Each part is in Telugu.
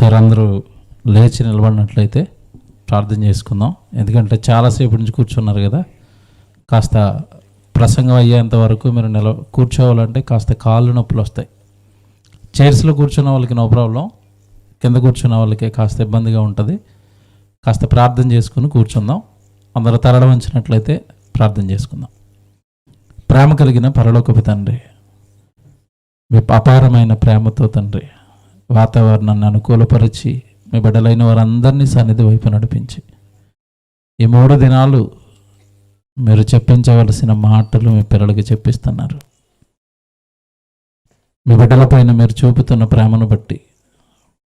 ఒకసారి అందరూ లేచి నిలబడినట్లయితే ప్రార్థన చేసుకుందాం. ఎందుకంటే చాలాసేపు నుంచి కూర్చున్నారు కదా, కాస్త ప్రసంగం అయ్యేంత వరకు మీరు కూర్చోవాలంటే కాస్త కాళ్ళు నొప్పులు వస్తాయి. చైర్స్లో కూర్చున్న వాళ్ళకి నో ప్రాబ్లం, కింద కూర్చున్న వాళ్ళకి కాస్త ఇబ్బందిగా ఉంటుంది. కాస్త ప్రార్థన చేసుకుని కూర్చుందాం. అందరూ తరడ వంచినట్లయితే ప్రార్థన చేసుకుందాం. ప్రేమ కలిగిన పరలోకపు తండ్రి, మీ అపారమైన ప్రేమతో తండ్రి వాతావరణాన్ని అనుకూలపరిచి మీ బిడ్డలైన వారందరినీ సన్నిధి వైపు నడిపించి ఈ 3 దినాలు మీరు చెప్పించవలసిన మాటలు మీ పిల్లలకి చెప్పిస్తున్నారు. మీ బిడ్డలపైన మీరు చూపుతున్న ప్రేమను బట్టి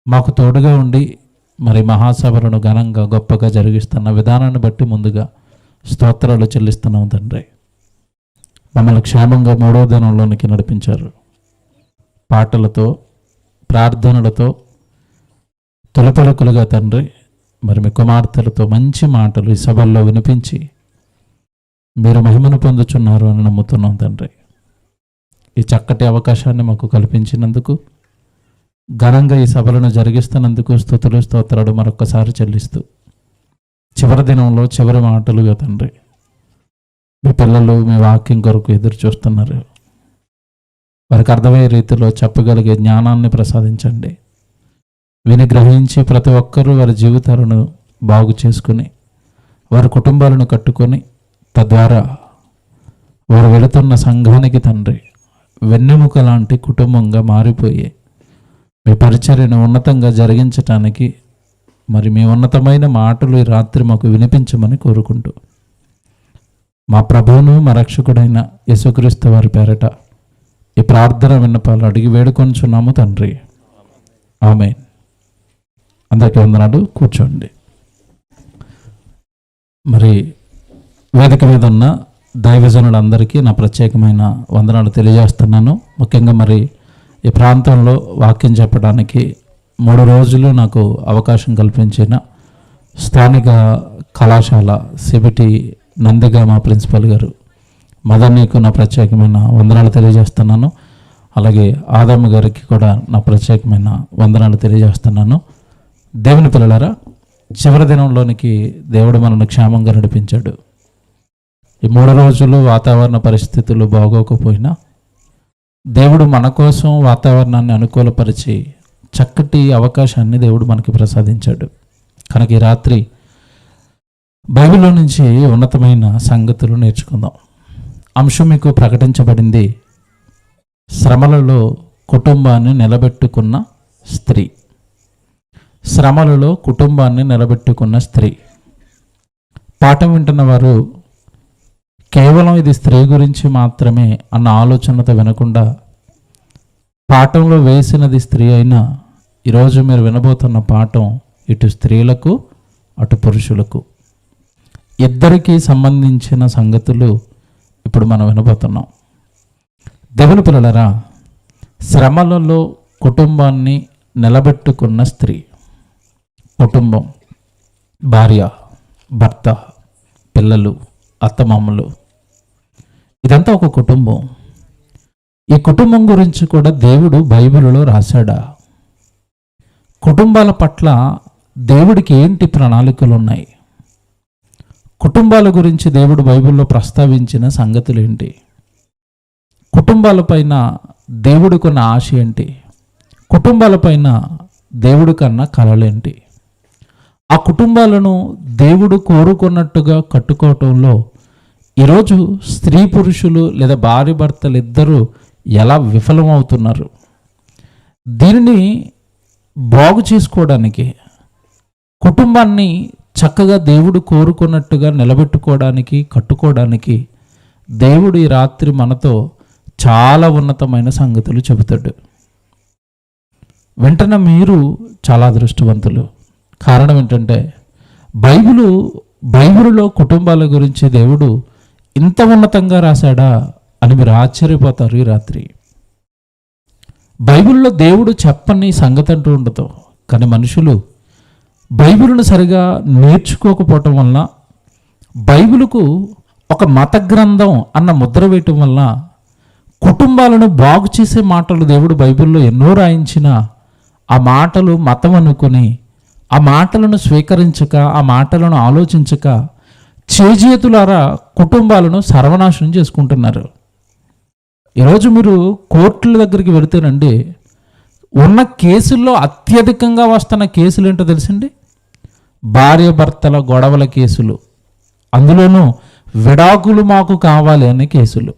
మాకు తోడుగా ఉండి మరి మహాసభలను ఘనంగా గొప్పగా జరిగిస్తున్న విధానాన్ని బట్టి ముందుగా స్తోత్రాలు చెల్లిస్తున్నాం తండ్రి. మమ్మల్ని క్షేమంగా 3వ దినంలోనికి నడిపించారు. పాటలతో ప్రార్థనలతో తొలిపలుకులుగా తండ్రి మరి మీ కుమార్తెలతో మంచి మాటలు ఈ సభల్లో వినిపించి మీరు మహిమను పొందుచున్నారు అని నమ్ముతున్నాం తండ్రి. ఈ చక్కటి అవకాశాన్ని మాకు కల్పించినందుకు, ఘనంగా ఈ సభలను జరిగిస్తున్నందుకు స్తుతులు స్తోత్రాలు మరొకసారి చెల్లిస్తూ చివరి దినంలో చివరి మాటలుగా తండ్రి మీ పిల్లలు మీ వాక్యం కొరకు ఎదురు చూస్తున్నారు. వారికి అర్థమయ్యే రీతిలో చెప్పగలిగే జ్ఞానాన్ని ప్రసాదించండి. విని గ్రహించి ప్రతి ఒక్కరూ వారి జీవితాలను బాగు చేసుకుని వారి కుటుంబాలను కట్టుకొని తద్వారా వారు వెళుతున్న సంఘానికి తండ్రి వెన్నెముక లాంటి కుటుంబంగా మారిపోయి మీ పరిచర్యను ఉన్నతంగా జరిగించటానికి మరి మీ ఉన్నతమైన మాటలు ఈ రాత్రి మాకు వినిపించమని కోరుకుంటూ మా ప్రభువును మా రక్షకుడైన యేసుక్రీస్తు వారి పేరట ఈ ప్రార్థన విన్నపాలు అడిగి వేడుకొంచున్నాము తండ్రి, ఆమేన్. అందరికీ వందనాలు. కూర్చోండి. మరి వేదిక మీద ఉన్న దైవజనులందరికీ నా ప్రత్యేకమైన వందనాలు తెలియజేస్తున్నాను. ముఖ్యంగా మరి ఈ ప్రాంతంలో వాక్యం చెప్పడానికి 3 రోజులు నాకు అవకాశం కల్పించిన స్థానిక కళాశాల సిబిటి నందిగామ ప్రిన్సిపల్ గారు మదన్నీకు నా ప్రత్యేకమైన వందనాలు తెలియజేస్తున్నాను. అలాగే ఆదమ్మ గారికి కూడా నా ప్రత్యేకమైన వందనాలు తెలియజేస్తున్నాను. దేవుని పిల్లలారా, చివరి దినంలోనికి దేవుడు మనల్ని క్షేమంగా నడిపించాడు. ఈ 3 రోజులు వాతావరణ పరిస్థితులు బాగోకపోయినా దేవుడు మన కోసం వాతావరణాన్ని అనుకూలపరిచి చక్కటి అవకాశాన్ని దేవుడు మనకి ప్రసాదించాడు. కనుక ఈ రాత్రి బైబిల్లో నుంచి ఉన్నతమైన సంగతులు నేర్చుకుందాం. అంశం మీకు ప్రకటించబడింది, శ్రమలలో కుటుంబాన్ని నిలబెట్టుకున్న స్త్రీ. శ్రమలలో కుటుంబాన్ని నిలబెట్టుకున్న స్త్రీ. పాఠం వింటున్న వారు కేవలం ఇది స్త్రీ గురించి మాత్రమే అన్న ఆలోచనతో వినకుండా, పాఠంలో వేసినది స్త్రీ అయినా ఈరోజు మీరు వినబోతున్న పాఠం ఇటు స్త్రీలకు అటు పురుషులకు ఇద్దరికీ సంబంధించిన సంగతులు ఇప్పుడు మనం వినబోతున్నాం. దేవుని పిల్లలారా, శ్రమలలో కుటుంబాన్ని నిలబెట్టుకున్న స్త్రీ. కుటుంబం, భార్య, భర్త, పిల్లలు, అత్తమామలు, ఇదంతా ఒక కుటుంబం. ఈ కుటుంబం గురించి కూడా దేవుడు బైబిలులో రాశాడా? కుటుంబాల పట్ల దేవుడికి ఏంటి ప్రణాళికలు ఉన్నాయి? కుటుంబాల గురించి దేవుడు బైబిల్లో ప్రస్తావించిన సంగతులు ఏంటి? కుటుంబాలపైన దేవుడికున్న ఆశ ఏంటి? కుటుంబాలపైన దేవుడి కన్నా కలలేంటి? ఆ కుటుంబాలను దేవుడు కోరుకున్నట్టుగా కట్టుకోవటంలో ఈరోజు స్త్రీ పురుషులు లేదా భార్య భర్తలు ఇద్దరూ ఎలా విఫలమవుతున్నారు? దీనిని బాగు చేసుకోవడానికి, కుటుంబాన్ని చక్కగా దేవుడు కోరుకున్నట్టుగా నిలబెట్టుకోవడానికి, కట్టుకోవడానికి దేవుడు ఈ రాత్రి మనతో చాలా ఉన్నతమైన సంగతులు చెబుతాడు. వెంటనే మీరు చాలా అదృష్టవంతులు. కారణం ఏంటంటే బైబిలులో కుటుంబాల గురించి దేవుడు ఇంత ఉన్నతంగా రాశాడా అని మీరు ఆశ్చర్యపోతారు. ఈ రాత్రి బైబిల్లో దేవుడు చెప్పని సంగతి అంటూ ఉండదు. కానీ మనుషులు బైబిలును సరిగా నేర్చుకోకపోవటం వల్ల, బైబిలుకు ఒక మత గ్రంథం అన్న ముద్ర వేయటం వల్ల కుటుంబాలను బాగు చేసే మాటలు దేవుడు బైబిల్లో ఎన్నో రాయించినా ఆ మాటలు మతం అనుకుని, ఆ మాటలను స్వీకరించక, ఆ మాటలను ఆలోచించక చేజేతులారా కుటుంబాలను సర్వనాశనం చేసుకుంటున్నారు. ఈరోజు మీరు కోర్టుల దగ్గరికి వెళితేనండి, ఉన్న కేసుల్లో అత్యధికంగా వస్తున్న కేసులు ఏంటో తెలుసండి? భార్య భర్తల గొడవల కేసులు, అందులోనూ విడాకులు మాకు కావాలి అనే కేసులు.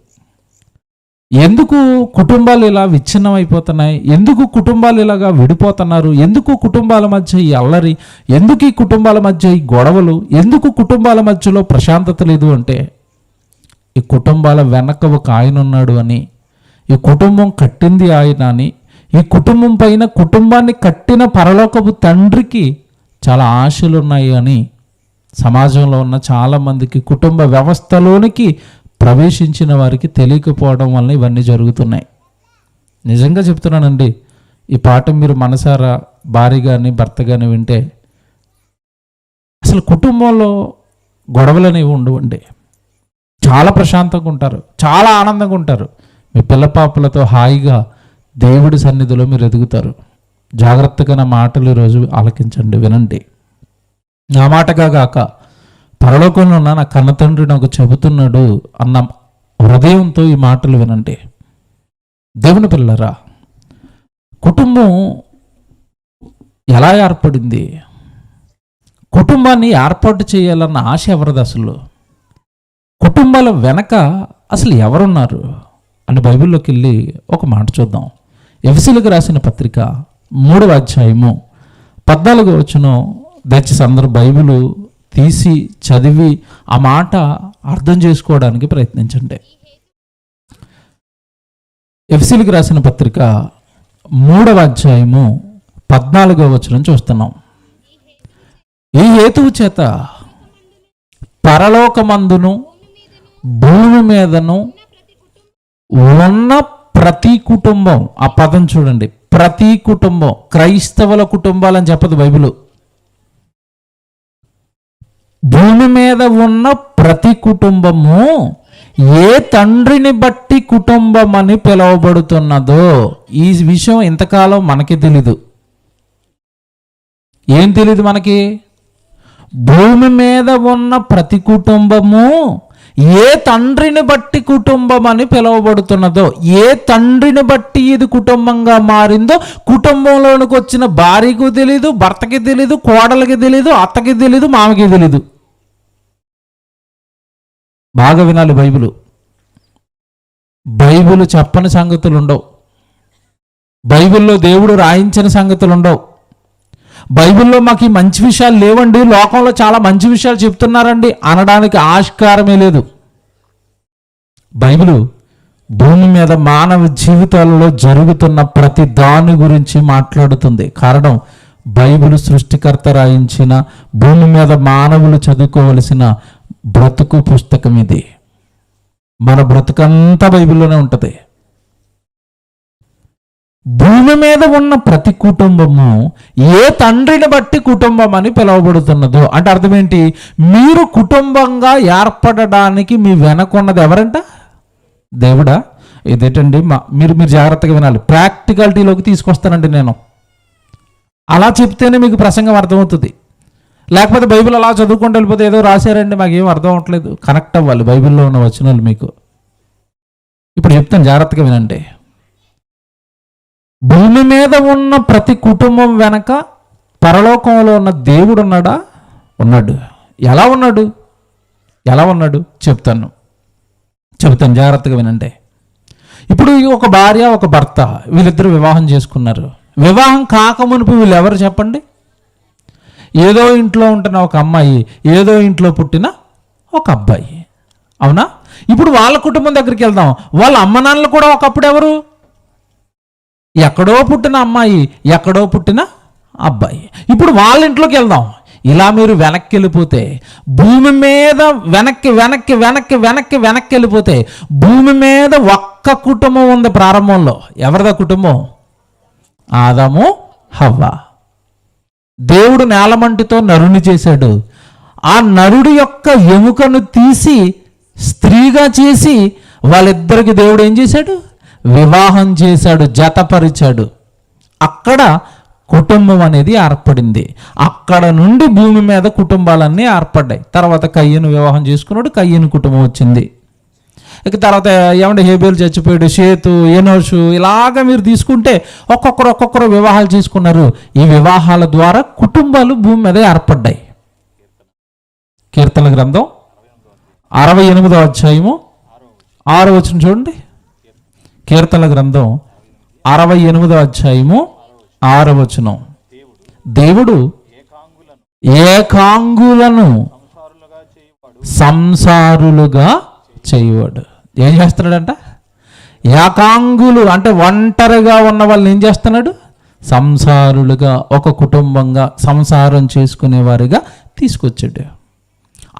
ఎందుకు కుటుంబాలు ఇలా విచ్ఛిన్నం అయిపోతున్నాయి? ఎందుకు కుటుంబాలు ఇలాగా విడిపోతున్నారు? ఎందుకు కుటుంబాల మధ్య ఈ అల్లరి? ఎందుకు ఈ కుటుంబాల మధ్య ఈ గొడవలు? ఎందుకు కుటుంబాల మధ్యలో ప్రశాంతత లేదు అంటే, ఈ కుటుంబాల వెనక ఒక ఆయన ఉన్నాడు అని, ఈ కుటుంబం కట్టింది ఆయన అని, ఈ కుటుంబం పైన కుటుంబాన్ని కట్టిన పరలోకపు తండ్రికి చాలా ఆశలు ఉన్నాయి అని సమాజంలో ఉన్న చాలామందికి, కుటుంబ వ్యవస్థలోనికి ప్రవేశించిన వారికి తెలియకపోవడం వల్ల ఇవన్నీ జరుగుతున్నాయి. నిజంగా చెప్తున్నానండి, ఈ పాఠం మీరు మనసారా భార్య కానీ భర్త కానీ వింటే అసలు కుటుంబంలో గొడవలు అనేవి ఉండవండి. చాలా ప్రశాంతంగా ఉంటారు, చాలా ఆనందంగా ఉంటారు. మీ పిల్లపాపలతో హాయిగా దేవుడి సన్నిధిలో మీరు ఎదుగుతారు. జాగ్రత్తగా నా మాటలు ఈరోజు ఆలకించండి, వినండి. నా మాటగా కాక పరలోకంలో ఉన్న నా కన్న తండ్రి నాకు చెబుతున్నాడు అన్న హృదయంతో ఈ మాటలు వినండి. దేవుని పిల్లరా, కుటుంబం ఎలా ఏర్పడింది? కుటుంబాన్ని ఏర్పాటు చేయాలన్న ఆశ ఎవరిది అసలు? కుటుంబాల వెనక అసలు ఎవరున్నారు అని బైబిల్లోకి వెళ్ళి ఒక మాట చూద్దాం. ఎఫెసీయులకు రాసిన పత్రిక 3వ అధ్యాయము 14వ వచనం. దయచేసి అందరూ బైబిల్ తీసి చదివి ఆ మాట అర్థం చేసుకోవడానికి ప్రయత్నించండి. ఎఫెసీయులకు రాసిన పత్రిక 3వ అధ్యాయము 14వ వచనం చూస్తున్నాం. ఈ హేతువు చేత పరలోకమందును భూమి మీదను ఉన్న ప్రతి కుటుంబం, ఆ పదం చూడండి, ప్రతి కుటుంబం, క్రైస్తవుల కుటుంబాలని చెప్పదు బైబిలు. భూమి మీద ఉన్న ప్రతి కుటుంబము ఏ తండ్రిని బట్టి కుటుంబం అని పిలువబడుతున్నదో, ఈ విషయం ఇంతకాలం మనకి తెలీదు. ఏం తెలీదు మనకి? భూమి మీద ఉన్న ప్రతి కుటుంబము ఏ తండ్రిని బట్టి కుటుంబం అని పిలువబడుతున్నదో, ఏ తండ్రిని బట్టి ఇది కుటుంబంగా మారిందో కుటుంబంలోనికి వచ్చిన భార్యకు తెలీదు, భర్తకి తెలీదు, కోడలికి తెలీదు, అత్తకి తెలీదు, మామకి తెలీదు. బాగా వినాలి బైబిలు. బైబిల్ చెప్పని సంగతులు ఉండవు. బైబిల్లో దేవుడు రాయించిన సంగతులు ఉండవు. బైబిల్లో మాకు ఈ మంచి విషయాలు లేవండి, లోకంలో చాలా మంచి విషయాలు చెప్తున్నారండి అనడానికి ఆస్కారమే లేదు. బైబిలు భూమి మీద మానవ జీవితాలలో జరుగుతున్న ప్రతి దాని గురించి మాట్లాడుతుంది. కారణం, బైబిలు సృష్టికర్త రాయించిన, భూమి మీద మానవులు చదువుకోవలసిన బ్రతుకు పుస్తకం ఇది. మన బ్రతుకంతా బైబిల్లోనే ఉంటుంది. భూమి మీద ఉన్న ప్రతి కుటుంబము ఏ తండ్రిని బట్టి కుటుంబం అని పిలువబడుతున్నదో అంటే అర్థం ఏంటి? మీరు కుటుంబంగా ఏర్పడడానికి మీ వెనకున్నది ఎవరంట? దేవుడా? ఇదేంటండి? మీరు జాగ్రత్తగా వినాలి. ప్రాక్టికాలిటీలోకి తీసుకొస్తానండి నేను. అలా చెప్తేనే మీకు ప్రసంగం అర్థమవుతుంది. లేకపోతే బైబిల్ అలా చదువుకుంటూ వెళ్ళిపోతే ఏదో రాశారండి మాకేం అర్థం అవ్వట్లేదు. కనెక్ట్ అవ్వాలి బైబిల్లో ఉన్న వచనాలు మీకు. ఇప్పుడు చెప్తాను, జాగ్రత్తగా వినండి. భూమి మీద ఉన్న ప్రతి కుటుంబం వెనక పరలోకంలో ఉన్న దేవుడు ఉన్నాడా? ఉన్నాడు. ఎలా ఉన్నాడు? చెప్తాను జాగ్రత్తగా వినండి. ఇప్పుడు ఒక భార్య ఒక భర్త, వీళ్ళిద్దరు వివాహం చేసుకున్నారు. వివాహం కాకమునుపు వీళ్ళు ఎవరు చెప్పండి? ఏదో ఇంట్లో ఉంటున్న ఒక అమ్మాయి, ఏదో ఇంట్లో పుట్టిన ఒక అబ్బాయి, అవునా? ఇప్పుడు వాళ్ళ కుటుంబం దగ్గరికి వెళ్దాం. వాళ్ళ అమ్మ నాన్నలు కూడా ఒకప్పుడు ఎవరు? ఎక్కడో పుట్టిన అమ్మాయి, ఎక్కడో పుట్టిన అబ్బాయి. ఇప్పుడు వాళ్ళ ఇంట్లోకి వెళ్దాం. ఇలా మీరు వెనక్కి వెళ్ళిపోతే, భూమి మీద వెనక్కి వెళ్ళిపోతే భూమి మీద ఒక్క కుటుంబం ఉంది ప్రారంభంలో. ఎవరిదా కుటుంబం? ఆదాము హవ్వ. దేవుడు నేలమంటితో నరుని చేశాడు. ఆ నరుడి యొక్క ఎముకను తీసి స్త్రీగా చేసి వాళ్ళిద్దరికి దేవుడు ఏం చేశాడు? వివాహం చేశాడు, జతపరిచాడు. అక్కడ కుటుంబం అనేది ఏర్పడింది. అక్కడ నుండి భూమి మీద కుటుంబాలన్నీ ఏర్పడ్డాయి. తర్వాత కయ్యను వివాహం చేసుకున్నాడు, కయ్యను కుటుంబం వచ్చింది. ఇక తర్వాత ఏమంటే హేబేలు చచ్చిపోయాడు, షేతు, ఎనోషు, ఇలాగ మీరు తీసుకుంటే ఒక్కొక్కరు వివాహాలు చేసుకున్నారు. ఈ వివాహాల ద్వారా కుటుంబాలు భూమి మీద ఏర్పడ్డాయి. కీర్తన గ్రంథం 68వ అధ్యాయము 6వ వచనం చూడండి. కీర్తన గ్రంథం 68వ అధ్యాయము 6వ వచనం. దేవుడు ఏకాంగులను సంసారులుగా చేయువాడు. ఏం చేస్తున్నాడంట? ఏకాంగులు అంటే ఒంటరిగా ఉన్న వాళ్ళని ఏం చేస్తున్నాడు? సంసారులుగా, ఒక కుటుంబంగా సంసారం చేసుకునేవారిగా తీసుకొచ్చాడు.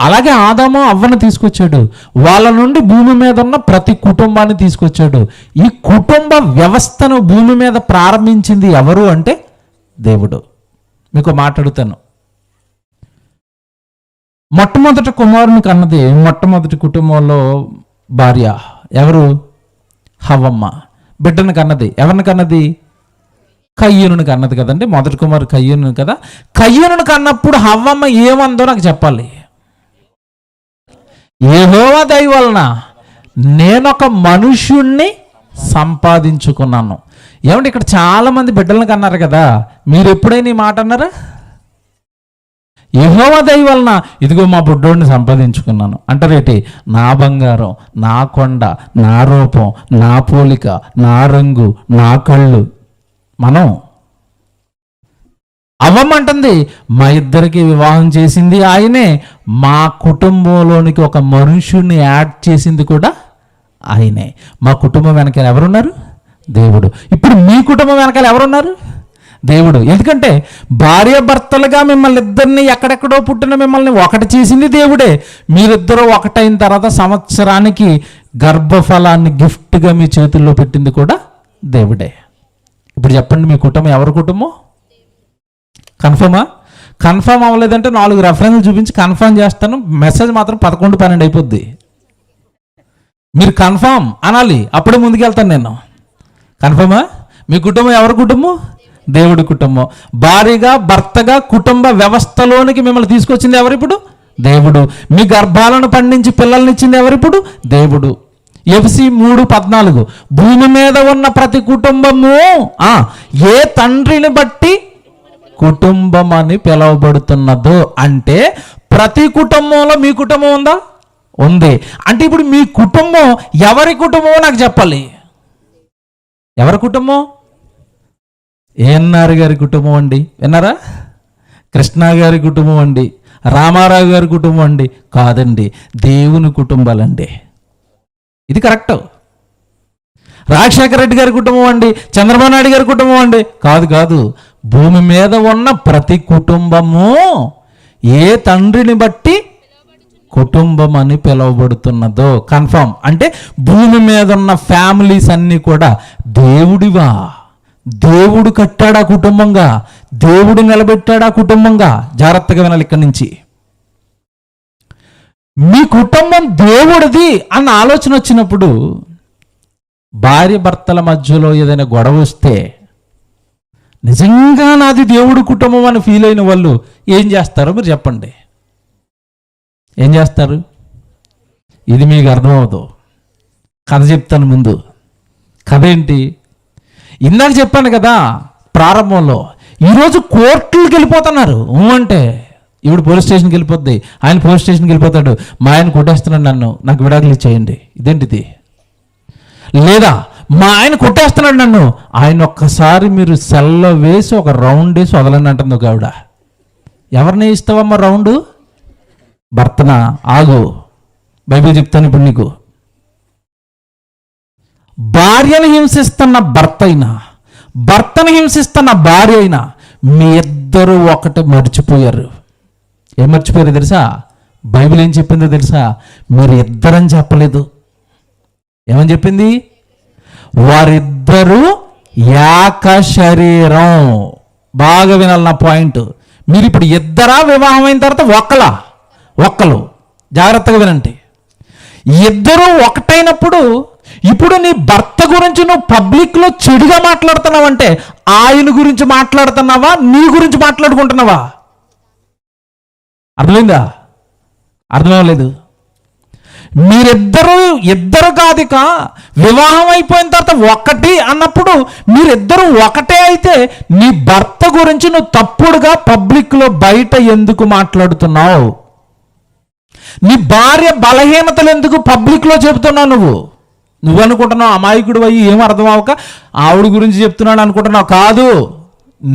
అలాగే ఆదాము అవ్వను తీసుకొచ్చాడు. వాళ్ళ నుండి భూమి మీద ఉన్న ప్రతి కుటుంబాన్ని తీసుకొచ్చాడు. ఈ కుటుంబ వ్యవస్థను భూమి మీద ప్రారంభించింది ఎవరు అంటే దేవుడు. మీకు మాట్లాడుతాను. మొట్టమొదటి కుమారుని కన్నది మొట్టమొదటి కుటుంబంలో భార్య ఎవరు? హవ్వమ్మ. బిడ్డను కన్నది ఎవరిని కన్నది? కయ్యూనుని కన్నది కదండి. మొదటి కుమారు కయ్యూను కదా. కయ్యూనుని కన్నప్పుడు హవ్వమ్మ ఏమందో నాకు చెప్పాలి. యెహోవా దయ వలన నేనొక మనుష్యుణ్ణి సంపాదించుకున్నాను. ఏమంటే ఇక్కడ చాలా మంది బిడ్డలను కన్నారు కదా, మీరు ఎప్పుడైనా ఈ మాట అన్నారా? యెహోవా దయ వలన ఇదిగో మా బుడ్డోడిని సంపాదించుకున్నాను అంటారేటి? నా బంగారం, నా కొండ, నా రూపం, నా పోలిక, నా రంగు, నా కళ్ళు. మనం అవ్వమంటుంది మా ఇద్దరికి వివాహం చేసింది ఆయనే, మా కుటుంబంలోనికి ఒక మనుషుని యాడ్ చేసింది కూడా ఆయనే. మా కుటుంబం వెనకాల ఎవరున్నారు? దేవుడు. ఇప్పుడు మీ కుటుంబం వెనకాల ఎవరున్నారు? దేవుడు. ఎందుకంటే భార్యాభర్తలుగా మిమ్మల్ని ఇద్దరిని ఎక్కడెక్కడో పుట్టిన మిమ్మల్ని ఒకటి చేసింది దేవుడే. మీరిద్దరూ ఒకటైన తర్వాత సంవత్సరానికి గర్భఫలాన్ని గిఫ్ట్గా మీ చేతుల్లో పెట్టింది కూడా దేవుడే. ఇప్పుడు చెప్పండి, మీ కుటుంబం ఎవరి కుటుంబం? కన్ఫర్మా? కన్ఫర్మ్ అవ్వలేదంటే 4 రెఫరెన్స్లు చూపించి కన్ఫర్మ్ చేస్తాను. మెసేజ్ మాత్రం 11-12 అయిపోద్ది. మీరు కన్ఫర్మ్ అనాలి, అప్పుడే ముందుకెళ్తాను నేను. కన్ఫర్మా? మీ కుటుంబం ఎవరి కుటుంబం? దేవుడి కుటుంబం. భార్యగా, భర్తగా కుటుంబ వ్యవస్థలోనికి మిమ్మల్ని తీసుకొచ్చింది ఎవరిప్పుడు? దేవుడు. మీ గర్భాలను పండించి పిల్లల్ని ఇచ్చింది ఎవరిప్పుడు? దేవుడు. ఎఫ్సి 3:14 భూమి మీద ఉన్న ప్రతి కుటుంబము ఏ తండ్రిని బట్టి కుటుంబం అని పిలువబడుతున్నదో, అంటే ప్రతి కుటుంబంలో మీ కుటుంబం ఉందా? ఉంది. అంటే ఇప్పుడు మీ కుటుంబం ఎవరి కుటుంబమో నాకు చెప్పాలి. ఎవరి కుటుంబం? ఏఎన్ఆర్ గారి కుటుంబం అండి, విన్నారా? కృష్ణ గారి కుటుంబం అండి, రామారావు గారి కుటుంబం అండి? కాదండి, దేవుని కుటుంబాలండి. ఇది కరెక్ట్. రాజశేఖర రెడ్డి గారి కుటుంబం అండి, చంద్రబాబు నాయుడు గారి కుటుంబం అండి? కాదు. భూమి మీద ఉన్న ప్రతి కుటుంబము ఏ తండ్రిని బట్టి కుటుంబం అని పిలువబడుతున్నదో కన్ఫర్మ్. అంటే భూమి మీద ఉన్న ఫ్యామిలీస్ అన్నీ కూడా దేవుడివా? దేవుడు కట్టాడా కుటుంబంగా? దేవుడు నిలబెట్టాడా కుటుంబంగా? జాగ్రత్తగా వినాలి ఇక్కడి నుంచి. మీ కుటుంబం దేవుడిది అన్న ఆలోచన వచ్చినప్పుడు భార్య భర్తల మధ్యలో ఏదైనా గొడవ వస్తే నిజంగా నాది దేవుడి కుటుంబం అని ఫీల్ అయిన వాళ్ళు ఏం చేస్తారో మీరు చెప్పండి. ఏం చేస్తారు? ఇది మీకు అర్థమవుతుంది. కథ చెప్తాను ముందు. కథ ఏంటి? ఇందాక చెప్పాను కదా ప్రారంభంలో, ఈరోజు కోర్టులకు వెళ్ళిపోతున్నారు. అంటే ఇప్పుడు పోలీస్ స్టేషన్కి వెళ్ళిపోద్ది, ఆయన పోలీస్ స్టేషన్కి వెళ్ళిపోతాడు, మా ఆయన కొట్టేస్తున్నాడు నన్ను, నాకు విడాకులు ఇచ్చేయండి. ఇదేంటిది? లేదా మా ఆయన కొట్టేస్తున్నాడు నన్ను, ఆయన ఒక్కసారి మీరు సెల్లో వేసి ఒక రౌండ్ వేసి వదలండి అంటుంది ఒక ఆవిడ. ఎవరిని ఇస్తావమ్మా రౌండ్? భర్తనా? ఆగు, బైబిల్ చెప్తాను ఇప్పుడు నీకు. భార్యను హింసిస్తున్న భర్త అయినా, భర్తను హింసిస్తున్న భార్య అయినా మీ ఇద్దరు ఒకటి మర్చిపోయారు. ఏం మర్చిపోయారు తెలుసా? బైబిల్ ఏం చెప్పిందో తెలుసా? మీరు ఇద్దరని చెప్పలేదు. ఏమని చెప్పింది? వారిద్దరూ ఏక శరీరం. బాగా వినాలి నా పాయింట్. మీరు ఇప్పుడు ఇద్దరా వివాహం అయిన తర్వాత ఒక్కలు? జాగ్రత్తగా వినండి. ఇద్దరు ఒకటైనప్పుడు ఇప్పుడు నీ భర్త గురించి నువ్వు పబ్లిక్లో చెడుగా మాట్లాడుతున్నావంటే ఆయన గురించి మాట్లాడుతున్నావా, నీ గురించి మాట్లాడుకుంటున్నావా? అర్థమైందా? అర్థమవలేదు. ఇద్దరు కాదిక వివాహం అయిపోయిన తర్వాత ఒకటి అన్నప్పుడు మీరిద్దరూ ఒకటే అయితే నీ భర్త గురించి నువ్వు తప్పుడుగా పబ్లిక్లో బయట ఎందుకు మాట్లాడుతున్నావు? నీ భార్య బలహీనతలు ఎందుకు పబ్లిక్లో చెబుతున్నావు? నువ్వు అనుకుంటున్నావు అమాయకుడు అయ్యి ఏం అర్థం అవ్వక ఆవిడ గురించి చెప్తున్నాడు అనుకుంటున్నావు. కాదు,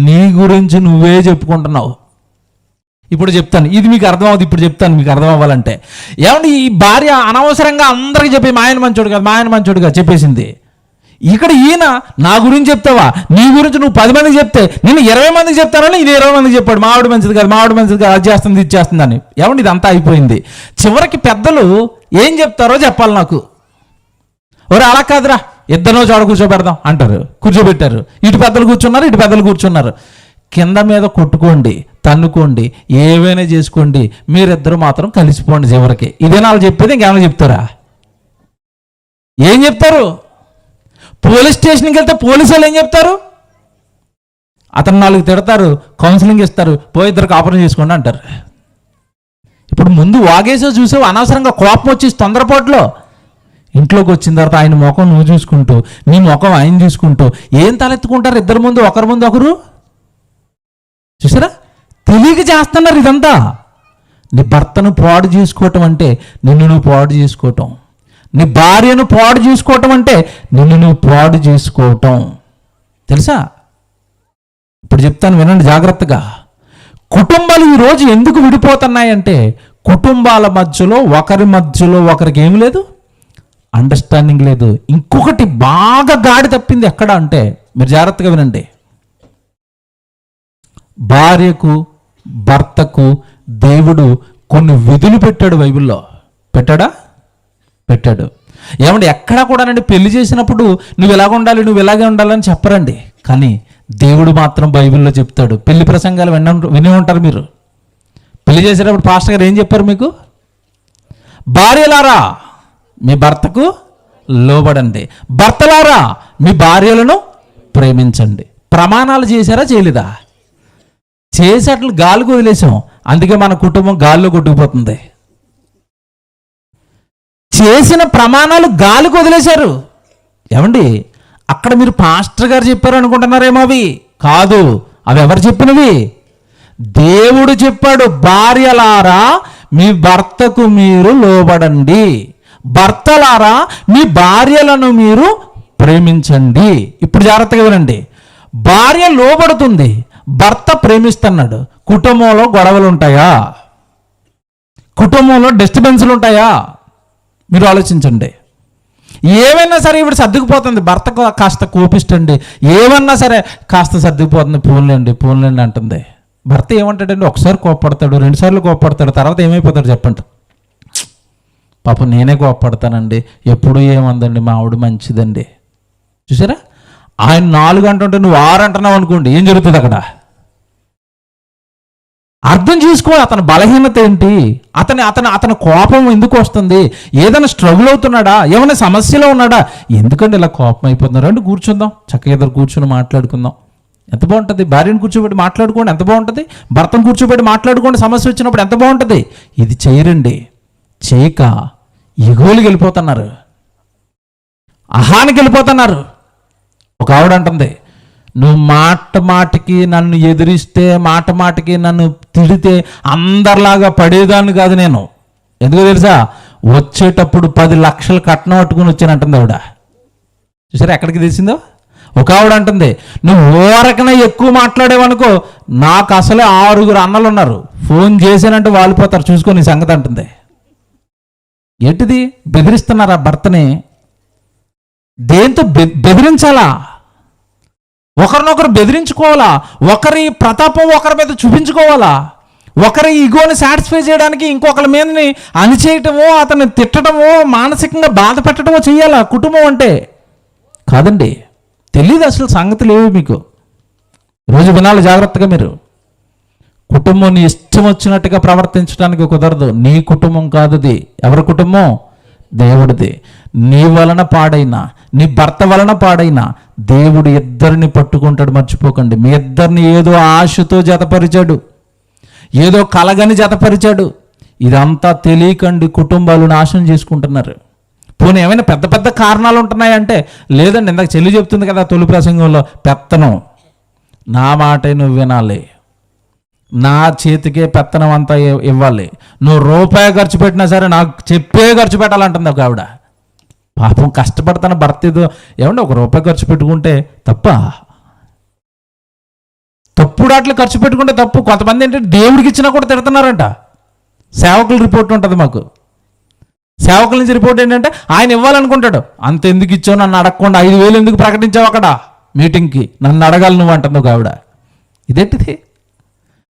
నీ గురించి నువ్వే చెప్పుకుంటున్నావు. ఇప్పుడు చెప్తాను, ఇది మీకు అర్థం అవుతుంది. ఇప్పుడు చెప్తాను మీకు అర్థం అవ్వాలంటే. ఏమంటే ఈ భార్య అనవసరంగా అందరికీ చెప్పి మా ఆయన మంచోడు కాదు చెప్పేసింది. ఇక్కడ ఈయన నా గురించి చెప్తావా, నీ గురించి నువ్వు 10 మందికి చెప్తే నేను 20 మందికి చెప్తానని ఇది 20 మందికి చెప్పాడు. మావిడ మంచిది కాదు అది చేస్తుంది ఇది చేస్తుందని. ఏమంటే ఇదంతా అయిపోయింది. చివరికి పెద్దలు ఏం చెప్తారో చెప్పాలి నాకు. ఒరే అలా కాదురా, ఇద్దరినో చోట కూర్చోబెడదాం అంటారు. కూర్చోబెట్టారు. ఇటు పెద్దలు కూర్చున్నారు. కింద మీద కొట్టుకోండి, తన్నుకోండి, ఏవైనా చేసుకోండి, మీరిద్దరు మాత్రం కలిసిపోండి చివరికి. ఇదేనా వాళ్ళు చెప్పేది? ఇంకేమైనా చెప్తారా? ఏం చెప్తారు? పోలీస్ స్టేషన్కి వెళ్తే పోలీసు వాళ్ళు ఏం చెప్తారు? అతను 4 తిడతారు, కౌన్సిలింగ్ ఇస్తారు, పోయి ఇద్దరు కాపురం చేసుకోండి అంటారు. ఇప్పుడు ముందు వాగేసో చూసావు, అనవసరంగా కోపం వచ్చి తొందరపాట్లో ఇంట్లోకి వచ్చిన తర్వాత ఆయన ముఖం నువ్వు చూసుకుంటూ, నీ ముఖం ఆయన చూసుకుంటూ ఏం తలెత్తుకుంటారు ఇద్దరు ముందు, ఒకరి ముందు ఒకరు. చూసారా? తెలియక చేస్తున్నారు ఇదంతా. నీ భర్తను పాడు చేసుకోవటం అంటే నిన్ను నువ్వు పాడు చేసుకోవటం. నీ భార్యను పాడు చేసుకోవటం అంటే నిన్ను నువ్వు పాడు చేసుకోవటం. తెలుసా? ఇప్పుడు చెప్తాను వినండి జాగ్రత్తగా. కుటుంబాలు ఈరోజు ఎందుకు విడిపోతున్నాయంటే కుటుంబాల మధ్యలో ఒకరికి ఏమి లేదు, అండర్స్టాండింగ్ లేదు. ఇంకొకటి బాగా గాడి తప్పింది ఎక్కడ అంటే, మీరు జాగ్రత్తగా వినండి. భార్యకు భర్తకు దేవుడు కొన్ని విధులు పెట్టాడు. బైబిల్లో పెట్టాడు. ఏమంటే ఎక్కడా కూడానండి పెళ్లి చేసినప్పుడు నువ్వు ఇలాగే ఉండాలని చెప్పరండి. కానీ దేవుడు మాత్రం బైబిల్లో చెప్తాడు. పెళ్లి ప్రసంగాలు వినే ఉంటారు మీరు. పెళ్లి చేసేటప్పుడు పాస్టర్ గారు ఏం చెప్పారు మీకు? భార్యలారా మీ భర్తకు లోబడండి, భర్తలారా మీ భార్యలను ప్రేమించండి. ప్రమాణాలు చేశారా చేయలేదా? చేసేట్లు గాలికి వదిలేసాం, అందుకే మన కుటుంబం గాల్లో కొట్టుకుపోతుంది. చేసిన ప్రమాణాలు గాలికి వదిలేశారు. ఏమండి అక్కడ మీరు పాస్టర్ గారు చెప్పారు అనుకుంటున్నారేమో? అవి కాదు. అవి ఎవరు చెప్పినవి? దేవుడు చెప్పాడు. భార్యలారా మీ భర్తకు మీరు లోబడండి, భర్తలారా మీ భార్యలను మీరు ప్రేమించండి. ఇప్పుడు జాగ్రత్తగా వినండి. భార్య లోబడుతుంది, భర్త ప్రేమిస్తున్నాడు. కుటుంబంలో గొడవలు ఉంటాయా? కుటుంబంలో డిస్టర్బెన్స్లు ఉంటాయా? మీరు ఆలోచించండి. ఏమైనా సరే ఇప్పుడు సర్దుకుపోతుంది. భర్త కాస్త కోపిస్తండి, ఏమన్నా సరే కాస్త సర్దుకుపోతుంది. పోన్లేండి అంటుంది. భర్త ఏమంటాడండి? ఒకసారి కోప్పడతాడు, 2 సార్లు కోప్పడతాడు, తర్వాత ఏమైపోతాడు చెప్పండి? పాపం నేనే కోప్పడతానండి, ఎప్పుడు ఏమందండి, మా ఆవిడ మంచిదండి. చూసారా? ఆయన 4 అంటుంటే నువ్వు 6 అంటున్నావు అనుకోండి, ఏం జరుగుతుంది అక్కడ? అర్థం చేసుకో అతని బలహీనత ఏంటి, అతని కోపం ఎందుకు వస్తుంది, ఏదైనా స్ట్రగుల్ అవుతున్నాడా, ఏమైనా సమస్యలో ఉన్నాడా, ఎందుకంటే ఇలా కోపం అయిపోతున్నారు అంటే కూర్చుందాం, చక్కగా ఇద్దరు కూర్చుని మాట్లాడుకుందాం, ఎంత బాగుంటుంది. భార్యను కూర్చోబెట్టి మాట్లాడుకోండి, ఎంత బాగుంటుంది. భర్తను కూర్చోబెట్టి మాట్లాడుకోండి, సమస్య వచ్చినప్పుడు ఎంత బాగుంటుంది. ఇది చేయరండి. చేయక ఎగోలికి వెళ్ళిపోతున్నారు, అహానికి వెళ్ళిపోతున్నారు. ఒక ఆవిడ అంటుంది, నువ్వు మాటికి నన్ను ఎదిరిస్తే, మాటికి నన్ను తిడితే అందరిలాగా పడేదాన్ని కాదు నేను. ఎందుకో తెలుసా? వచ్చేటప్పుడు 10 లక్షలు కట్నం పట్టుకుని వచ్చానంటుంది ఆవిడ. చూసారా ఎక్కడికి తెలిసిందో? ఒక ఆవిడ అంటుంది, నువ్వు ఓరకనే ఎక్కువ మాట్లాడేవనుకో, నాకు అసలే 6 అన్నలు ఉన్నారు, ఫోన్ చేశానంటే వాలిపోతారు, చూసుకొని ఈ సంగతి అంటుంది. ఏంటిది? బెదిరిస్తున్నారా భర్తని? దేంతో బెదిరించాలా? ఒకరినొకరు బెదిరించుకోవాలా? ఒకరి ప్రతాపం ఒకరి మీద చూపించుకోవాలా? ఒకరి ఈగోని సాటిస్ఫై చేయడానికి ఇంకొకరి మీదని అణిచేయటమో, అతన్ని తిట్టడమో, మానసికంగా బాధ పెట్టడమో చెయ్యాలా కుటుంబం అంటే? కాదండి. తెలీదు అసలు సంగతి లేవు మీకు. రోజు వినాలి జాగ్రత్తగా మీరు. కుటుంబం నీ ఇష్టం వచ్చినట్టుగా ప్రవర్తించడానికి కుదరదు. నీ కుటుంబం కాదు అది. ఎవరి కుటుంబం? దేవుడిది. నీ వలన పాడైనా, నీ భర్త వలన పాడైనా దేవుడు ఇద్దరిని పట్టుకుంటాడు. మర్చిపోకండి. మీ ఇద్దరిని ఏదో ఆశతో జతపరిచాడు, ఏదో కలగని జతపరిచాడు. ఇదంతా తెలియకండి కుటుంబాలు నాశనం చేసుకుంటున్నారు. పోనీ ఏమైనా పెద్ద పెద్ద కారణాలు ఉంటున్నాయంటే లేదండి. ఇందాక చెల్లి చెప్తుంది కదా తొలి ప్రసంగంలో, పెత్తనం. నా మాటే నువ్వు వినాలి, నా చేతికే పెత్తనం అంతా ఇవ్వాలి. నువ్వు రూపాయి ఖర్చు పెట్టినా సరే నాకు చెప్పే ఖర్చు పెట్టాలంటుంది ఒక ఆవిడ. పాపం కష్టపడతాన భర్త ఏదో ఏమంటే ఒక రూపాయి ఖర్చు పెట్టుకుంటే తప్పుడు అట్లా ఖర్చు పెట్టుకుంటే తప్పు. కొంతమంది ఏంటంటే దేవుడికి ఇచ్చినా కూడా తిడుతున్నారంట. సేవకుల రిపోర్ట్ ఉంటుంది మాకు. సేవకుల నుంచి రిపోర్ట్ ఏంటంటే ఆయన ఇవ్వాలనుకుంటాడు. అంత ఎందుకు ఇచ్చావు నన్ను అడగకుండా, 5,000 ఎందుకు ప్రకటించావు అక్కడ మీటింగ్కి, నన్ను అడగాలి నువ్వు అంటుంది ఒక ఆవిడ. ఇదేంటిది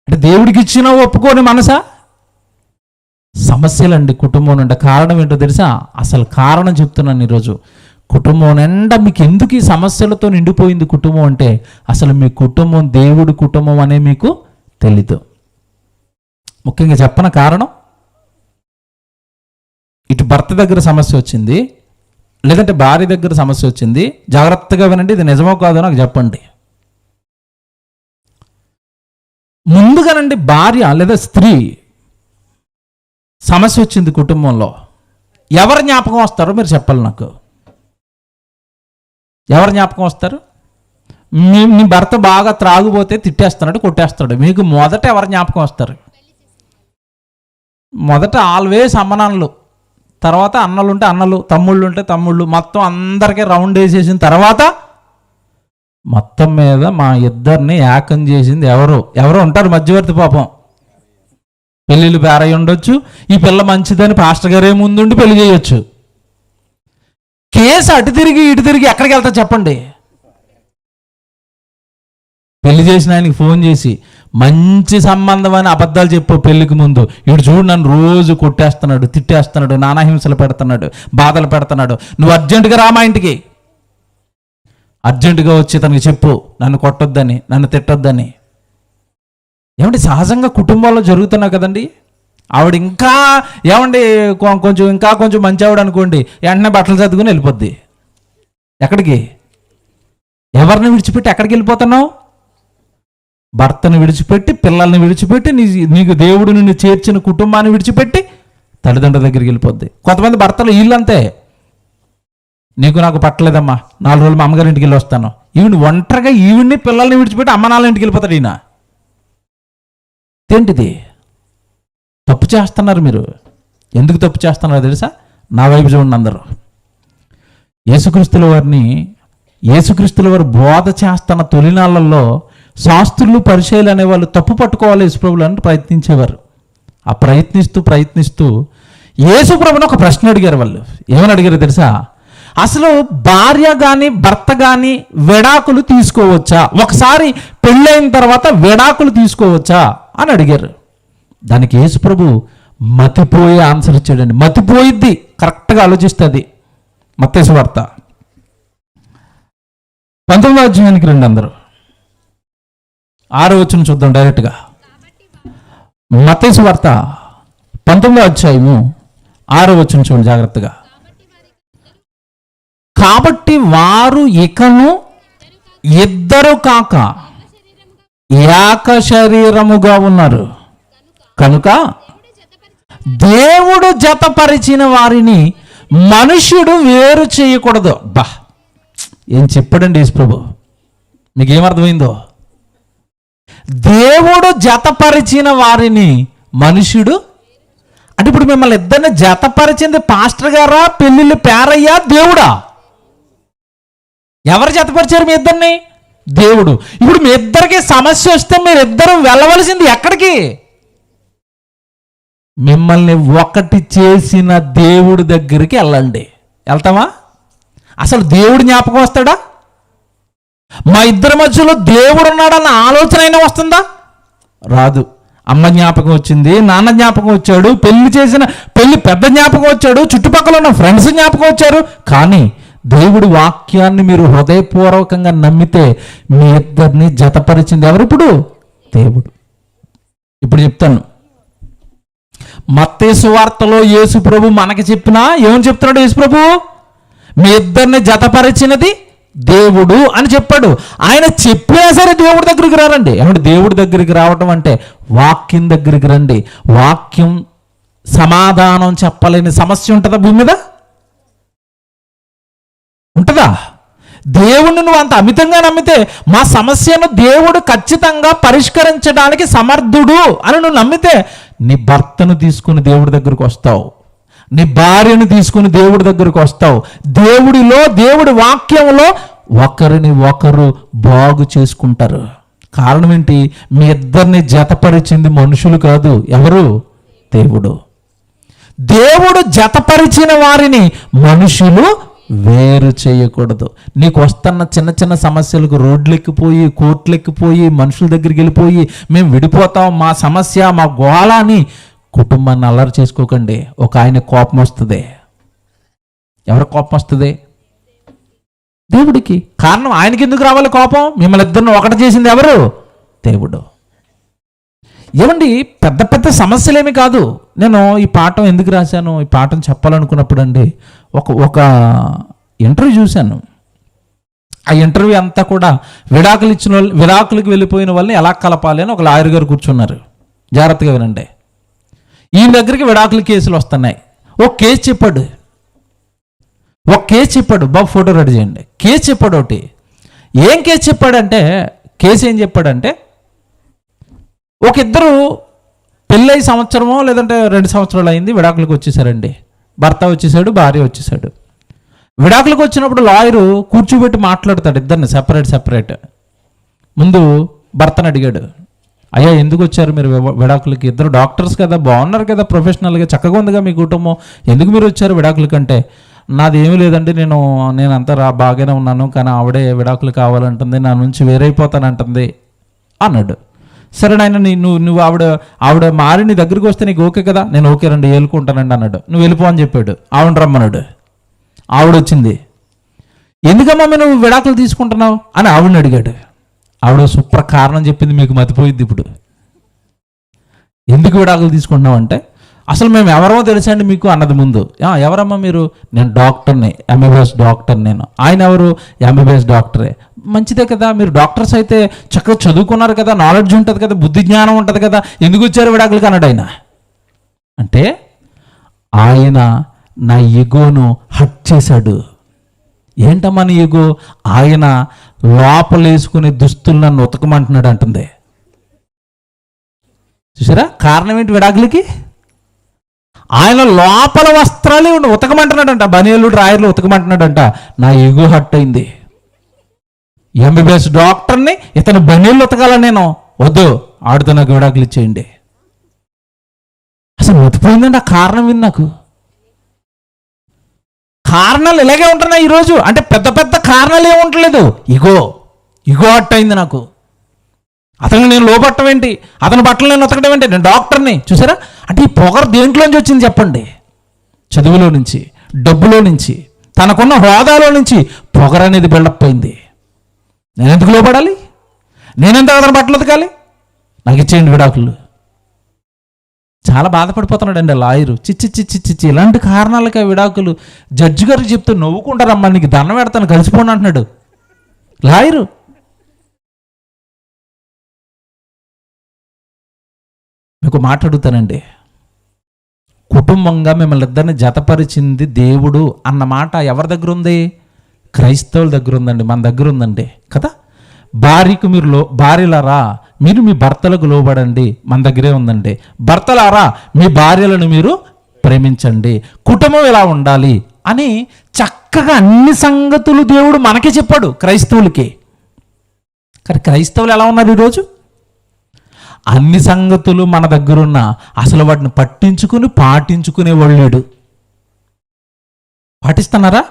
అంటే దేవుడికి ఇచ్చినా ఒప్పుకోని మనసా? సమస్యలండి కుటుంబం నిండా. కారణం ఏంటో తెలుసా? అసలు కారణం చెప్తున్నాను ఈరోజు. కుటుంబం నిండా మీకు ఎందుకు ఈ సమస్యలతో నిండిపోయింది కుటుంబం అంటే, అసలు మీ కుటుంబం దేవుడి కుటుంబం అనే మీకు తెలీదు. ముఖ్యంగా చెప్పన కారణం, ఇటు భర్త దగ్గర సమస్య వచ్చింది, లేదంటే భార్య దగ్గర సమస్య వచ్చింది. జాగ్రత్తగా వినండి, ఇది నిజమో కాదో నాకు చెప్పండి. ముందుగానండి భార్య లేదా స్త్రీ సమస్య వచ్చింది కుటుంబంలో, ఎవరు జ్ఞాపకం వస్తారో మీరు చెప్పాలి నాకు. ఎవరు జ్ఞాపకం వస్తారు? మీ భర్త బాగా త్రాగుపోతే తిట్టేస్తున్నాడు, కొట్టేస్తాడు, మీకు మొదట ఎవరు జ్ఞాపకం వస్తారు? మొదట ఆల్వేస్ అమ్మనాన్నలు, తర్వాత అన్నలు ఉంటే అన్నలు, తమ్ముళ్ళు ఉంటే తమ్ముళ్ళు, మొత్తం అందరికీ రౌండ్ వేసేసిన తర్వాత మొత్తం మీద మా ఇద్దరిని ఏకం చేసింది ఎవరో ఉంటారు మధ్యవర్తి. పాపం పెళ్ళిళ్ళు పేరై ఉండొచ్చు, ఈ పిల్ల మంచిదని పాస్టర్ గారే ముందుండి పెళ్లి చేయొచ్చు. కేసు అటు తిరిగి ఇటు తిరిగి ఎక్కడికి వెళ్తా చెప్పండి? పెళ్లి చేసిన ఆయనకి ఫోన్ చేసి మంచి సంబంధం అని అబద్ధాలు చెప్పు పెళ్లికి ముందు. ఇటు చూడు నన్ను రోజు కొట్టేస్తున్నాడు, తిట్టేస్తున్నాడు, నానాహింసలు పెడుతున్నాడు, బాధలు పెడుతున్నాడు, నువ్వు అర్జెంటుగా రా మా ఇంటికి, అర్జెంటుగా వచ్చి తనకి చెప్పు నన్ను కొట్టొద్దని, నన్ను తిట్టొద్దని. ఏమండి సహజంగా కుటుంబాల్లో జరుగుతున్నాయి కదండి. ఆవిడ ఇంకా ఏమండి కొంచెం మంచి ఆవిడ అనుకోండి, వెంటనే బట్టలు సర్దుకుని వెళ్ళిపోద్ది. ఎక్కడికి? ఎవరిని విడిచిపెట్టి ఎక్కడికి వెళ్ళిపోతున్నావు? భర్తను విడిచిపెట్టి, పిల్లల్ని విడిచిపెట్టి, నీకు దేవుడు నిన్ను చేర్చిన కుటుంబాన్ని విడిచిపెట్టి తల్లిదండ్రుల దగ్గరికి వెళ్ళిపోద్ది. కొంతమంది భర్తలు వీళ్ళంతే, నీకు నాకు పట్టలేదమ్మా, 4 రోజులు మా అమ్మగారి ఇంటికి వెళ్ళి వస్తాను. ఈవిని ఒంటరిగా ఈవిడ్ని పిల్లల్ని విడిచిపెట్టి అమ్మ నాన్న ఇంటికి వెళ్ళిపోతాడు ఈయన. ఏంటిది? తప్పు చేస్తున్నారు మీరు. ఎందుకు తప్పు చేస్తున్నారో తెలుసా? నా వైపు చూడండి అందరూ. యేసుక్రీస్తుల వారు బోధ చేస్తున్న తొలినాళ్ళల్లో శాస్త్రులు పరిచయాలు అనేవాళ్ళు తప్పు పట్టుకోవాలి యేసుప్రభులు అని ప్రయత్నించేవారు. ఆ ప్రయత్నిస్తూ యేసుప్రభుని ఒక ప్రశ్న అడిగారు. వాళ్ళు ఏమని అడిగారు తెలుసా? అసలు భార్య కానీ భర్త కానీ విడాకులు తీసుకోవచ్చా? ఒకసారి పెళ్ళైన తర్వాత విడాకులు తీసుకోవచ్చా అని అడిగారు. దానికి యేసుప్రభు మతిపోయే ఆన్సర్ ఇచ్చాడండి. మతిపోయిద్ది, కరెక్ట్గా ఆలోచిస్తుంది. మత్తయి సువార్త 19వ అధ్యాయానికి రండి అందరూ. 6వ వచనం చూద్దాం డైరెక్ట్గా. మత్తయి సువార్త 19వ అధ్యాయము 6వ వచనం చూడండి జాగ్రత్తగా. కాబట్టి వారు ఇకను ఇద్దరు కాక ఏక శరీరముగా ఉన్నారు కనుక దేవుడు జతపరిచిన వారిని మనుష్యుడు వేరు చేయకూడదు. ఏం చెప్పాడండి యేసుప్రభు? మీకేమర్థమైందో? దేవుడు జతపరిచిన వారిని మనుష్యుడు అంటే ఇప్పుడు మిమ్మల్ని ఇద్దరిని జతపరిచింది పాస్టర్ గారా, పెళ్ళిళ్ళు పేరయ్యా, దేవుడా? ఎవరు జతపరిచారు మీ ఇద్దరిని? దేవుడు. ఇప్పుడు మీ ఇద్దరికి సమస్య వస్తే మీరిద్దరు వెళ్ళవలసింది ఎక్కడికి? మిమ్మల్ని ఒకటి చేసిన దేవుడి దగ్గరికి వెళ్ళండి. వెళ్తామా? అసలు దేవుడు జ్ఞాపకం వస్తాడా? మా ఇద్దరి మధ్యలో దేవుడు ఉన్నాడన్న ఆలోచన అయినా వస్తుందా? రాదు. అమ్మ జ్ఞాపకం వచ్చింది, నాన్న జ్ఞాపకం వచ్చాడు, పెళ్లి పెద్ద జ్ఞాపకం వచ్చాడు, చుట్టుపక్కల ఉన్న ఫ్రెండ్స్ జ్ఞాపకం వచ్చారు. కానీ దేవుడి వాక్యాన్ని మీరు హృదయపూర్వకంగా నమ్మితే మీ ఇద్దరిని జతపరిచింది ఎవరు? ఇప్పుడు దేవుడు. ఇప్పుడు చెప్తాను. మత్తయి సువార్తలో యేసు ప్రభు మనకి చెప్పినా ఏమని చెప్తున్నాడు యేసు ప్రభు? మీ ఇద్దరిని జతపరిచినది దేవుడు అని చెప్పాడు. ఆయన చెప్పినా సరే దేవుడి దగ్గరికి రారండి. ఏమంటే దేవుడి దగ్గరికి రావటం అంటే వాక్యం దగ్గరికి రండి. వాక్యం సమాధానం చెప్పలేని సమస్య ఉంటుందా భూమి మీద? ఉంటుందా? దేవుణ్ణి నువ్వు అంత అమితంగా నమ్మితే మా సమస్యను దేవుడు ఖచ్చితంగా పరిష్కరించడానికి సమర్థుడు అని నువ్వు నమ్మితే నీ భర్తను తీసుకుని దేవుడి దగ్గరికి వస్తావు, నీ భార్యను తీసుకుని దేవుడి దగ్గరికి వస్తావు. దేవుడిలో, దేవుడి వాక్యంలో ఒకరిని ఒకరు బాగు చేసుకుంటారు. కారణం ఏంటి? మీ ఇద్దరిని జతపరిచింది మనుషులు కాదు, ఎవరు? దేవుడు. దేవుడు జతపరిచిన వారిని మనుషులు వేరు చేయకూడదు. నీకు వస్తున్న చిన్న చిన్న సమస్యలకు రోడ్లెక్కిపోయి, కోర్టులెక్కిపోయి, మనుషుల దగ్గరికి వెళ్ళిపోయి మేము విడిపోతాం, మా సమస్య, మా గోళ అని కుటుంబాన్ని అల్లరి చేసుకోకండి. ఒక ఆయన కోపం వస్తుంది. ఎవరి కోపం వస్తుంది? దేవుడికి. కారణం ఆయనకి ఎందుకు రావాలి కోపం? మిమ్మల్ని ఇద్దరిని ఒకటి చేసింది ఎవరు? దేవుడు. ఏమండి, పెద్ద పెద్ద సమస్యలేమి కాదు. నేను ఈ పాఠం ఎందుకు రాశాను, ఈ పాఠం చెప్పాలనుకున్నప్పుడు అండి ఒక ఇంటర్వ్యూ చూశాను. ఆ ఇంటర్వ్యూ అంతా కూడా విడాకులకు వెళ్ళిపోయిన వాళ్ళని ఎలా కలపాలి అని ఒక లాయర్ గారు కూర్చున్నారు. జాగ్రత్తగా వినండి. ఈయన దగ్గరికి విడాకుల కేసులు వస్తున్నాయి. ఒక కేసు చెప్పాడు. బాబు ఫోటో రెడీ చేయండి. కేసు చెప్పాడు ఒకటి. ఏం కేసు చెప్పాడంటే, ఏం చెప్పాడంటే ఒక ఇద్దరు పెళ్ళై సంవత్సరమో లేదంటే 2 సంవత్సరాలు అయింది, విడాకులకు వచ్చేసారండి. భర్త వచ్చేసాడు, భార్య వచ్చేసాడు. విడాకులకు వచ్చినప్పుడు లాయరు కూర్చోబెట్టి మాట్లాడతాడు ఇద్దరిని సెపరేట్. ముందు భర్తను అడిగాడు, అయ్యా ఎందుకు వచ్చారు మీరు విడాకులకి? ఇద్దరు డాక్టర్స్ కదా, బాగున్నారు కదా, ప్రొఫెషనల్గా చక్కగా ఉందిగా మీ కుటుంబం, ఎందుకు మీరు వచ్చారు విడాకులకంటే? నాది ఏమీ లేదండి, నేను అంతా బాగానే ఉన్నాను, కానీ ఆవిడే విడాకులు కావాలంటుంది, నా నుంచి వేరైపోతానంటుంది అన్నాడు. సరే నాయన, నువ్వు ఆవిడ మారి నీ దగ్గరికి వస్తే నీకు ఓకే కదా? నేను ఓకే రండి, ఏలుకుంటానండి అన్నాడు. నువ్వు వెళ్ళిపో అని చెప్పాడు. ఆవిడ రమ్మన్నాడు. ఆవిడ వచ్చింది. ఎందుకమ్మా నువ్వు విడాకులు తీసుకుంటున్నావు అని ఆవిడని అడిగాడు. ఆవిడ సూపర్ కారణం చెప్పింది, మీకు మతిపోయింది ఇప్పుడు. ఎందుకు విడాకులు తీసుకుంటున్నావు అంటే, అసలు మేము ఎవరో తెలుసండి మీకు అన్నది ముందు. ఎవరమ్మా మీరు? నేను డాక్టర్ని, ఎంబీబీఎస్ డాక్టర్ నేను. ఆయన ఎవరు? ఎంబీబీఎస్ డాక్టరే. మంచిదే కదా, మీరు డాక్టర్స్ అయితే చక్కగా చదువుకున్నారు కదా, నాలెడ్జ్ ఉంటుంది కదా, బుద్ధి జ్ఞానం ఉంటుంది కదా, ఎందుకు వచ్చారు విడాకులకి అన్నాడు ఆయన. అంటే ఆయన నా ఈగోను హట్ చేశాడు. ఏంటమ్మా నీ ఈగో? ఆయన లోపలేసుకునే దుస్తులు నన్ను ఉతకమంటున్నాడు అంటుంది. చూసారా కారణం ఏంటి? విడాకులకి ఆయన లోపల వస్త్రాలే ఉతకమంటున్నాడంట, బనియలు డ్రాయర్లు ఉతకమంటున్నాడంట. నా ఈగో హట్ అయింది. ఎంబీబీఎస్ డాక్టర్ని ఇతను బనియలు ఉతకాలని నేను వద్దు, ఆడితో నాకు విడాకులు ఇచ్చేయండి. అసలు ఉతిపోయిందండి ఆ కారణం విని. నాకు కారణాలు ఇలాగే ఉంటున్నాయి ఈరోజు. అంటే పెద్ద పెద్ద కారణాలు ఏమి ఉండలేదు, ఈగో హట్ అయింది నాకు. అతను నేను లోపట్టం ఏంటి, అతని బట్టలు నేను ఉతకడం ఏంటి, నేను డాక్టర్ని. చూసారా? అంటే ఈ పొగరు దేంట్లోంచి వచ్చింది చెప్పండి? చదువులో నుంచి, డబ్బులో నుంచి, తనకున్న హోదాలో నుంచి పొగరు అనేది బిల్డప్ అయింది. నేనెందుకు లోపడాలి? నేనెంత అతని బట్టలు ఉతకాలి? నాకు ఇచ్చేయండి విడాకులు. చాలా బాధపడిపోతున్నాడండి లాయరు. చిచ్చి ఇలాంటి కారణాలకి విడాకులు. జడ్జి గారు చెప్తే నవ్వుకుంటారమ్మా, నీకు దండం పెడతాను కలిసిపోండి అంటున్నాడు లాయరు. మీకు మాట్లాడుతానండి, కుటుంబంగా మిమ్మల్ని ఇద్దరిని జతపరిచింది దేవుడు అన్న మాట ఎవరి దగ్గర ఉంది? క్రైస్తవుల దగ్గర ఉందండి, మన దగ్గర ఉందండి కదా. భార్యలారా మీరు మీ భర్తలకు లోబడండి, మన దగ్గరే ఉందండి. భర్తలారా మీ భార్యలను మీరు ప్రేమించండి, కుటుంబం ఇలా ఉండాలి అని చక్కగా అన్ని సంగతులు దేవుడు మనకే చెప్పాడు క్రైస్తవులకి. కానీ క్రైస్తవులు ఎలా ఉన్నారు ఈరోజు? అన్ని సంగతులు మన దగ్గరున్న అసలు వాటిని పాటించుకునే వాళ్ళు లేడు. పాటిస్తున్నారా?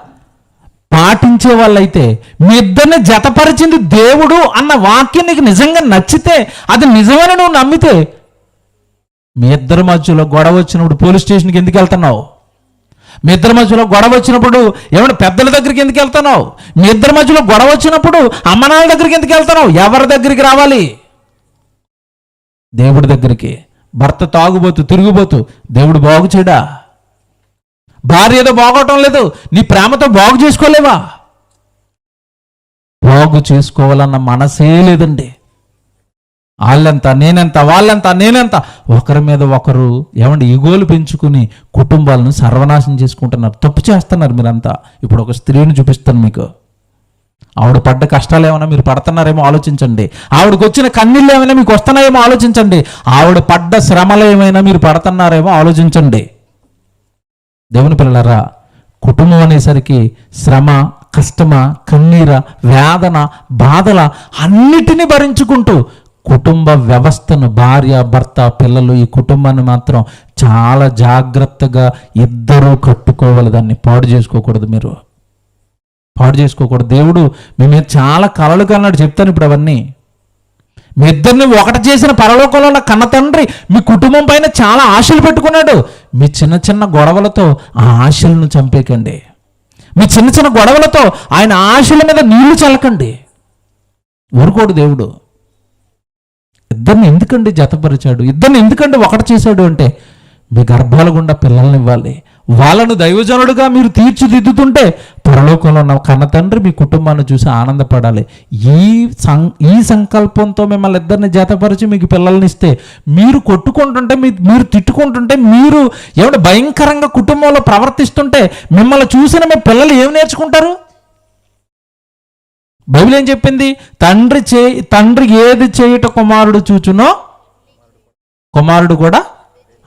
పాటించే వాళ్ళైతే మీ ఇద్దరిని జతపరిచింది దేవుడు అన్న వాక్యం నీకు నిజంగా నచ్చితే, అది నిజమని నువ్వు నమ్మితే, మీ ఇద్దరి మధ్యలో గొడవ వచ్చినప్పుడు పోలీస్ స్టేషన్కి ఎందుకు వెళ్తున్నావు? మీ ఇద్దరి మధ్యలో గొడవ వచ్చినప్పుడు ఏమైనా పెద్దల దగ్గరికి ఎందుకు వెళ్తున్నావు? మీ ఇద్దరి మధ్యలో గొడవ వచ్చినప్పుడు అమ్మనాన్న దగ్గరికి ఎందుకు వెళ్తున్నావు? ఎవరి దగ్గరికి రావాలి? దేవుడి దగ్గరికి. భర్త తాగుబోతు తిరుగుబోతు, దేవుడు బాగు చేయడా? భార్య ఏదో బాగోవటం లేదు, నీ ప్రేమతో బాగు చేసుకోలేవా? బాగు చేసుకోవాలన్న మనసే లేదండి. వాళ్ళెంత నేనెంత, వాళ్ళెంత నేనెంత, ఒకరి మీద ఒకరు ఈగోలు పెంచుకుని కుటుంబాలను సర్వనాశనం చేసుకుంటున్నారు. తప్పు చేస్తున్నారు మీరంతా. ఇప్పుడు ఒక స్త్రీని చూపిస్తాను మీకు. ఆవిడ పడ్డ కష్టాలు ఏమైనా మీరు పడుతున్నారేమో ఆలోచించండి. ఆవిడకి వచ్చిన కన్నీళ్ళు ఏమైనా మీకు వస్తున్నాయేమో ఆలోచించండి. ఆవిడ పడ్డ శ్రమలు ఏమైనా మీరు పడుతున్నారేమో ఆలోచించండి. దేవుని పిల్లలారా, కుటుంబం అనేసరికి శ్రమ, కష్టమ, కన్నీర, వేదన, బాధల అన్నిటినీ భరించుకుంటూ కుటుంబ వ్యవస్థను, భార్య, భర్త, పిల్లలు, ఈ కుటుంబాన్ని మాత్రం చాలా జాగ్రత్తగా ఇద్దరూ కట్టుకోవాలి. దాన్ని పాడు చేసుకోకూడదు. మీరు పాడు చేసుకోకూడదు. దేవుడు మీ మీద చాలా కలలు కన్నాడు. చెప్తాను ఇప్పుడు అవన్నీ. మీ ఇద్దరిని ఒకటి చేసిన పరలోకంలో ఉన్న కన్న తండ్రి మీ కుటుంబం పైన చాలా ఆశలు పెట్టుకున్నాడు. మీ చిన్న చిన్న గొడవలతో ఆ ఆశలను చంపేకండి. మీ చిన్న చిన్న గొడవలతో ఆయన ఆశల మీద నీళ్లు చల్లకండి. ఊరుకోడు దేవుడు. ఇద్దరిని ఎందుకండి జతపరిచాడు? ఇద్దరిని ఎందుకండి ఒకటి చేశాడు అంటే, మీ గర్భాల గుండా పిల్లల్ని ఇవ్వాలి. వాళ్ళను దైవజనుడుగా మీరు తీర్చిదిద్దుతుంటే పరలోకంలో ఉన్న కన్న తండ్రి మీ కుటుంబాన్ని చూసి ఆనందపడాలి. ఈ సంకల్పంతో మిమ్మల్ని ఇద్దరిని జతపరిచి మీకు పిల్లల్ని ఇస్తే, మీరు కొట్టుకుంటుంటే, మీరు తిట్టుకుంటుంటే, మీరు భయంకరంగా కుటుంబంలో ప్రవర్తిస్తుంటే మిమ్మల్ని చూసిన మీ పిల్లలు ఏం నేర్చుకుంటారు? బైబిల్ ఏం చెప్పింది? తండ్రి ఏది చేయుట కుమారుడు చూచునో కుమారుడు కూడా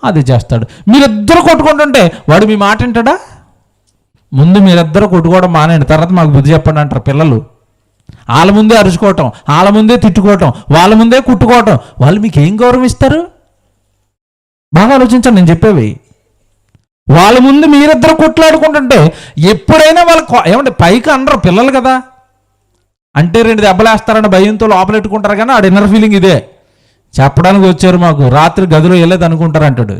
అది చేస్తాడు. మీరిద్దరు కొట్టుకుంటుంటే వాడు మీ మాట వింటాడా? ముందు మీరిద్దరు కొట్టుకోవడం మానేయండి, తర్వాత మాకు బుద్ధి చెప్పండి అంటారు పిల్లలు. వాళ్ళ ముందే అరుచుకోవటం, వాళ్ళ ముందే తిట్టుకోవటం, వాళ్ళ ముందే కుట్టుకోవటం. వాళ్ళు మీకు ఏం గౌరవం ఇస్తారు? బాగా ఆలోచించండి నేను చెప్పేవి. వాళ్ళ ముందు మీరిద్దరు కొట్లాడుకుంటుంటే ఎప్పుడైనా వాళ్ళు పైకి అనరు, పిల్లలు కదా. అంటే 2 దెబ్బలేస్తారని భయంతో లోపలెట్టుకుంటారు. కానీ ఆ ఇన్నర్ ఫీలింగ్ ఇదే, చెప్పడానికి వచ్చారు మాకు, రాత్రి గదిలో వెళ్ళేది అనుకుంటారు అంటాడు.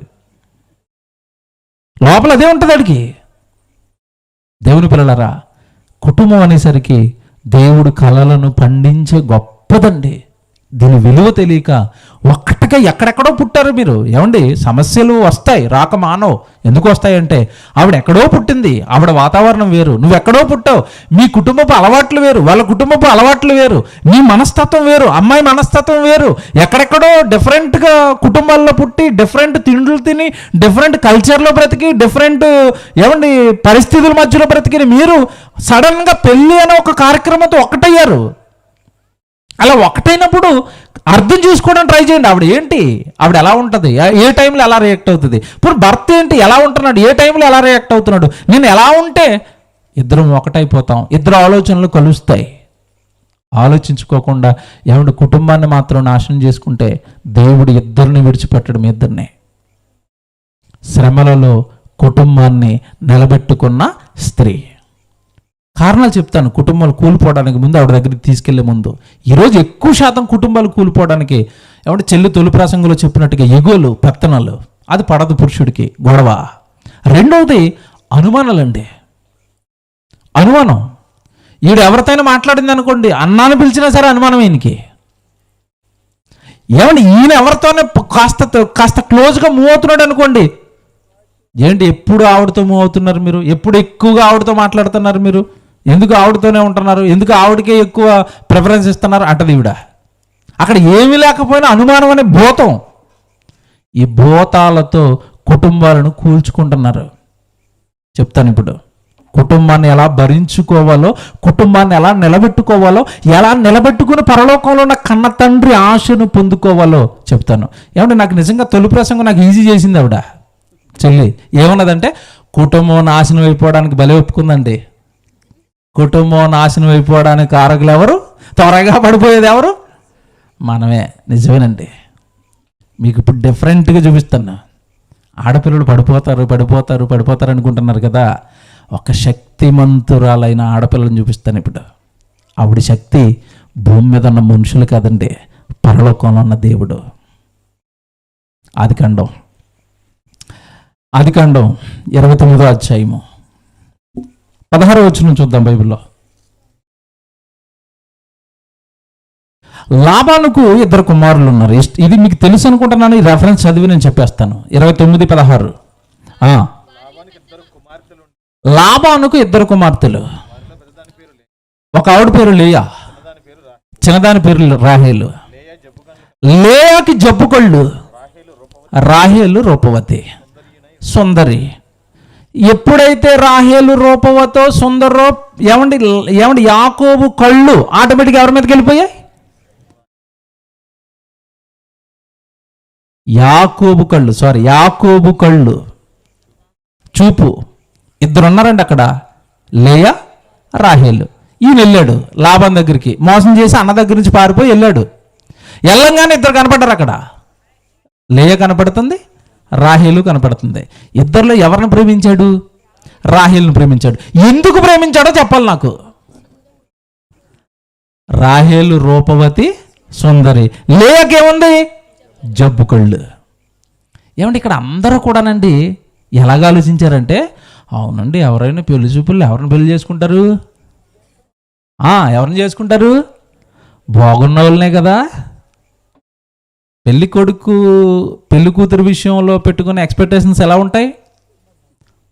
లోపల అదే ఉంటుంది వాడికి. దేవుని పిల్లలారా, కుటుంబం అనేసరికి దేవుడు కలలను పండించే గొప్పదండి. దీని విలువ తెలియక ఒక్కటిగా ఎక్కడెక్కడో పుట్టారు మీరు. సమస్యలు వస్తాయి, రాక మానవు. ఎందుకు వస్తాయంటే ఆవిడ ఎక్కడో పుట్టింది, ఆవిడ వాతావరణం వేరు, నువ్వు ఎక్కడో పుట్టావు. మీ కుటుంబపు అలవాట్లు వేరు, వాళ్ళ కుటుంబపు అలవాట్లు వేరు, నీ మనస్తత్వం వేరు, అమ్మాయి మనస్తత్వం వేరు. ఎక్కడెక్కడో డిఫరెంట్గా కుటుంబాల్లో పుట్టి, డిఫరెంట్ తిండులు తిని, డిఫరెంట్ కల్చర్లో బ్రతికి, డిఫరెంట్ పరిస్థితుల మధ్యలో బ్రతికిన మీరు సడన్గా పెళ్ళి అనే ఒక కార్యక్రమంతో ఒక్కటయ్యారు. అలా ఒకటైనప్పుడు అర్థం చేసుకోవడానికి ట్రై చేయండి. ఆవిడ ఎలా ఉంటుంది, ఏ టైంలో ఎలా రియాక్ట్ అవుతుంది. ఇప్పుడు భర్త ఎలా ఉంటున్నాడు, ఏ టైంలో ఎలా రియాక్ట్ అవుతున్నాడు. నేను ఎలా ఉంటే ఇద్దరం ఒకటైపోతాం, ఇద్దరు ఆలోచనలు కలుస్తాయి. ఆలోచించుకోకుండా కుటుంబాన్ని మాత్రం నాశనం చేసుకుంటే దేవుడు ఇద్దరిని విడిచిపెట్టడు. మీ ఇద్దరిని శ్రమలలో కుటుంబాన్ని నిలబెట్టుకున్న స్త్రీ. కారణాలు చెప్తాను. కుటుంబాలు కూలిపోవడానికి ముందు, ఆవిడ దగ్గరికి తీసుకెళ్లే ముందు. ఈరోజు ఎక్కువ శాతం కుటుంబాలు కూలిపోవడానికి చెల్లి తొలి ప్రసంగంలో చెప్పినట్టుగా ఎగోలు, పెత్తనాలు, అది పడదు పురుషుడికి, గొడవ. రెండవది అనుమానాలండి. అనుమానం. ఈవిడ ఎవరితోనైనా మాట్లాడింది అనుకోండి, అన్నాను పిలిచినా సరే అనుమానం ఈయనకి. ఈయన ఎవరితోనే కాస్త క్లోజ్గా మూవ్ అవుతున్నాడు అనుకోండి, ఎప్పుడు ఆవిడతో మూవ్ అవుతున్నారు మీరు, ఎప్పుడు ఎక్కువగా ఆవిడతో మాట్లాడుతున్నారు మీరు, ఎందుకు ఆవిడతోనే ఉంటున్నారు, ఎందుకు ఆవిడకే ఎక్కువ ప్రిఫరెన్స్ ఇస్తున్నారు అంటది ఈవిడ. అక్కడ ఏమీ లేకపోయినా అనుమానం అనే భూతం. ఈ భూతాలతో కుటుంబాలను కూల్చుకుంటున్నారు. చెప్తాను ఇప్పుడు. కుటుంబాన్ని ఎలా భరించుకోవాలో, కుటుంబాన్ని ఎలా నిలబెట్టుకోవాలో, ఎలా నిలబెట్టుకుని పరలోకంలో ఉన్న కన్న తండ్రి ఆశను పొందుకోవాలో చెప్తాను. నాకు నిజంగా తొలి ప్రసంగం నాకు ఈజీ చేసింది ఆవిడ. చెల్లి ఏమన్నదంటే, కుటుంబం నాశనం అయిపోవడానికి బలి ఒప్పుకుందండి. కుటుంబం నాశనం అయిపోవడానికి కారకులు ఎవరు? త్వరగా పడిపోయేది ఎవరు? మనమే. నిజమేనండి. మీకు ఇప్పుడు డిఫరెంట్గా చూపిస్తున్నా. ఆడపిల్లలు పడిపోతారు అనుకుంటున్నారు కదా. ఒక శక్తిమంతురాలైన ఆడపిల్లని చూపిస్తాను ఇప్పుడు. ఆవిడ శక్తి భూమి మీద ఉన్న మనుషులు కాదండి, పరలోకంలో ఉన్న దేవుడు. ఆదికాండం 29వ అధ్యాయము 16వ వచనం చూద్దాం బైబిల్లో. లాబానుకు 2 కుమారులు ఉన్నారు. ఇది మీకు తెలుసు అనుకుంటున్నాను. ఈ రెఫరెన్స్ చదివి నేను చెప్పేస్తాను. 29:16. లాబానుకు 2 కుమార్తెలు. ఒక ఆవిడ పేరు లేయా, చిన్నదాని పేరు రాహేలు. లేయాకి జబ్బు కళ్ళు, రాహేలు రూపవతి సుందరి. ఎప్పుడైతే రాహేలు రూపవతో సుందరో ఏమండి యాకోబు కళ్ళు ఆటోమేటిక్గా ఎవరి మీదకి వెళ్ళిపోయాయి? యాకోబు కళ్ళు చూపు. 2 ఉన్నారండి అక్కడ, లేయా రాహేలు. ఈయన వెళ్ళాడు లాబాన్ దగ్గరికి, మోసం చేసి అన్న దగ్గర నుంచి పారిపోయి వెళ్ళాడు. వెళ్ళంగానే 2 కనపడ్డారు అక్కడ. లేయా కనపడుతుంది, రాహేలు కనపడుతుంది. 2లో ఎవరిని ప్రేమించాడు? రాహేలును ప్రేమించాడు. ఎందుకు ప్రేమించాడో చెప్పాలి నాకు. రాహేలు రూపవతి సుందరి, లేయకేముంది? జబ్బు కళ్ళు. ఏమంటే ఇక్కడ అందరూ కూడానండి ఎలాగ ఆలోచించారంటే, అవునండి ఎవరైనా పెళ్లి చూపుల్లో ఎవరిని పెళ్లి చేసుకుంటారు? ఎవరిని చేసుకుంటారు? బాగున్న వాళ్ళనే కదా. పెళ్లి కొడుకు పెళ్లి కూతురు విషయంలో పెట్టుకునే ఎక్స్పెక్టేషన్స్ ఎలా ఉంటాయి?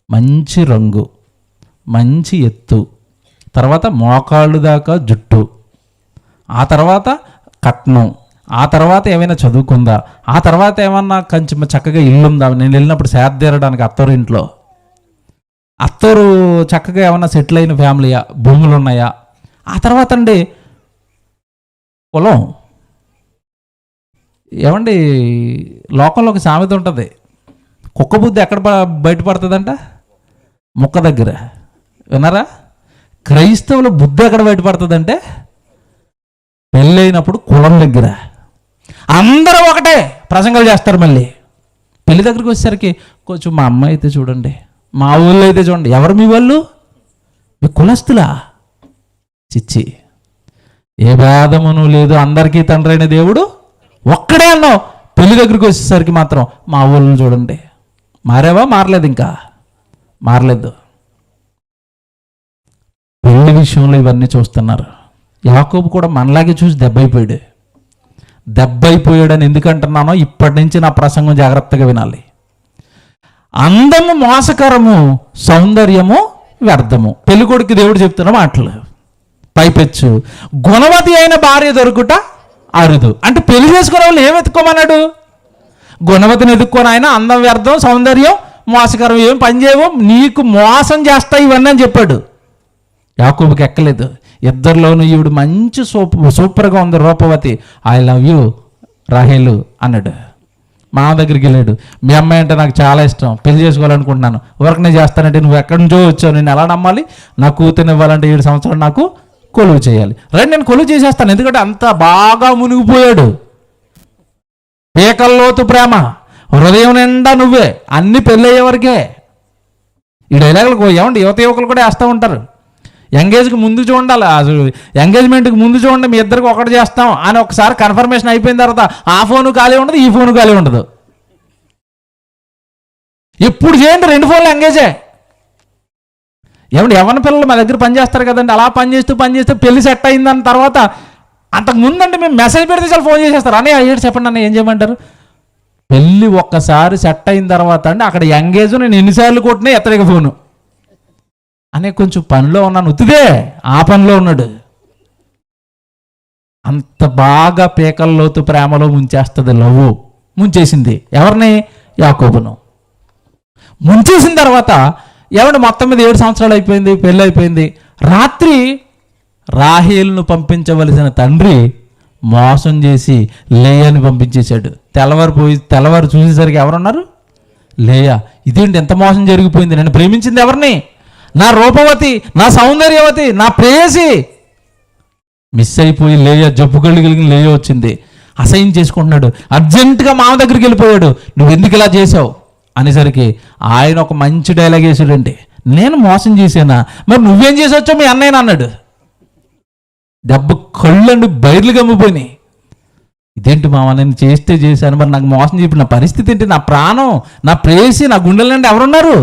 మంచి రంగు, మంచి ఎత్తు, తర్వాత మోకాళ్ళు దాకా జుట్టు, ఆ తర్వాత కట్నం, ఆ తర్వాత ఏమైనా చదువుకుందా, ఆ తర్వాత ఏమన్నా కొంచెం చక్కగా ఇల్లు ఉందా, నేను వెళ్ళినప్పుడు సేద తీరడానికి అత్తోరు ఇంట్లో, అత్తోరు చక్కగా ఏమన్నా సెటిల్ అయిన ఫ్యామిలీయా, భూములు ఉన్నాయా, ఆ తర్వాత అండి పొలం. ఏమండి లోకంలో ఒక సామెత ఉంటుంది, కుక్క బుద్ధి ఎక్కడ బయటపడుతుందంట? ముక్క దగ్గర. విన్నారా? క్రైస్తవుల బుద్ధి ఎక్కడ బయటపడుతుందంటే పెళ్ళైనప్పుడు కులం దగ్గర. అందరూ ఒకటే ప్రసంగాలు చేస్తారు. మళ్ళీ పెళ్లి దగ్గరికి వచ్చేసరికి కొంచెం మా అమ్మాయి అయితే చూడండి, మా ఊళ్ళో అయితే చూడండి. ఎవరు మీ వాళ్ళు? మీ కులస్తులా? చిచ్చి, ఏ భేదమును లేదు, అందరికీ తండ్రి అయిన దేవుడు ఒక్కడే అన్నావు. పెళ్లి దగ్గరికి వచ్చేసరికి మాత్రం మా ఊళ్ళో చూడండి. మారావా? మారలేదు, ఇంకా మారలేదు. పెళ్లి విషయంలో ఇవన్నీ చూస్తున్నారు. యాకోబు కూడా మనలాగే చూసి దెబ్బైపోయాడని ఎందుకంటున్నానో ఇప్పటి నుంచి నా ప్రసంగం జాగ్రత్తగా వినాలి. అందము మోసకరము, సౌందర్యము వ్యర్థము. పెళ్లి కొడుకు దేవుడు చెప్తున్న మాటలు. పైపెచ్చు గుణవతి అయిన భార్య దొరుకుట అరుదు. అంటే పెళ్లి చేసుకునే వాళ్ళు ఏం ఎత్తుకోమన్నాడు? గుణవతిని ఎదుక్కొని. ఆయన అందం వ్యర్థం, సౌందర్యం మోసకరం, ఏం పనిచేయవు, నీకు మోసం చేస్తాయి ఇవన్నీ అని చెప్పాడు. యాకోబుకి ఎక్కలేదు. 2లోనూ ఈవిడు మంచి సూపర్గా ఉంది రూపవతి, ఐ లవ్ యూ రాహేలు అన్నాడు. మా దగ్గరికి వెళ్ళాడు, మీ అమ్మాయి అంటే నాకు చాలా ఇష్టం, పెళ్లి చేసుకోవాలనుకుంటున్నాను, వర్క్నే చేస్తానంటే నువ్వు ఎక్కడి నుంచో వచ్చావు, నేను ఎలా నమ్మాలి? నా కూతుర్ని ఇవ్వాలంటే 7 సంవత్సరాలు నాకు కొలువు చేయాలి. రండి నేను కొలువు చేసేస్తాను. ఎందుకంటే అంత బాగా మునిగిపోయాడు. ఏకల్లోతు ప్రేమ, హృదయం నిండా నువ్వే, అన్ని పెళ్ళయ్యే వరకే. ఈ డైలాగులు ఏమండి యువకులు కూడా వేస్తూ ఉంటారు. ఎంగేజ్కి ముందు చూడాలి, ఎంగేజ్మెంట్కి ముందు చూడండి, మీ ఇద్దరికి ఒకటి చేస్తాం అని ఒకసారి కన్ఫర్మేషన్ అయిపోయిన తర్వాత ఆ ఫోను ఖాళీ ఉండదు, ఈ ఫోను ఖాళీ ఉండదు. ఎప్పుడు చేయండి 2 ఫోన్లు ఎంగేజే. ఏమంటే ఎవరి పిల్లలు మా దగ్గర పనిచేస్తారు కదండి, అలా పనిచేస్తూ పెళ్లి సెట్ అయిందని తర్వాత అంతకు ముందండి మేము మెసేజ్ పెడితే చాలా ఫోన్ చేసేస్తారు. అనే అయ్యేడు చెప్పండి అన్న ఏం చేయమంటారు? పెళ్ళి ఒక్కసారి సెట్ అయిన తర్వాత అండి అక్కడ ఎంగేజ్ నేను ఎన్నిసార్లు కొట్టినా ఎత్తడికి ఫోను అనే కొంచెం పనిలో ఉన్నాను, ఉత్తిదే ఆ పనిలో ఉన్నాడు. అంత బాగా పేకల్లోతు ప్రేమలో ముంచేస్తుంది లవ్. ముంచేసింది ఎవరిని? యాకోబును. ముంచేసిన తర్వాత ఏమంటే మొత్తం మీద 7 సంవత్సరాలు అయిపోయింది, పెళ్ళి అయిపోయింది. రాత్రి రాహేలును పంపించవలసిన తండ్రి మోసం చేసి లేయాని పంపించేశాడు. తెల్లవారు చూసేసరికి ఎవరున్నారు? లేయా. ఇదేంటి ఎంత మోసం జరిగిపోయింది? నేను ప్రేమించింది ఎవరిని? నా రూపవతి, నా సౌందర్యవతి, నా ప్రేయసి. మిస్ అయిపోయి లేయా, జబ్బు కలిగిన లేయా వచ్చింది. అసహ్యం చేసుకుంటున్నాడు. అర్జెంటుగా మామ దగ్గరికి వెళ్ళిపోయాడు. నువ్వు ఎందుకు ఇలా చేసావు అనేసరికి ఆయన ఒక మంచి డైలాగ్ వేసాడండి. నేను మోసం చేశానా? మరి నువ్వేం చేసి వచ్చావు మీ అన్నయ్య అన్నాడు. దెబ్బ కళ్ళండి బయర్లు గమ్మిపోయినాయి. ఇదేంటి మామ, నేను చేశాను, మరి నాకు మోసం చెప్పి నా పరిస్థితి ఏంటి? నా ప్రాణం, నా ప్రేయసి, నా గుండెలండి ఎవరున్నారు?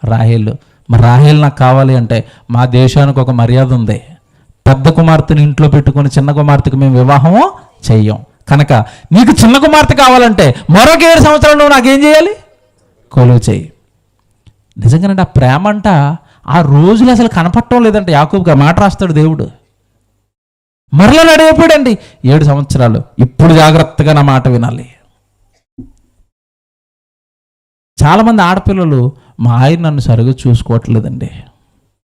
రాహేలు. మరి రాహేలు నాకు కావాలి అంటే మా దేశానికి ఒక మర్యాద ఉంది. పెద్ద కుమార్తెని ఇంట్లో పెట్టుకొని చిన్న కుమార్తెకు మేము వివాహము చెయ్యం. కనుక నీకు చిన్న కుమార్తె కావాలంటే మరొక 7 సంవత్సరాలు నువ్వు నాకేం చేయాలి? కొలువు చేయి. నిజంగానంటే ఆ ప్రేమ అంట ఆ రోజులు అసలు కనపడటం లేదంటే యాకోబుగా మాట రాస్తాడు దేవుడు. మరలా నడిపోయాడండి 7 సంవత్సరాలు. ఇప్పుడు జాగ్రత్తగా నా మాట వినాలి. చాలామంది ఆడపిల్లలు మా ఆయన నన్ను సరిగా చూసుకోవట్లేదండి,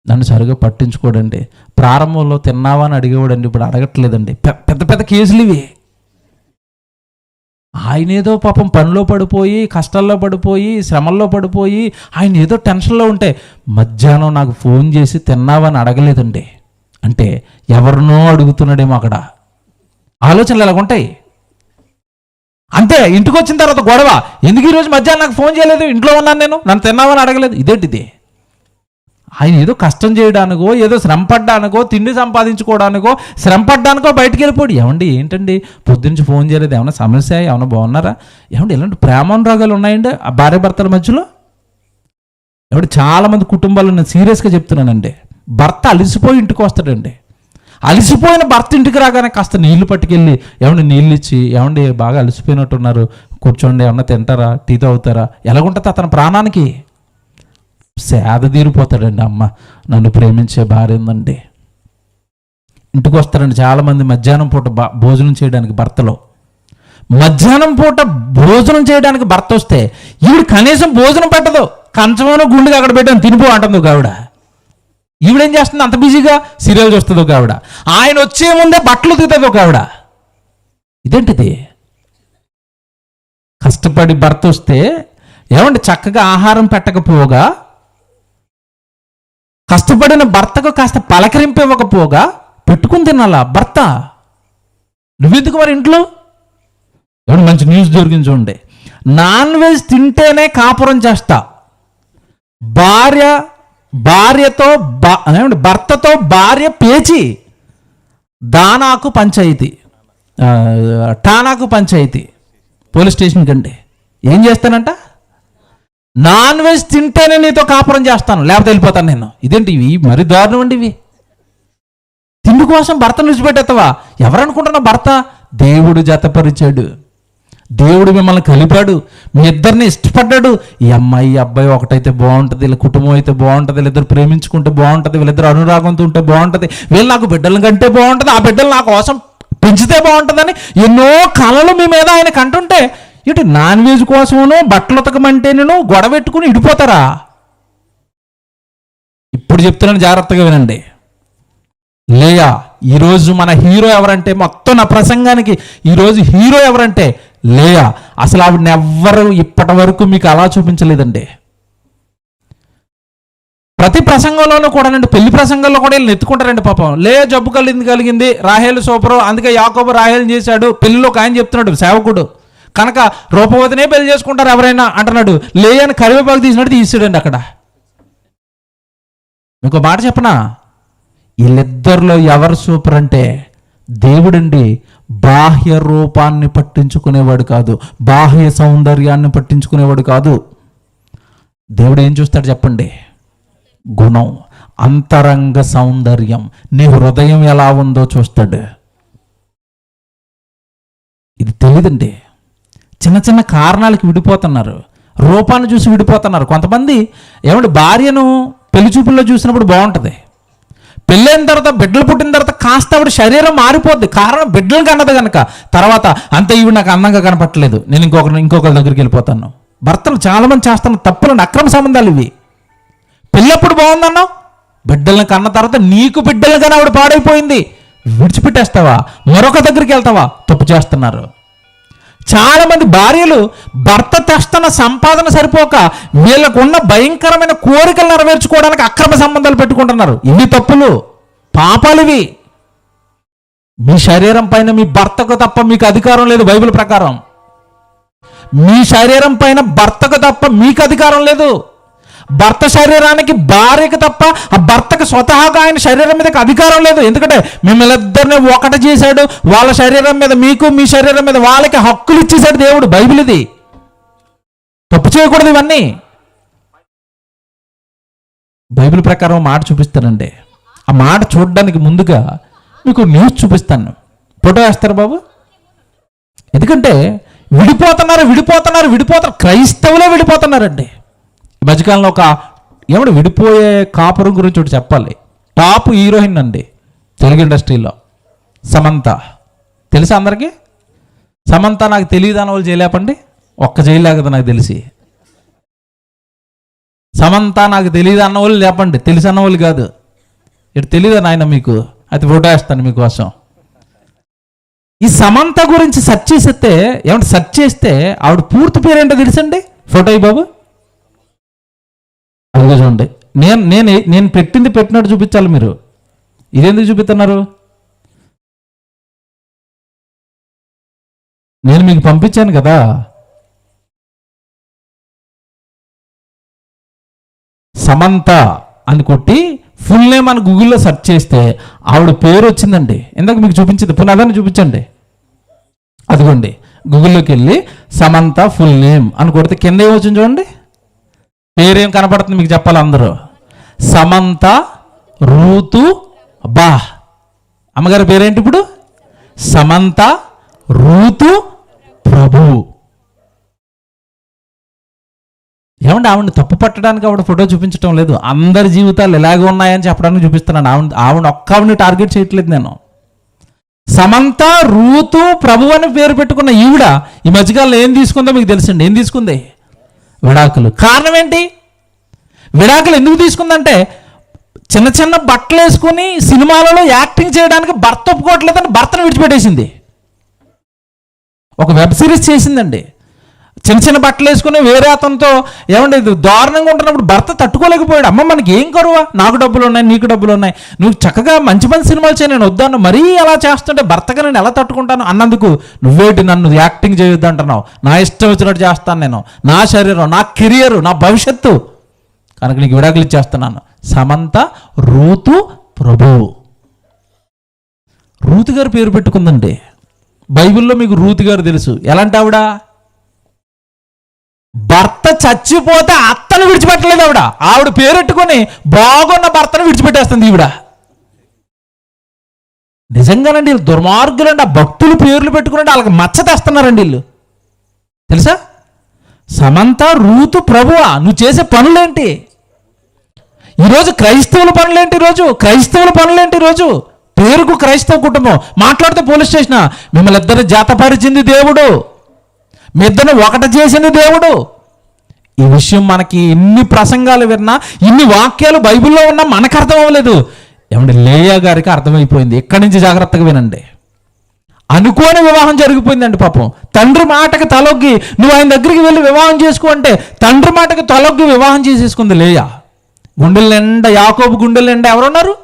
నన్ను సరిగా పట్టించుకోడండి. ప్రారంభంలో తిన్నావా అని అడిగేవాడండి, ఇప్పుడు అడగట్లేదండి. పెద్ద పెద్ద కేసులు ఇవి. ఆయన ఏదో పాపం పనిలో పడిపోయి, కష్టాల్లో పడిపోయి, శ్రమల్లో పడిపోయి, ఆయన ఏదో టెన్షన్లో ఉంటే మధ్యాహ్నం నాకు ఫోన్ చేసి తిన్నావా అని అడగలేదండి. అంటే ఎవరినో అడుగుతున్నాడేమో. అక్కడ ఆలోచనలు ఎలాగుంటాయి. అంతే. ఇంటికి వచ్చిన తర్వాత గొడవ, ఎందుకు ఈరోజు మధ్యాహ్నం నాకు ఫోన్ చేయలేదు, ఇంట్లో ఉన్నాను నేను, నన్ను తిన్నావని అడగలేదు. ఇదేంటిది? ఆయన ఏదో కష్టం చేయడానికో, ఏదో శ్రమపడ్డానికో, తిండి సంపాదించుకోవడానికో, శ్రమపడ్డానికో బయటికి వెళ్ళిపోడు. ఏమండి ఏంటండి పొద్దునుంచి ఫోన్ చేయలేదు, ఏమన్నా సమస్య, ఏమన్నా బాగున్నారా? ఏమండి ఇలాంటి ప్రేమానురాగాలు ఉన్నాయండి ఆ భార్య భర్తల మధ్యలో? ఏమంటే చాలామంది కుటుంబాలు నేను సీరియస్గా చెప్తున్నానండి, భర్త అలిసిపోయి ఇంటికి వస్తాడండి. అలసిపోయిన భర్త ఇంటికి రాగానే కాస్త నీళ్లు పట్టుకెళ్ళి, ఏమండి నీళ్ళు ఇచ్చి, ఏమండి బాగా అలసిపోయినట్టున్నారు, కూర్చోండి, ఏమన్నా తింటారా, టీ తాగుతారా, ఎలాగుంటుంది అతని ప్రాణానికి? సేద తీరిపోతాడండి. అమ్మ నన్ను ప్రేమించే భార్య ఉందండి. ఇంటికి వస్తారండి చాలామంది మధ్యాహ్నం పూట భోజనం చేయడానికి. భర్తలో మధ్యాహ్నం పూట భోజనం చేయడానికి భర్త వస్తే ఈవిడ కనీసం భోజనం పెట్టదు, కంచమోనో గుండెగా అక్కడ పెట్టాను తినిపో అంటుంది ఒక ఆవిడ. ఈవిడేం చేస్తుంది? అంత బిజీగా సీరియల్ చూస్తుంది ఒక ఆవిడ. ఆయన వచ్చే ముందే బట్టలు ఉతుకుతుంది ఒక ఆవిడ. ఇదేంటిది? కష్టపడి భర్త వస్తే ఏమంటే చక్కగా ఆహారం పెట్టకపోగా, కష్టపడిన భర్తకు కాస్త పలకరింపు ఇవ్వకపోగా పెట్టుకుని తినాలా భర్త? నువ్వెందుకు మరి ఇంట్లో? ఏమంటే మంచి న్యూస్ దొరికింది చూడండి. నాన్ వెజ్ తింటేనే కాపురం చేస్తా, భర్తతో భార్య పేచి దానాకు పంచాయితీ, టానాకు పంచాయితీ పోలీస్ స్టేషన్ కంటే ఏం చేస్తానంట? నాన్ వెజ్ తింటేనే నీతో కాపురం చేస్తాను, లేకపోతే వెళ్ళిపోతాను నేను. ఇదేంటి? ఇవి మరి దారుణం అండి ఇవి. తిండి కోసం భర్తను విడిచిపెట్టేస్తావా? ఎవరనుకుంటున్నా భర్త? దేవుడు జతపరిచాడు, దేవుడు మిమ్మల్ని కలిపాడు, మీ ఇద్దరిని ఇష్టపడ్డాడు. ఈ అమ్మాయి అబ్బాయి ఒకటైతే బాగుంటుంది, వీళ్ళ కుటుంబం అయితే బాగుంటుంది, వీళ్ళిద్దరు ప్రేమించుకుంటే బాగుంటుంది, వీళ్ళిద్దరు అనురాగంతో ఉంటే బాగుంటుంది, వీళ్ళు నాకు బిడ్డల కంటే బాగుంటుంది, ఆ బిడ్డలు నా కోసం పెంచితే బాగుంటుందని ఎన్నో కళలు మీ మీద ఆయన కంటుంటే ఇటు నాన్ వెజ్ కోసమును బట్టలు ఉతకమంటేను గొడవ పెట్టుకుని ఇడిపోతారా? ఇప్పుడు చెప్తున్నాను, జాగ్రత్తగా వినండి. లేయా ఈరోజు మన హీరో ఎవరంటే, మొత్తం నా ప్రసంగానికి ఈరోజు హీరో ఎవరంటే లేయా. అసలు ఆవిడని ఎవ్వరు ఇప్పటి వరకు మీకు అలా చూపించలేదండి. ప్రతి ప్రసంగంలోనూ కూడా నండి, పెళ్లి ప్రసంగంలో కూడా వీళ్ళు ఎత్తుకుంటారండి. పాపం లేయా జబ్బు కలిగింది, రాహేలు సూపరు, అందుకే యాకోబు రాహేలు చేశాడు. పెళ్లిలో ఒక ఆయన చెప్తున్నాడు, సేవకుడు కనుక రూపవతినే పెళ్లి చేసుకుంటారు ఎవరైనా అంటున్నాడు. లేయని కరివేపాకు తీసినట్టు తీసాడండి అక్కడ. మీకు మాట చెప్పనా, వీళ్ళిద్దరిలో ఎవరు సూపర్ అంటే దేవుడండి. బాహ్య రూపాన్ని పట్టించుకునేవాడు కాదు, బాహ్య సౌందర్యాన్ని పట్టించుకునేవాడు కాదు. దేవుడు ఏం చూస్తాడు చెప్పండి? గుణం, అంతరంగ సౌందర్యం, నీ హృదయం ఎలా ఉందో చూస్తాడు. ఇది తెలియదండి. చిన్న చిన్న కారణాలకి విడిపోతున్నారు, రూపాన్ని చూసి విడిపోతున్నారు. కొంతమంది ఏమంటే భార్యను పెళ్లి చూపుల్లో చూసినప్పుడు బాగుంటుంది, పెళ్ళైన తర్వాత బిడ్డలు పుట్టిన తర్వాత కాస్త ఆవిడ శరీరం మారిపోద్ది. కారణం బిడ్డలు కన్నది కనుక. తర్వాత అంత ఇవి నాకు అందంగా కనపట్టలేదు, నేను ఇంకొకరి దగ్గరికి వెళ్ళిపోతాను. భర్తలు చాలామంది చేస్తున్న తప్పులను అక్రమ సంబంధాలు ఇవి. పెళ్ళప్పుడు బాగుందన్నావు, బిడ్డలను కన్న తర్వాత నీకు బిడ్డలు కానీ ఆవిడ పాడైపోయింది, విడిచిపెట్టేస్తావా? మరొక దగ్గరికి వెళ్తావా? తప్పు చేస్తున్నారు. చాలా మంది భార్యలు భర్త తెస్తున్న సంపాదన సరిపోక వీళ్ళకున్న భయంకరమైన కోరికలు నెరవేర్చుకోవడానికి అక్రమ సంబంధాలు పెట్టుకుంటున్నారు. ఇవి తప్పులు, పాపాలు ఇవి. మీ శరీరం పైన మీ భర్తకు తప్ప మీకు అధికారం లేదు. బైబిల్ ప్రకారం మీ శరీరం పైన భర్తకు తప్ప మీకు అధికారం లేదు. భర్త శరీరానికి భార్యకు తప్ప ఆ భర్తకు స్వతహాగా ఆయన శరీరం మీదకి అధికారం లేదు. ఎందుకంటే మిమ్మల్ని ఇద్దరిని ఒకటి చేశాడు, వాళ్ళ శరీరం మీద మీకు, మీ శరీరం మీద వాళ్ళకి హక్కులు ఇచ్చేశాడు దేవుడు. బైబిల్ ఇది. తప్పు చేయకూడదు ఇవన్నీ. బైబిల్ ప్రకారం మాట చూపిస్తానండి. ఆ మాట చూడడానికి ముందుగా మీకు న్యూస్ చూపిస్తాను. ఫోటో వేస్తారు బాబు. ఎందుకంటే విడిపోతున్నారు, క్రైస్తవులే విడిపోతున్నారండి. మధ్యకాలంలో ఏమంటే విడిపోయే కాపురం గురించి ఒకటి చెప్పాలి. టాప్ హీరోయిన్ అండి తెలుగు ఇండస్ట్రీలో, సమంత. తెలుసా అందరికీ? సమంత నాకు తెలియదు అన్న వాళ్ళు చేయలేపండి. ఒక్క చేయలే కదా నాకు తెలిసి. సమంత నాకు తెలియదు అన్న వాళ్ళు లేపండి. తెలిసి అన్న వాళ్ళు కాదు. ఇటు తెలియదు నాయన మీకు, అయితే ఫోటో వేస్తాను మీకోసం. ఈ సమంత గురించి సెర్చ్ చేస్తే ఏమంటే సెర్చ్ చేస్తే ఆవిడ పూర్తి పేరేంటో తెలుసండి? ఫోటో ఈ బాబు అదిగో చూడండి. నేను పెట్టినట్టు చూపించాలి మీరు. ఇదెందుకు చూపిస్తున్నారు? నేను మీకు పంపించాను కదా. సమంత అని కొట్టి ఫుల్ నేమ్ అని గూగుల్లో సెర్చ్ చేస్తే ఆవిడ పేరు వచ్చిందండి. ఇందాక మీకు చూపించింది, పునాదాన్ని చూపించండి. అదిగోండి, గూగుల్లోకి వెళ్ళి సమంత ఫుల్ నేమ్ అని కొడితే కింద ఏమొచ్చింది చూడండి. పేరేం కనపడుతుంది మీకు చెప్పాలి అందరూ. సమంత రూతు బా. అమ్మగారి పేరేంటి ఇప్పుడు? సమంత రూతు ప్రభు. ఏమంటే ఆవిడని తప్పు పట్టడానికి ఆవిడ ఫోటో చూపించడం లేదు. అందరి జీవితాలు ఎలాగే ఉన్నాయని చెప్పడానికి చూపిస్తున్నాను. ఆవిడ ఒక్కవిని టార్గెట్ చేయట్లేదు నేను. సమంత రూతు ప్రభు అని పేరు పెట్టుకున్న ఈవిడ ఈ మధ్యకాలంలో ఏం తీసుకుందో మీకు తెలుసండి. ఏం తీసుకుంది? విడాకులు. కారణం ఏంటి? విడాకులు ఎందుకు తీసుకుందంటే చిన్న చిన్న బట్టలు వేసుకుని సినిమాలలో యాక్టింగ్ చేయడానికి భర్త ఒప్పుకోవట్లేదని భర్తను విడిచిపెట్టేసింది. ఒక వెబ్ సిరీస్ చేసిందండి. చిన్న చిన్న బట్టలు వేసుకుని వేరే అతనితో ఏమంటే దారుణంగా ఉంటున్నప్పుడు భర్త తట్టుకోలేకపోయాడు. అమ్మ మనకి ఏం కరువా, నాకు డబ్బులు ఉన్నాయి, నీకు డబ్బులు ఉన్నాయి, నువ్వు చక్కగా మంచి మంచి సినిమాలు చేయి, నేను వద్దాను, మరీ అలా చేస్తుంటే భర్తగా నేను ఎలా తట్టుకుంటాను అన్నందుకు నువ్వేంటి నన్ను యాక్టింగ్ చేయొద్దు అంటున్నావు, నా ఇష్టం వచ్చినట్టు చేస్తాను, నేను నా శరీరం, నా కెరియర్, నా భవిష్యత్తు, కనుక నీకు విడాకులు ఇచ్చేస్తున్నాను. సమంత రూతు ప్రభు. రూతు గారు పేరు పెట్టుకుందండి. బైబిల్లో మీకు రూతు గారు తెలుసు. ఎలాంటి ఆవిడ? భర్త చచ్చిపోతే అత్తను విడిచిపెట్టలేదు ఆవిడ. ఆవిడ పేరెట్టుకొని బాగున్న భర్తను విడిచిపెట్టేస్తుంది ఈవిడ. నిజంగానండి వీళ్ళు దుర్మార్గులండి. ఆ భక్తులు పేర్లు పెట్టుకుని వాళ్ళకి మచ్చ తెస్తున్నారండి వీళ్ళు. తెలుసా? సమంత రూతు ప్రభువా, నువ్వు చేసే పనులేంటి ఈరోజు? క్రైస్తవుల పనులేంటి ఈరోజు? పేరుకు క్రైస్తవ కుటుంబం, మాట్లాడితే పోలీస్ స్టేషన్, మిమ్మల్ని ఇద్దరు జాతపరిచింది దేవుడు, మీ ఇద్దరిని ఒకటి చేసింది దేవుడు. ఈ విషయం మనకి ఎన్ని ప్రసంగాలు విన్నా, ఇన్ని వాక్యాలు బైబిల్లో ఉన్నా మనకు అర్థం అవ్వలేదు. ఏమంటే లేయా గారికి అర్థమైపోయింది. ఇక్కడి నుంచి జాగ్రత్తగా వినండి. అనుకోని వివాహం జరిగిపోయిందండి పాపం. తండ్రి మాటకి తలొగ్గి నువ్వు ఆయన దగ్గరికి వెళ్ళి వివాహం చేసుకో అంటే తండ్రి మాటకి తలొగ్గి వివాహం చేసేసుకుంది లేయా. గుండెల నిండా, యాకోబు గుండెల నిండా ఎవరున్నారు?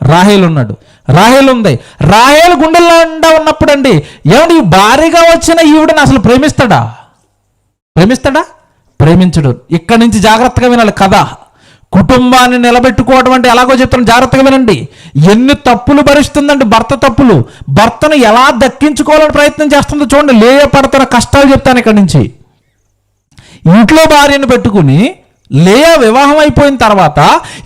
రాహేలు ఉన్నాడు. రాహేలు ఉంది. రాహేలు గుండెల నిండా ఉన్నప్పుడు అండి ఏమంటే ఈ భారీగా వచ్చిన ఈవిడని అసలు ప్రేమిస్తాడా? ప్రేమించడు. ఇక్కడి నుంచి జాగ్రత్తగా వినాలి కథ. కుటుంబాన్ని నిలబెట్టుకోవడం అంటే ఎలాగో చెప్తాను, జాగ్రత్తగా వినండి. ఎన్ని తప్పులు భరిస్తుందండి భర్త తప్పులు. భర్తను ఎలా దక్కించుకోవాలని ప్రయత్నం చేస్తుందో చూడండి. లేయ పడుతున్న కష్టాలు చెప్తాను. ఇక్కడి నుంచి ఇంట్లో భార్యను పెట్టుకుని, లేయా వివాహం అయిపోయిన తర్వాత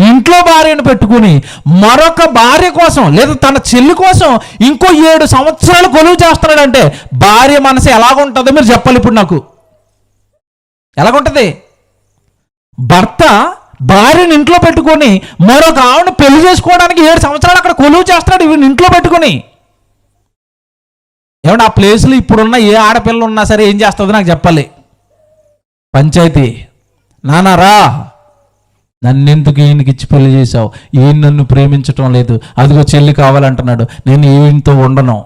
ఇంట్లో భార్యను పెట్టుకుని మరొక భార్య కోసం లేదా తన చెల్లి కోసం ఇంకో 7 సంవత్సరాలు కొలువు చేస్తున్నాడంటే భార్య మనసు ఎలాగుంటుందో మీరు చెప్పాలి ఇప్పుడు నాకు. ఎలాగుంటుంది? భర్త భార్యను ఇంట్లో పెట్టుకొని మరొక ఆవిడని పెళ్లి చేసుకోవడానికి 7 సంవత్సరాలు అక్కడ కొలువు చేస్తున్నాడు వీడిని ఇంట్లో పెట్టుకుని. ఏమంటే ఆ ప్లేస్లో ఇప్పుడున్న ఏ ఆడపిల్ల ఉన్నా సరే ఏం చేస్తుందో నాకు చెప్పాలి. పంచాయతీ, నాన్నరా నన్నెందుకు ఈయనకి ఇచ్చి పెళ్లి చేసావు, ఈయన నన్ను ప్రేమించటం లేదు, అదిగో చెల్లి కావాలంటున్నాడు, నేను ఈయనతో ఉండను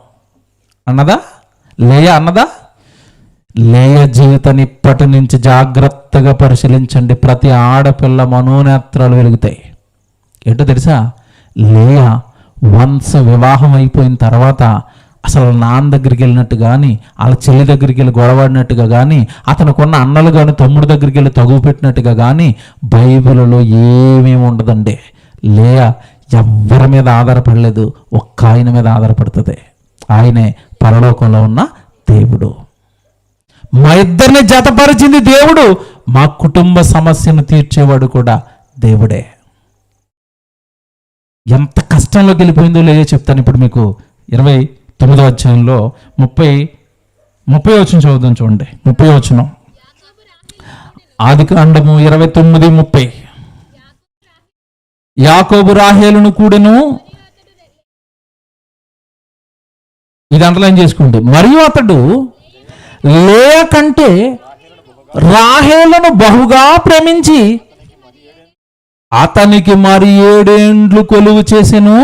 అన్నదా? లేయా అన్నదా? లేయ జీవితాన్ని ఇప్పటి నుంచి జాగ్రత్తగా పరిశీలించండి. ప్రతి ఆడపిల్ల మనోనేత్రాలు వెలుగుతాయి. ఏంటో తెలుసా? లేయ వన్స్ వివాహం అయిపోయిన తర్వాత అసలు నాన్న దగ్గరికి వెళ్ళినట్టు కానీ, వాళ్ళ చెల్లి దగ్గరికి వెళ్ళి గొడవడినట్టుగా కానీ, అతనుకున్న అన్నలు కానీ తమ్ముడు దగ్గరికి వెళ్ళి తగువ పెట్టినట్టుగా కానీ బైబిల్లో ఏమీ ఉండదండి. లేయ ఎవరి మీద ఆధారపడలేదు, ఒక్క ఆయన మీద ఆధారపడుతుంది. ఆయనే పరలోకంలో ఉన్న దేవుడు. మా ఇద్దరిని జతపరిచింది దేవుడు, మా కుటుంబ సమస్యను తీర్చేవాడు కూడా దేవుడే. ఎంత కష్టంలోకి వెళ్ళిపోయిందో లేదో చెప్తాను ఇప్పుడు మీకు. 29వ అధ్యాయంలో 30 వచనం చదువుదాం చూడండి. 30 వచనం, ఆదికాండము 29:30. యాకోబు రాహేలును కూడెను, ఇది అండర్లైన్ చేసుకోండి. మరియు అతడు లేయా కంటే రాహేలును బహుగా ప్రేమించి అతనికి మరి 7 ఏండ్లు కొలువు చేసెను.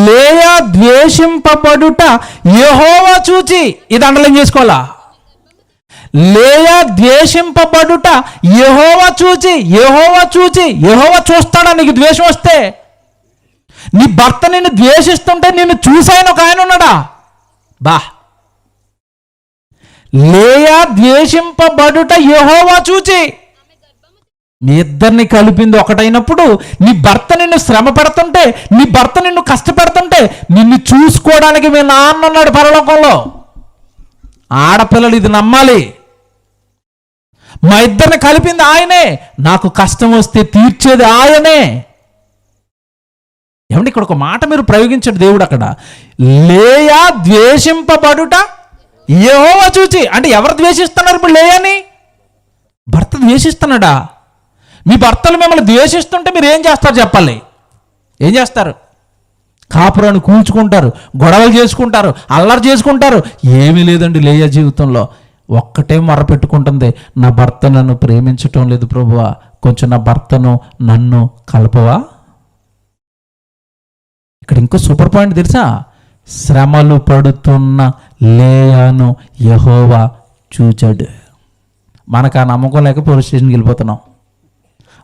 లేయా ద్వేషింపబడుట యెహోవా చూచి, ఇది అండర్లైన్ చేసుకోవాలా, లేయా ద్వేషింపబడుట యెహోవా చూచి. యెహోవా చూస్తాడా నీకు ద్వేషం వస్తే? నీ భర్త నిన్ను ద్వేషిస్తుంటే నిన్ను చూసాయని ఒక ఆయన ఉన్నాడా? లేయా ద్వేషింపబడుట యెహోవా చూచి. మీ ఇద్దరిని కలిపింది ఒకటైనప్పుడు నీ భర్త నిన్ను శ్రమ పెడుతుంటే, నీ భర్త నిన్ను కష్టపెడుతుంటే నిన్ను చూసుకోవడానికి మీ నాన్న ఉన్నాడు పరలోకంలో. ఆడపిల్లలు ఇది నమ్మాలి. మా ఇద్దరిని కలిపింది ఆయనే, నాకు కష్టం వస్తే తీర్చేది ఆయనే. ఏమంటే ఇక్కడ ఒక మాట మీరు ప్రయోగించండి. దేవుడు అక్కడ లేయా ద్వేషింపబడుట యెహోవా చూచి అంటే ఎవరు ద్వేషిస్తున్నారు ఇప్పుడు లేయాని? భర్త ద్వేషిస్తున్నాడా? మీ భర్తలు మిమ్మల్ని ద్వేషిస్తుంటే మీరు ఏం చేస్తారు చెప్పాలి? ఏం చేస్తారు? కాపురాన్ని కూల్చుకుంటారు, గొడవలు చేసుకుంటారు, అల్లరి చేసుకుంటారు. ఏమీ లేదండి లేయా జీవితంలో. ఒక్కటే మొర పెట్టుకుంటుంది, నా భర్త నన్ను ప్రేమించటం లేదు ప్రభువా, కొంచెం నా భర్తను నన్ను కలపవా. ఇక్కడ ఇంకో సూపర్ పాయింట్ తెలుసా? శ్రమలు పడుతున్న లేయాను యెహోవా చూచాడు. మనకు ఆ నమ్మకం లేక పోలీస్ స్టేషన్కి వెళ్ళిపోతున్నాం,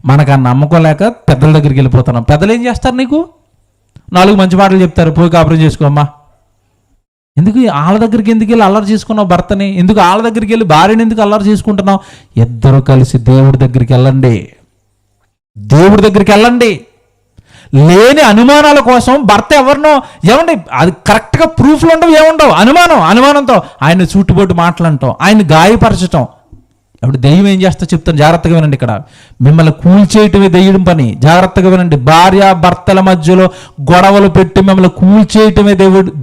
మనకు ఆ నమ్మకం లేక పెద్దల దగ్గరికి వెళ్ళిపోతున్నాం. పెద్దలు ఏం చేస్తారు? నీకు 4 మంచి మాటలు చెప్తారు, పోయి కాపురం చేసుకోమ్మా. ఎందుకు వాళ్ళ దగ్గరికి ఎందుకు వెళ్ళి అల్లరి చేసుకున్నావు భర్తని? ఎందుకు వాళ్ళ దగ్గరికి వెళ్ళి భార్యని ఎందుకు అల్లరి చేసుకుంటున్నావు? ఇద్దరు కలిసి దేవుడి దగ్గరికి వెళ్ళండి, దేవుడి దగ్గరికి వెళ్ళండి. లేని అనుమానాల కోసం భర్త ఎవరినో ఏమండి అది కరెక్ట్గా ప్రూఫ్లు ఉండవు, ఏముండవు, అనుమానంతో ఆయన చుట్టుబొట్టు మాటలంటాం, ఆయన గాయపరచటం. అప్పుడు దెయ్యం ఏం చేస్తా చెప్తాను, జాగ్రత్తగా వినండి. ఇక్కడ మిమ్మల్ని కూల్చేయటమే దెయ్యం పని. జాగ్రత్తగా వినండి. భార్య భర్తల మధ్యలో గొడవలు పెట్టి మిమ్మల్ని కూల్చేయటమే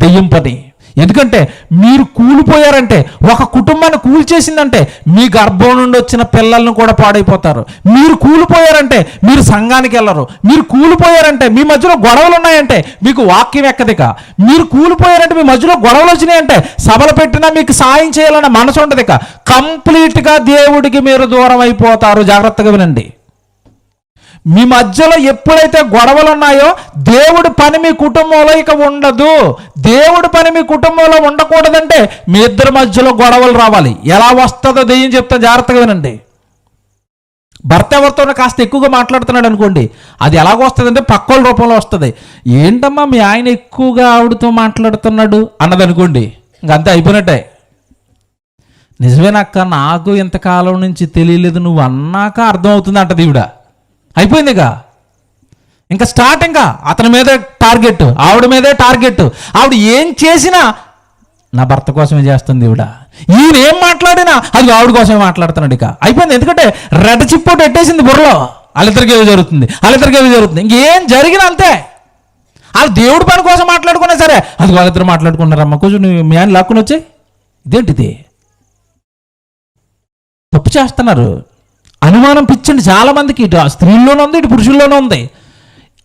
దెయ్యం పని. ఎందుకంటే మీరు కూలిపోయారంటే, ఒక కుటుంబాన్ని కూల్చేసిందంటే మీ గర్భం నుండి వచ్చిన పిల్లలను కూడా పాడైపోతారు. మీరు కూలిపోయారంటే మీరు సంఘానికి వెళ్ళరు. మీరు కూలిపోయారంటే మీ మధ్యలో గొడవలు ఉన్నాయంటే మీకు వాక్యం ఎక్కదిక. మీరు కూలిపోయారంటే మీ మధ్యలో గొడవలు వచ్చినాయంటే సభలు పెట్టినా మీకు సాయం చేయాలన్న మనసు ఉండదు. ఇక కంప్లీట్గా దేవుడికి మీరు దూరం అయిపోతారు. జాగ్రత్తగా వినండి. మీ మధ్యలో ఎప్పుడైతే గొడవలు ఉన్నాయో దేవుడి పని మీ కుటుంబంలో ఇక ఉండదు. దేవుడి పని మీ కుటుంబంలో ఉండకూడదంటే మీ ఇద్దరి మధ్యలో గొడవలు రావాలి. ఎలా వస్తుందో దెయ్యం చెప్తా, జాగ్రత్తగా వినండి. భర్త ఎవరితోనో కాస్త ఎక్కువగా మాట్లాడుతున్నాడు అనుకోండి, అది ఎలాగొస్తుందంటే పక్కోళ్ళ రూపంలో వస్తుంది. ఏంటమ్మా మీ ఆయన ఎక్కువగా ఆవిడతో మాట్లాడుతున్నాడు అన్నదనుకోండి, ఇంకంతే అయిపోయినట్టే. నిజమేనక్క, నాకు ఇంతకాలం నుంచి తెలియలేదు, నువ్వు అన్నాక అర్థమవుతుంది అంటది ఈవిడ. అయిపోయిందిగా, ఇంకా స్టార్ట్. ఇంకా అతని మీదే టార్గెట్, ఆవిడ మీదే టార్గెట్. ఆవిడ ఏం చేసినా నా భర్త కోసమే చేస్తుంది ఈవిడ. ఈయన ఏం మాట్లాడినా అది ఆవిడ కోసమే మాట్లాడుతున్నాడు. ఇక అయిపోయింది. ఎందుకంటే రెడ్ చిప్పోటు ఎట్టేసింది బుర్రలో. వాళ్ళిద్దరికి ఏదో జరుగుతుంది, ఇంకేం జరిగినా అంతే. వాళ్ళు దేవుడి పని కోసం మాట్లాడుకున్నా సరే అది వాళ్ళిద్దరు మాట్లాడుకున్నారమ్మా, కొంచెం మీ ఆయన లాక్కుని వచ్చాయి. ఇదేంటిది? తప్పు చేస్తున్నారు. అనుమానం పిచ్చండి చాలా మందికి, ఇటు స్త్రీల్లోనూ ఉంది, ఇటు పురుషుల్లోనూ ఉంది.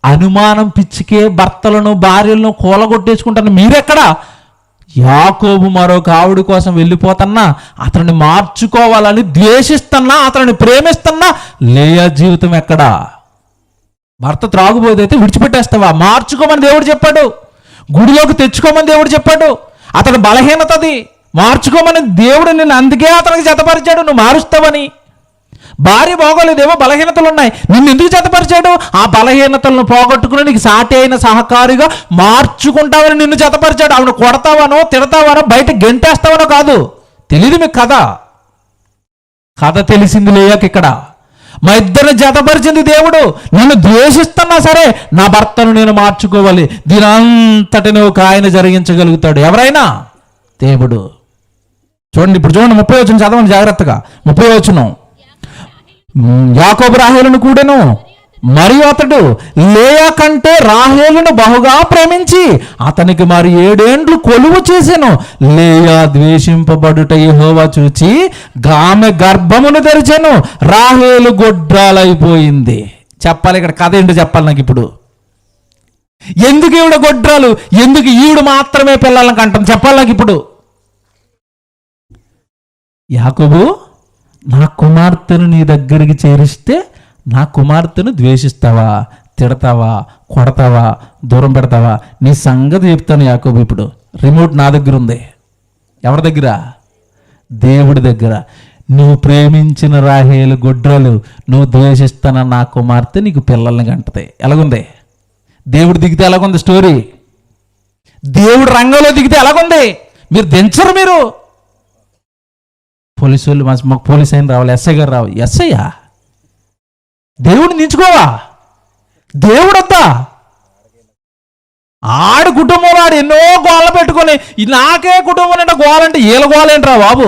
అనుమానం పిచ్చికే భర్తలను భార్యలను కూలగొట్టేసుకుంటాను. మీరెక్కడా? యాకోబు మరొక ఆవిడ కోసం వెళ్ళిపోతున్నా, అతన్ని మార్చుకోవాలని ద్వేషిస్తున్నా, అతన్ని ప్రేమిస్తున్నా. లేయా జీవితం ఎక్కడా? భర్త త్రాగుబోదైతే విడిచిపెట్టేస్తావా? మార్చుకోమని దేవుడు చెప్పాడు. గుడిలోకి తెచ్చుకోమని దేవుడు చెప్పాడు. అతని బలహీనతది, మార్చుకోమని దేవుడు నిన్ను అందుకే అతనికి జతపరిచాడు, నువ్వు మారుస్తావని. భార్య బాగోలేదేమో, బలహీనతలు ఉన్నాయి, నిన్ను ఎందుకు జతపరిచాడు? ఆ బలహీనతలను పోగొట్టుకుని నీకు సాటి అయిన సహకారిగా మార్చుకుంటావని నిన్ను జతపరిచాడు. ఆవిడ కొడతావనో తిడతావనో బయట గెంటేస్తావనో కాదు. తెలియదు మీకు కథ తెలిసింది లేయాక. ఇక్కడ మా ఇద్దరిని జతపరిచింది దేవుడు. నన్ను ద్వేషిస్తున్నా సరే నా భర్తను నేను మార్చుకోవాలి. దీనంతటిని ఒక ఆయన జరిగించగలుగుతాడు. ఎవరైనా? దేవుడు. చూడండి, ఇప్పుడు చూడండి 30 వచనం చదవండి జాగ్రత్తగా. 30 వచనం. యాకోబు రాహేలును కూడెను, మరియు అతడు లేయా కంటే రాహేలును బహుగా ప్రేమించి అతనికి మరి 7 ఏండ్లు కొలువు చేసెను. లేయా ద్వేషింపబడుట యెహోవా చూచి ఆమె గర్భమును తెరిచెను, రాహేలు గొడ్రాలైపోయింది. చెప్పాలి, ఇక్కడ కథ ఏంటో చెప్పాలి నాకు ఇప్పుడు. ఎందుకు ఈవిడ గొడ్రాలు, ఎందుకు ఈవిడ మాత్రమే పిల్లలకి అంటాం చెప్పాలి నాకు ఇప్పుడు. యాకోబు, నా కుమార్తెను నీ దగ్గరికి చేరిస్తే నా కుమార్తెను ద్వేషిస్తావా, తిడతావా, కొడతావా, దూరం పెడతావా? నీ సంగతి చెప్తాను యాకోబు. ఇప్పుడు రిమోట్ నా దగ్గర ఉంది. ఎవరి దగ్గర? దేవుడి దగ్గర. నువ్వు ప్రేమించిన రాహేలు గొడ్రాలు, నువ్వు ద్వేషిస్తాన నా కుమార్తె నీకు పిల్లల్ని కంటతాయి. ఎలాగుంది? దేవుడు దిగితే ఎలాగుంది స్టోరీ? దేవుడు రంగంలో దిగితే ఎలాగుంది? మీరు దించరు. మీరు పోలీసు వాళ్ళు, మాకు పోలీస్ అయిన రావాలి, ఎస్ఐ గారు రావాలి. ఎస్ఐయా? దేవుడిని దించుకోవా? దేవుడు వద్దా? ఆడు కుటుంబంలో ఆడు ఎన్నో గోళ్ళ పెట్టుకొని నాకే కుటుంబం అంటే గోలంటే వీళ్ళ గోలేంట్రా బాబు?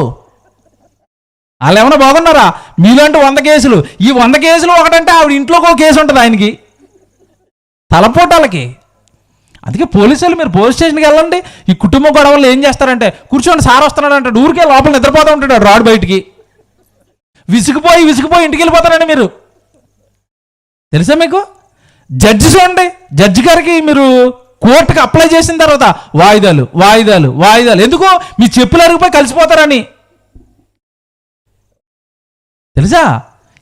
వాళ్ళు ఏమన్నా బాగున్నారా? మీలాంటి 100 కేసులు, ఈ 100 కేసులు ఒకటంటే ఆవిడ ఇంట్లోకి ఒక కేసు ఉంటుంది ఆయనకి, తలపోటాలకి. అందుకే పోలీసులు మీరు పోలీస్ స్టేషన్కి వెళ్ళండి. ఈ కుటుంబ గొడవలు ఏం చేస్తారంటే, కూర్చోండి సార్ వస్తున్నాడు అంటే ఊరికే లోపల నిద్రపోతూ ఉంటాడు రాడు బయటికి. విసిగిపోయి ఇంటికి వెళ్ళిపోతారండి మీరు. తెలుసా మీకు? జడ్జి చూడండి, జడ్జి గారికి మీరు కోర్టుకి అప్లై చేసిన తర్వాత వాయిదాలు వాయిదాలు వాయిదాలు. ఎందుకు? మీ చెప్పులు అరిగిపోయి కలిసిపోతారని. తెలుసా?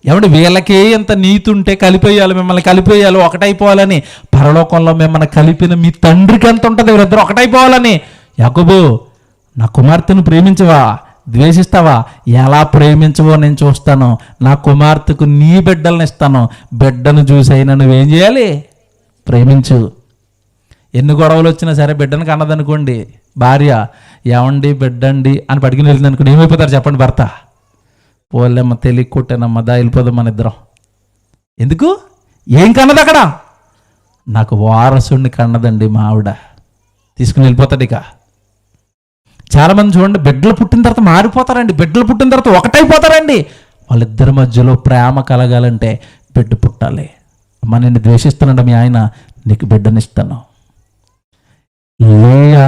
ఏమంటే వీళ్ళకే ఎంత నీతి ఉంటే కలిపేయాలి, మిమ్మల్ని కలిపేయాలి, ఒకటైపోవాలని. పరలోకంలో మిమ్మల్ని కలిపిన మీ తండ్రికి ఎంత ఉంటుంది వీరిద్దరు ఒకటైపోవాలని. యాకోబు, నా కుమార్తెను ప్రేమించవా, ద్వేషిస్తావా? ఎలా ప్రేమించవో నేను చూస్తాను. నా కుమార్తెకు నీ బిడ్డలను ఇస్తాను. బిడ్డను చూసైనా నువ్వేం చేయాలి? ప్రేమించు. ఎన్ని గొడవలు వచ్చినా సరే బిడ్డను కన్నదనుకోండి భార్య, ఏమండి బిడ్డండి అని పట్టుకుని వెళ్తుంది అనుకోండి, ఏమైపోతారు చెప్పండి భర్త? పోలేమ్మ, తెలియ కొట్టానమ్మ, దా వెళ్ళిపోదాం మన ఇద్దరం. ఎందుకు? ఏం కన్నది అక్కడ? నాకు వారసుడిని కన్నదండి మా ఆవిడ, తీసుకుని వెళ్ళిపోతాడు. ఇక చాలామంది చూడండి, బిడ్డలు పుట్టిన తర్వాత మారిపోతారండి, బిడ్డలు పుట్టిన తర్వాత ఒకటైపోతారండి. వాళ్ళిద్దరి మధ్యలో ప్రేమ కలగాలంటే బిడ్డ పుట్టాలి. అమ్మ, నిన్ను ద్వేషిస్తున్నాడు మీ ఆయన, నీకు బిడ్డనిస్తాను. లేయా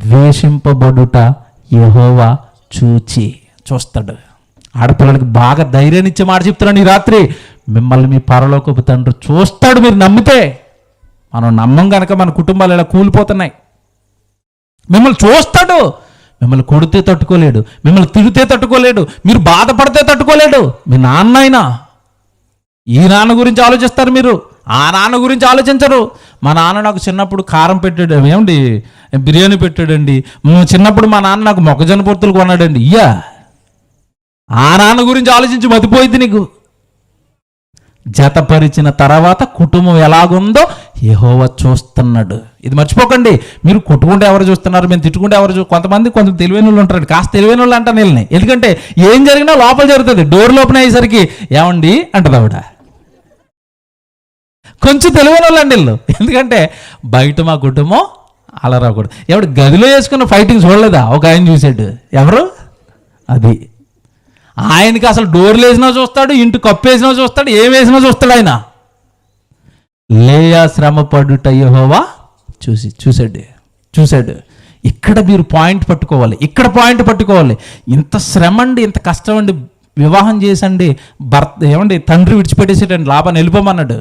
ద్వేషింపబడుట యెహోవా చూస్తాడు. ఆడపిల్లలకి బాగా ధైర్యాన్ని ఇచ్చే మాట చెప్తున్నాను ఈ రాత్రి. మిమ్మల్ని మీ పరలోకపు తండ్రి చూస్తాడు మీరు నమ్మితే. మనం నమ్మం కనుక మన కుటుంబాలు ఇలా కూలిపోతున్నాయి. మిమ్మల్ని చూస్తాడు. మిమ్మల్ని కొడితే తట్టుకోలేడు, మిమ్మల్ని తిడితే తట్టుకోలేడు, మీరు బాధపడితే తట్టుకోలేడు. మీ నాన్న అయినా ఈ నాన్న గురించి ఆలోచిస్తారు మీరు, ఆ నాన్న గురించి ఆలోచించరు. మా నాన్న నాకు చిన్నప్పుడు కారం పెట్టాడు, ఏమండి బిర్యానీ పెట్టాడండి. చిన్నప్పుడు మా నాన్న నాకు మొక్కజొన్న పొత్తులు కొన్నాడండి. ఇయ్యా, ఆ నాన్న గురించి ఆలోచించి మతిపోయింది నీకు. జతపరిచిన తర్వాత కుటుంబం ఎలాగుందో యెహోవా చూస్తున్నాడు. ఇది మర్చిపోకండి. మీరు కొట్టుకుంటే ఎవరు చూస్తున్నారు, మేము తిట్టుకుంటే ఎవరు కొంచెం తెలివైన వాళ్ళు ఉంటారండి. కాస్త తెలివైన వాళ్ళు అంటాను వీళ్ళని. ఎందుకంటే ఏం జరిగినా లోపల జరుగుతుంది. డోర్ లోపల అయ్యేసరికి ఏమండి అంటది ఆవిడ. కొంచెం తెలివైన వాళ్ళు అండి వీళ్ళు. ఎందుకంటే బయట మా కుటుంబం అలా రాకూడదు. ఎవడు గదిలో వేసుకున్న ఫైటింగ్ చూడలేదా? ఒక ఆయన చూసాడు. ఎవరు? అది ఆయనకి అసలు డోర్లు వేసినా చూస్తాడు, ఇంటి కప్పు వేసినా చూస్తాడు, ఏం వేసినా చూస్తాడు ఆయన. లేయా శ్రమ పడుట యెహోవా చూశాడు. ఇక్కడ మీరు పాయింట్ పట్టుకోవాలి. ఇంత శ్రమ అండి, ఇంత కష్టం అండి. వివాహం చేసండి, ఏమండి తండ్రి విడిచిపెట్టేసేటండి, లాభాన్ని వెళ్ళిపోమన్నాడు.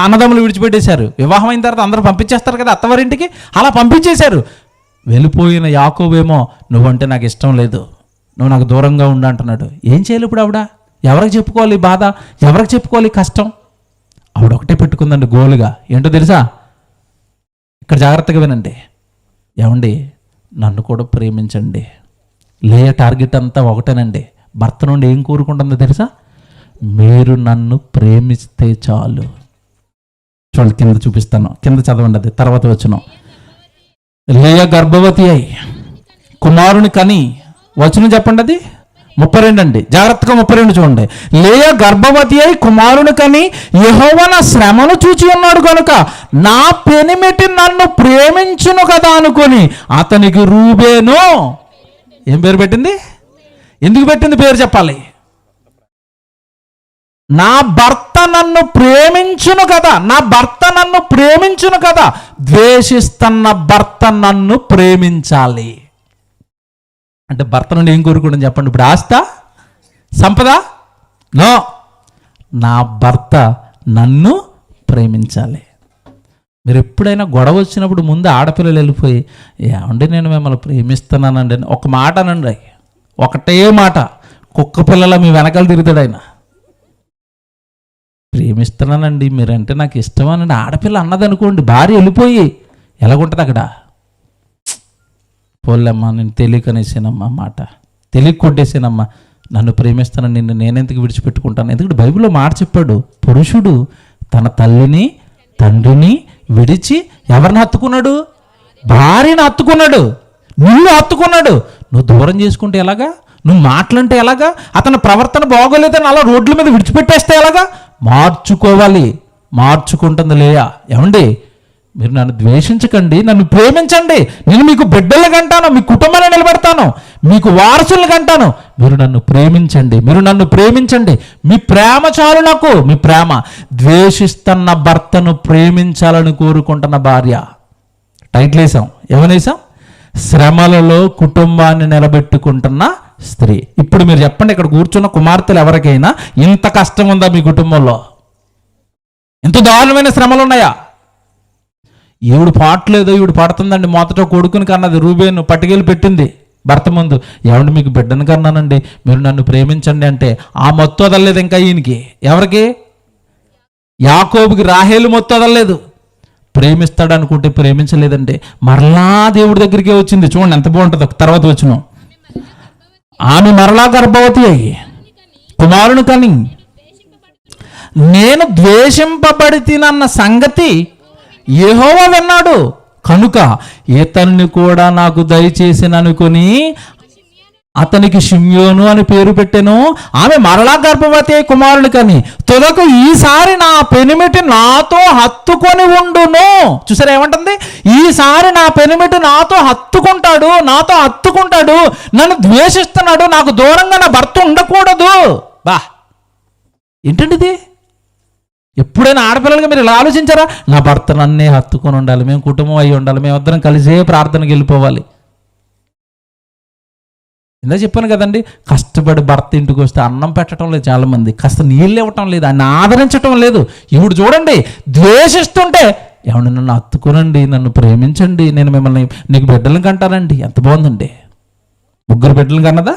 అన్నదమ్ములు విడిచిపెట్టేశారు. వివాహం అయిన తర్వాత అందరూ పంపించేస్తారు కదా అత్తవారింటికి, అలా పంపించేశారు. వెళ్ళిపోయిన యాకోబేమో, నువ్వంటే నాకు ఇష్టం లేదు, నువ్వు నాకు దూరంగా ఉండు అంటున్నాడు. ఏం చేయాలి ఇప్పుడు ఆవిడ? ఎవరికి చెప్పుకోవాలి బాధ, ఎవరికి చెప్పుకోవాలి కష్టం? ఆవిడ ఒకటే పెట్టుకుందండి గోలుగా. ఏంటో తెలుసా? ఇక్కడ జాగ్రత్తగా వినండి. ఏమండి, నన్ను కూడా ప్రేమించండి. లేయా టార్గెట్ అంతా ఒకటేనండి. భర్త నుండి ఏం కోరుకుంటుందో తెలుసా? మీరు నన్ను ప్రేమిస్తే చాలు. చూడండి, కింద చూపిస్తాను, కింద చదవండి, అది తర్వాత వచ్చును. లేయా గర్భవతి అయి కుమారుని కని, వచనం చెప్పండి, అది 32 అండి, జాగ్రత్తగా 32 చూడండి. లేయా గర్భవతి అయి కుమారుని కని, యెహోవా నా శ్రమను చూచి ఉన్నాడు కనుక నా పెనిమిటి నన్ను ప్రేమించును కదా అనుకొని అతనికి రూబేను ఏం పేరు పెట్టింది? ఎందుకు పెట్టింది పేరు చెప్పాలి? నా భర్త నన్ను ప్రేమించును కదా, నా భర్త నన్ను ప్రేమించును కదా, ద్వేషిస్తున్న భర్త నన్ను ప్రేమించాలి. అంటే భర్త నుండి ఏం కోరుకుంటుంది చెప్పండి? ఇప్పుడు ఆస్త, సంపద? నో, నా భర్త నన్ను ప్రేమించాలి. మీరు ఎప్పుడైనా గొడవ వచ్చినప్పుడు ముందు ఆడపిల్లలు వెళ్ళిపోయి, ఏమండి నేను మిమ్మల్ని ప్రేమిస్తున్నానండి అని ఒక మాట అనండి, ఒకటే మాట. కుక్క పిల్లల మీ వెనకాల తిరుగుతాడు ఆయన. ప్రేమిస్తున్నానండి, మీరంటే నాకు ఇష్టమనండి ఆడపిల్ల అన్నదనుకోండి, భార్య వెళ్ళిపోయి ఎలాగుంటుంది అక్కడ? పోలేమ్మా, నేను తెలియకనేసానమ్మా, మాట తెలియక కొట్టేసానమ్మా, నన్ను ప్రేమిస్తాను, నిన్ను నేనెందుకు విడిచిపెట్టుకుంటాను? ఎందుకంటే బైబిల్లో మాట చెప్పాడు, పురుషుడు తన తల్లిని తండ్రిని విడిచి ఎవరిని హత్తుకున్నాడు? భార్యను హత్తుకున్నాడు, నిన్ను హత్తుకున్నాడు. నువ్వు దూరం చేసుకుంటే ఎలాగా? నువ్వు మాటలంటే ఎలాగా? అతని ప్రవర్తన బాగోలేదని అలా రోడ్ల మీద విడిచిపెట్టేస్తే ఎలాగా? మార్చుకోవాలి. మార్చుకుంటుంది లేయా. ఏమండి, మీరు నన్ను ద్వేషించకండి, నన్ను ప్రేమించండి, నేను మీకు బిడ్డలు కంటాను, మీ కుటుంబాన్ని నిలబెడతాను, మీకు వారసులు కంటాను. మీరు నన్ను ప్రేమించండి, మీరు నన్ను ప్రేమించండి. మీ ప్రేమ చాలు నాకు, మీ ప్రేమ. ద్వేషిస్తున్న భర్తను ప్రేమించాలని కోరుకుంటున్న భార్య. టైటిల్ వేసాం, ఏమనేసాం? శ్రమలలో కుటుంబాన్ని నిలబెట్టుకుంటున్న స్త్రీ. ఇప్పుడు మీరు చెప్పండి, ఇక్కడ కూర్చున్న కుమార్తెలు ఎవరికైనా ఇంత కష్టం ఉందా మీ కుటుంబంలో? ఇంత దారుణమైన శ్రమలు ఉన్నాయా? ఈవిడ పాటలేదో ఈవిడ పడుతుందండి. మొదట కొడుకుని కన్నది, రూబేను పట్టుకెళ్ళి పెట్టింది భర్త ముందు. ఏమండి మీకు బిడ్డను కన్నానండి, మీరు నన్ను ప్రేమించండి అంటే ఆ మొత్తం వదలలేదు ఇంకా ఈయనకి. ఎవరికి? యాకోబుకి రాహేలు మొత్తం వదలలేదు. ప్రేమిస్తాడు అనుకుంటే ప్రేమించలేదండి, మరలా దేవుడి దగ్గరికే వచ్చింది. చూడండి ఎంత బాగుంటుందో. తర్వాత వచ్చిన ఆమె మరలా గర్భవతి అయ్యి కుమారుని కని, నేను ద్వేషింపబడితినన్న సంగతి యెహోవా విన్నాడు కనుక ఇతన్ని కూడా నాకు దయచేసిననుకొని అతనికి షిమ్యోను అని పేరు పెట్టెను. ఆమె మరలా గర్భవతి కుమారుని కని తొలకు ఈసారి నా పెనిమిటి నాతో హత్తుకొని ఉండును. చూసారా ఏమంటుంది? ఈసారి నా పెనిమిటి నాతో హత్తుకుంటాడు, నాతో హత్తుకుంటాడు, నన్ను ద్వేషిస్తున్నాడు, నాకు దూరంగా నా భర్త ఉండకూడదు. బా, ఏంటండి ఇది? ఎప్పుడైనా ఆడపిల్లలుగా మీరు ఇలా ఆలోచించారా? నా భర్త నన్నే హత్తుకొని ఉండాలి, మేము కుటుంబం అయి ఉండాలి, మేము ఇద్దరం కలిసే ప్రార్థనకి వెళ్ళిపోవాలి. ఇందా చెప్పాను కదండి, కష్టపడి భర్త ఇంటికి వస్తే అన్నం పెట్టడం లేదు చాలామంది, కాస్త నీళ్ళు ఇవ్వటం లేదు, ఆయన ఆదరించటం లేదు. ఇప్పుడు చూడండి, ద్వేషిస్తుంటే ఏమన్నా నన్ను హత్తుకోనండి, నన్ను ప్రేమించండి, నేను మిమ్మల్ని నీకు బిడ్డలను కంటానండి. ఎంత బాగుందండి. 3 బిడ్డలు కన్నదా?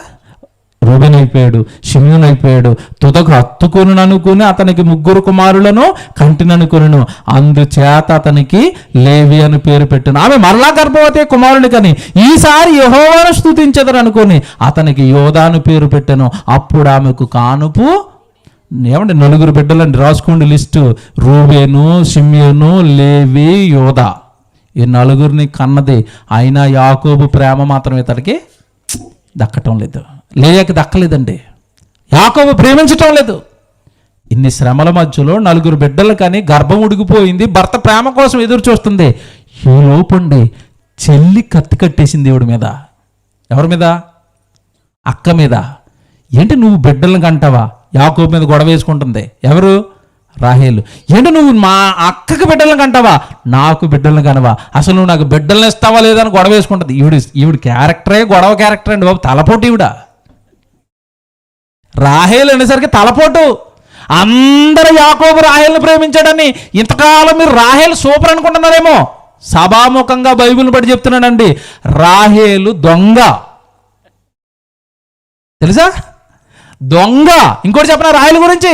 రూబెన్ అయిపోయాడు, షిమ్యోను అయిపోయాడు. తుదకు హత్తుకొని అనుకుని అతనికి 3 కుమారులను కంటిననుకొనెను. అందుచేత అతనికి లేవి అని పేరు పెట్టెను. ఆమె మరలా గర్భవతి కుమారుని కని ఈసారి యెహోవాను స్తుతించెదరు అనుకొని అతనికి యోదాను పేరు పెట్టెను. అప్పుడు ఆమెకు కానుపు ఏమంటే 4 బిడ్డలండి, రాసుకోండి లిస్టు. రూబేను, షిమ్యోను, లేవి, యోదా. ఈ 4 కన్నది. అయినా యాకోబు ప్రేమ మాత్రం ఇతడికి దక్కటం లేదు, లేయకి దక్కలేదండి. యాకోబు ప్రేమించటం లేదు. ఇన్ని శ్రమల మధ్యలో 4 బిడ్డలు కానీ గర్భం ఉడికిపోయింది, భర్త ప్రేమ కోసం ఎదురు చూస్తుంది. ఈ లోపండి చెల్లి కత్తి కట్టేసింది దేవుడి మీద. ఎవరి మీద? అక్క మీద. ఏంటి నువ్వు బిడ్డలను కంటావా? యాకోబు మీద గొడవ వేసుకుంటుంది. ఎవరు? రాహేలు. ఏంటి నువ్వు మా అక్కకి బిడ్డలను కంటావా? నాకు బిడ్డలను కనవా? అసలు నువ్వు నాకు బిడ్డలను ఇస్తావా లేదా అని గొడవ వేసుకుంటుంది. ఈవిడ క్యారెక్టరే గొడవ క్యారెక్టర్ అండి బాబు. తలపోటు ఈవిడ. రాహేలు అనేసరికి తలపోటు. అందరూ యాకోబు రాహేలును ప్రేమించాడని ఇంతకాలం మీరు రాహేలు సూపర్ అనుకుంటున్నారేమో. సభాముఖంగా బైబిల్ని బట్టి చెప్తున్నానండి, రాహేలు దొంగ. తెలుసా? దొంగ. ఇంకోటి చెప్పిన రాహేలు గురించి,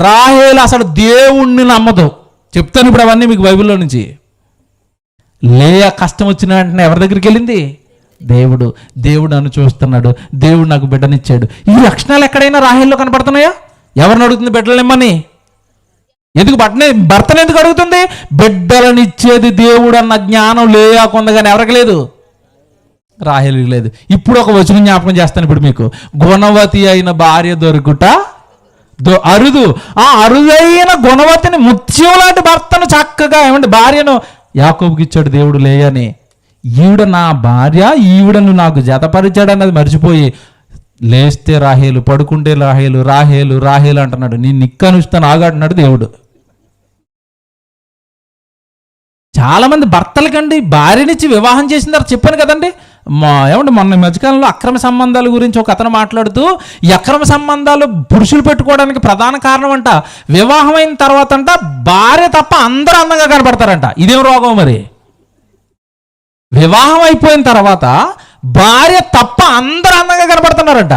రాహేలు అసలు దేవుణ్ణి నమ్మదు. చెప్తాను ఇప్పుడు అవన్నీ మీకు బైబిల్లో నుంచి. లేయా కష్టం వచ్చిన వెంటనే ఎవరి దగ్గరికి వెళ్ళింది? దేవుడు. దేవుడు నన్ను చూస్తున్నాడు, దేవుడు నాకు బిడ్డనిచ్చాడు. ఈ లక్షణాలు ఎక్కడైనా రాహేల్లో కనపడుతున్నాయా? ఎవరిని అడుగుతుంది బిడ్డలు ఇమ్మని? ఎందుకు భర్తను ఎందుకు అడుగుతుంది? బిడ్డలనిచ్చేది దేవుడు అన్న జ్ఞానం లేయాకుంది, కానీ ఎవరికి లేదు? రాహేలుకి లేదు. ఇప్పుడు ఒక వచనం జ్ఞాపకం చేస్తాను ఇప్పుడు మీకు. గుణవతి అయిన భార్య దొరుకుట అరుదు. ఆ అరుదైన గుణవతిని, ముత్యం లాంటి భర్తను చక్కగా ఏమంటే భార్యను యాకోబుకి ఇచ్చాడు దేవుడు లేయని. ఈవిడ నా భార్య, ఈవిడను నాకు జతపరిచాడు అన్నది మర్చిపోయి లేస్తే రాహేలు, పడుకుంటే రాహేలు, రాహేలు రాహేలు అంటున్నాడు. నేను నిక్కనుస్తాను ఆగాడున్నాడు దేవుడు. చాలామంది భర్తలకండి భార్యనిచ్చి వివాహం చేసిన తర్వాత చెప్పాను కదండి, ఏమంటే మొన్న మధ్యకాలంలో అక్రమ సంబంధాల గురించి ఒక అతను మాట్లాడుతూ, ఈ అక్రమ సంబంధాలు పురుషులు పెట్టుకోవడానికి ప్రధాన కారణం అంట, వివాహం అయిన తర్వాత అంట భార్య తప్ప అందరూ అందంగా కనపడతారంట. ఇదేం రోగం మరి? వివాహం అయిపోయిన తర్వాత భార్య తప్ప అందరూ అందంగా కనపడుతున్నారంట.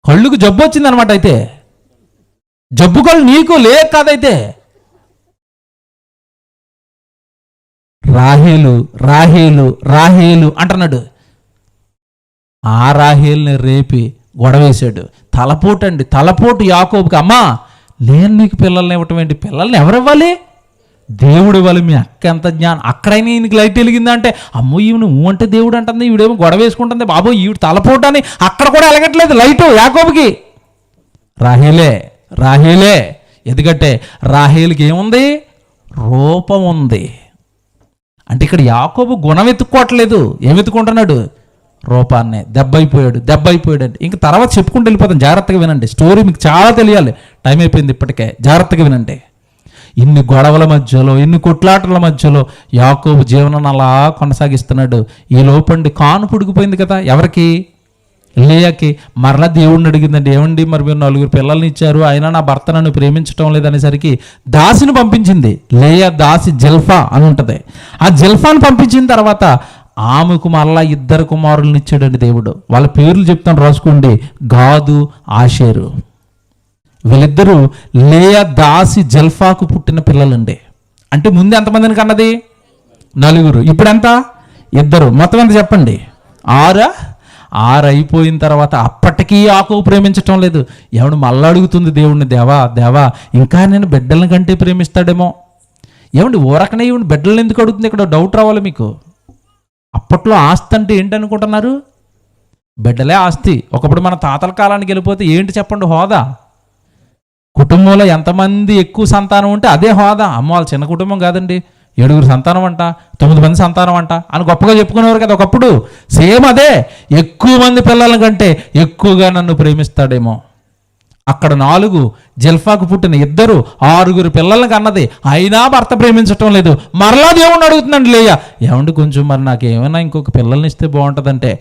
కళ్ళుకు జబ్బు వచ్చిందనమాట. అయితే జబ్బు కళ్ళు నీకు లేక కాదైతే. రాహేలు రాహేలు రాహేలు అంటున్నాడు. ఆ రాహేల్ని రేపి గొడవేశాడు. తలపోటు యాకోబుకి. అమ్మా, నేను నీకు పిల్లల్ని ఇవ్వటం ఏంటి? పిల్లల్ని ఎవరివ్వాలి? దేవుడు ఇవ్వాలి. మీ అక్క ఎంత జ్ఞానం. అక్కడైనా ఈయనకి లైట్ వెలిగిందంటే, అమ్మో ఈవిడ నువ్వు అంటే దేవుడు అంటుంది, ఈవిడేమో గొడవ వేసుకుంటుంది, బాబో ఈవిడ తలపోటు అని అక్కడ కూడా వెలగట్లేదు లైటు యాకోబుకి. రాహేలే. ఎందుకంటే రాహేలుకి ఏముంది? రూపం ఉంది. అంటే ఇక్కడ యాకోబు గుణం ఎత్తుక్కోవట్లేదు. ఏం ఎత్తుకుంటున్నాడు? రూపాన్నే. దెబ్బ అయిపోయాడు అంటే ఇంక తర్వాత చెప్పుకుంటూ వెళ్ళిపోతాం. జాగ్రత్తగా వినండి, స్టోరీ మీకు చాలా తెలియాలి. టైం అయిపోయింది ఇప్పటికే. జాగ్రత్తగా వినండి. ఇన్ని గొడవల మధ్యలో, ఇన్ని కొట్లాటల మధ్యలో యాకోబు జీవనాన్ని అలా కొనసాగిస్తున్నాడు. ఈ లోపండి కాను పుడికిపోయింది కదా. ఎవరికి? లేయాకి. మరలా దేవుడిని అడిగిందండి, ఏమండి మరి మీరు 4 పిల్లల్ని ఇచ్చారు, అయినా నా భర్త నన్ను ప్రేమించడం లేదనేసరికి దాసిని పంపించింది. లేయా దాసి జిల్ఫా అని ఉంటుంది. ఆ జిల్ఫాను పంపించిన తర్వాత ఆమెకు మరలా 2 కుమారులను ఇచ్చాడండి దేవుడు. వాళ్ళ పేర్లు చెప్తాను, రాసుకోండి. గాదు, ఆషేరు. వీళ్ళిద్దరూ లేయా దాసి జిల్ఫాకు పుట్టిన పిల్లలండి. అంటే ముందు ఎంతమందిని కన్నది? 4. ఇప్పుడు ఎంత? 2. మొత్తం ఎంత చెప్పండి? 6 అయిపోయిన తర్వాత అప్పటికీ యాకోబు ప్రేమించటం లేదు. ఎవడు మళ్ళా అడుగుతుంది దేవుడిని, దేవా ఇంకా నేను బిడ్డల కంటే ప్రేమిస్తాడేమో. ఏమండి ఊరకనే ఇవ్వండి, బిడ్డలను ఎందుకు అడుగుతుంది? ఇక్కడ డౌట్ రావాలి మీకు. అప్పట్లో ఆస్తి అంటే ఏంటి అనుకుంటున్నారు? బిడ్డలే ఆస్తి. ఒకప్పుడు మన తాతల కాలానికి వెళ్ళిపోతే ఏంటి చెప్పండి హోదా? కుటుంబంలో ఎంతమంది ఎక్కువ సంతానం ఉంటే అదే హోదా. అమ్మ వాళ్ళ చిన్న కుటుంబం కాదండి, 7 సంతానం అంట, 9 మంది సంతానం అంట అని గొప్పగా చెప్పుకునేవారు కదా ఒకప్పుడు. సేమ్ అదే. ఎక్కువ మంది పిల్లల కంటే ఎక్కువగా నన్ను ప్రేమిస్తాడేమో. అక్కడ 4, జిల్ఫాకు పుట్టిన 2, 6 పిల్లలకి అన్నది, అయినా భర్త ప్రేమించటం లేదు. మరలా దేవుణ్ణి అడుగుతుందండి లేయా, ఏమండి కొంచెం మరి నాకు ఏమైనా ఇంకొక పిల్లల్ని ఇస్తే బాగుంటుందంటే,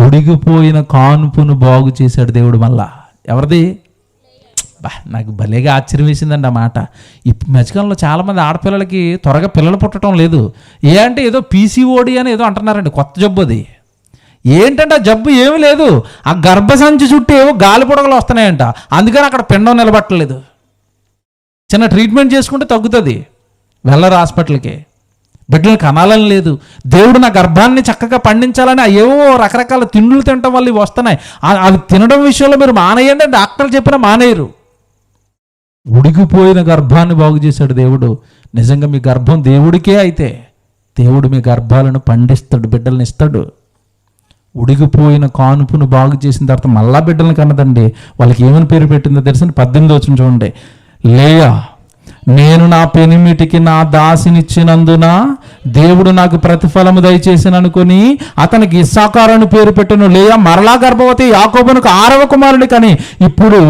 ఉడిగిపోయిన కానుపును బాగు చేశాడు దేవుడు. మళ్ళా ఎవరిది? నాకు భలేగా ఆశ్చర్యం వేసిందండి ఆ మాట. ఈ మధ్యకాలంలో చాలామంది ఆడపిల్లలకి త్వరగా పిల్లలు పుట్టడం లేదు. అంటే ఏదో PCOD అని ఏదో అంటున్నారండి, కొత్త జబ్బు అది. ఏంటంటే ఆ జబ్బు ఏమీ లేదు, ఆ గర్భసంచి చుట్టూ ఏవో గాలి పొడగలు వస్తున్నాయంట. అందుకని అక్కడ పిండం నిలబట్టలేదు. చిన్న ట్రీట్మెంట్ చేసుకుంటే తగ్గుతుంది. వెళ్ళరు హాస్పిటల్కి. బిడ్డలు కనాలని లేదు. దేవుడు నా గర్భాన్ని చక్కగా పండించాలని ఏవో రకరకాల తిండులు తినటం వల్ల ఇవి వస్తున్నాయి. అవి తినడం విషయంలో మీరు మానేయండి, డాక్టర్లు చెప్పినా మానేయరు. ఉడికిపోయిన గర్భాన్ని బాగు చేశాడు దేవుడు. నిజంగా మీ గర్భం దేవుడికే అయితే దేవుడు మీ గర్భాలను పండిస్తాడు, బిడ్డలను ఇస్తాడు. ఉడికిపోయిన కానుపును బాగు చేసిన తర్వాత మళ్ళా బిడ్డలను కన్నదండి. వాళ్ళకి ఏమని పేరు పెట్టిందో తెలుసండి? 18వ వచనం చూడండి. లేయా, నేను నా పెనిమిటికి నా దాసినిచ్చినందున దేవుడు నాకు ప్రతిఫలము దయచేసిన అనుకుని అతనికి ఇస్సాకారు అని పేరు పెట్టెను. లేయా మరలా గర్భవతి, యాకోబునకు 6వ కుమారుడి కని. ఇప్పుడు